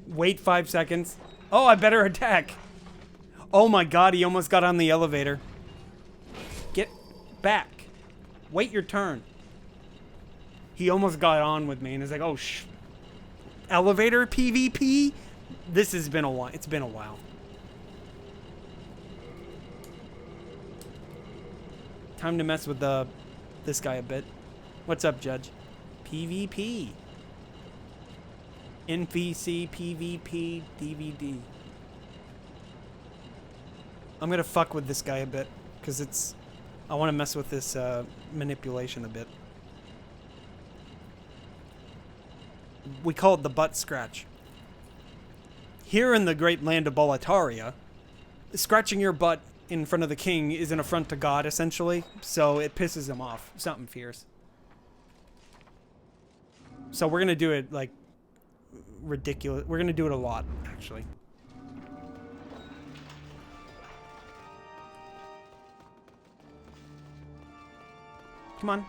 wait 5 seconds. Oh, I better attack. Oh my god, he almost got on the elevator. Get back. Wait your turn. He almost got on with me and is like, oh elevator PvP? This has been a while. It's been a while. Time to mess with this guy a bit. What's up, Judge? PvP. NPC, PvP, DVD. I'm gonna fuck with this guy a bit, because I want to mess with this manipulation a bit. We call it the butt scratch. Here in the great land of Boletaria, scratching your butt in front of the king is an affront to God, essentially, so it pisses him off. Something fierce. So we're gonna do it, like, ridiculous. We're gonna do it a lot, actually. Come on.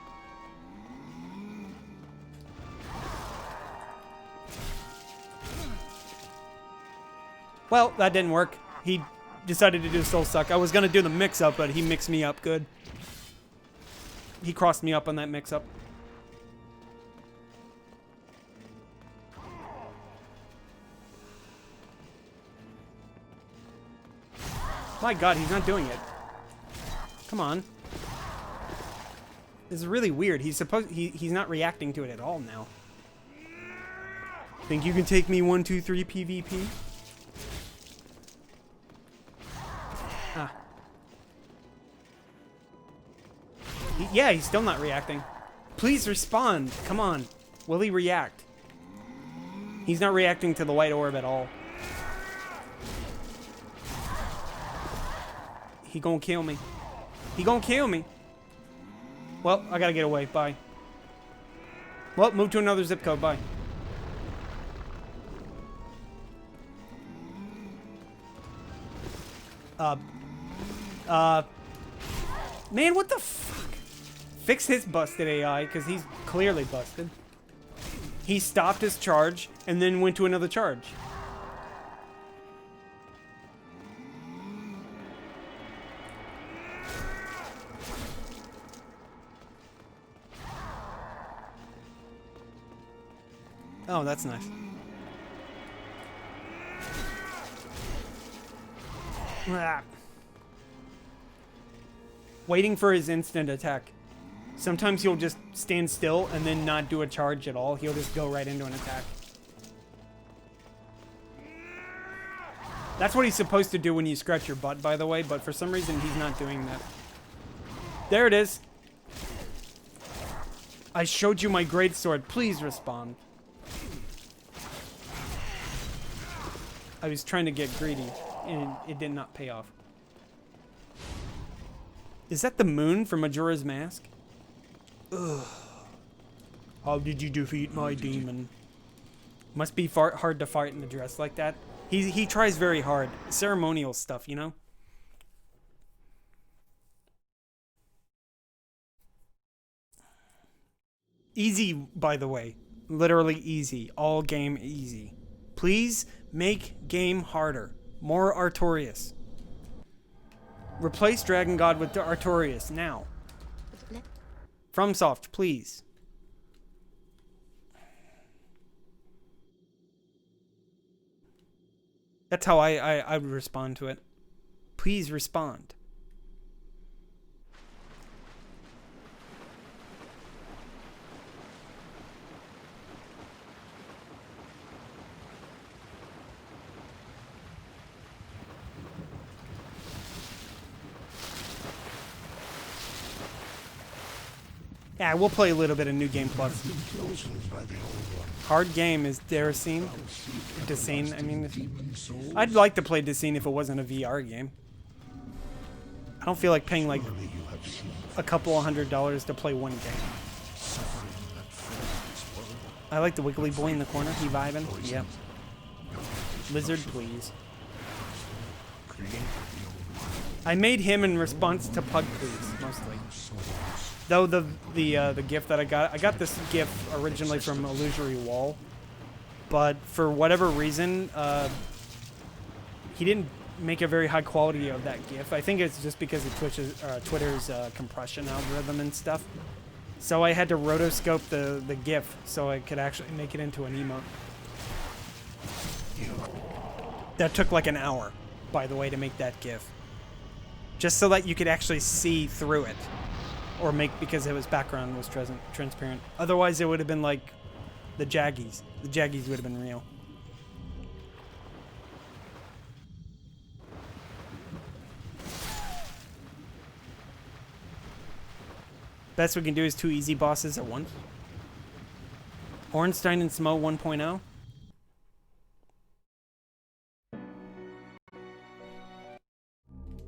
Well, that didn't work. He decided to do Soul Suck. I was gonna do the mix-up, but he mixed me up good. He crossed me up on that mix-up. My god, he's not doing it. Come on. This is really weird. He's not reacting to it at all now. Think you can take me 1, 2, 3 PvP? Ah. Yeah, he's still not reacting. Please respond. Come on. Will he react? He's not reacting to the white orb at all. He gonna kill me. He gonna kill me. Well, I gotta get away. Bye. Well, move to another zip code. Bye. Man, what the fuck? Fix his busted AI, because he's clearly busted. He stopped his charge, and then went to another charge. Oh, that's nice. Ah. Waiting for his instant attack. Sometimes he'll just stand still and then not do a charge at all. He'll just go right into an attack. That's what he's supposed to do when you scratch your butt, by the way, but for some reason he's not doing that. There it is. I showed you my greatsword. Please respond. I was trying to get greedy, and it did not pay off. Is that the moon from Majora's Mask? Ugh. How did you defeat my demon? Must be hard to fight in a dress like that. He tries very hard. Ceremonial stuff, you know? Easy, by the way. Literally easy. All game easy. Please make game harder. More Artorias. Replace Dragon God with Artorias now. FromSoft, please. That's how I would respond to it. Please respond. Yeah, we'll play a little bit of New Game Plus. Hard game is Deracine. Decine, I mean. I'd like to play Decine if it wasn't a VR game. I don't feel like paying like a couple $100 to play one game. I like the wiggly boy in the corner. He vibing? Yep. Lizard, please. I made him in response to Pug, please, mostly. Though the gift that I got this gift originally from Illusory Wall, but for whatever reason, he didn't make a very high quality of that GIF. I think it's just because of Twitter's compression algorithm and stuff. So I had to rotoscope the GIF so I could actually make it into an emote. That took like an hour, by the way, to make that GIF. Just so that you could actually see through it. Or because its background was transparent. Otherwise, it would have been like the Jaggies. The Jaggies would have been real. Best we can do is 2 easy bosses at once. Ornstein and Smo 1.0.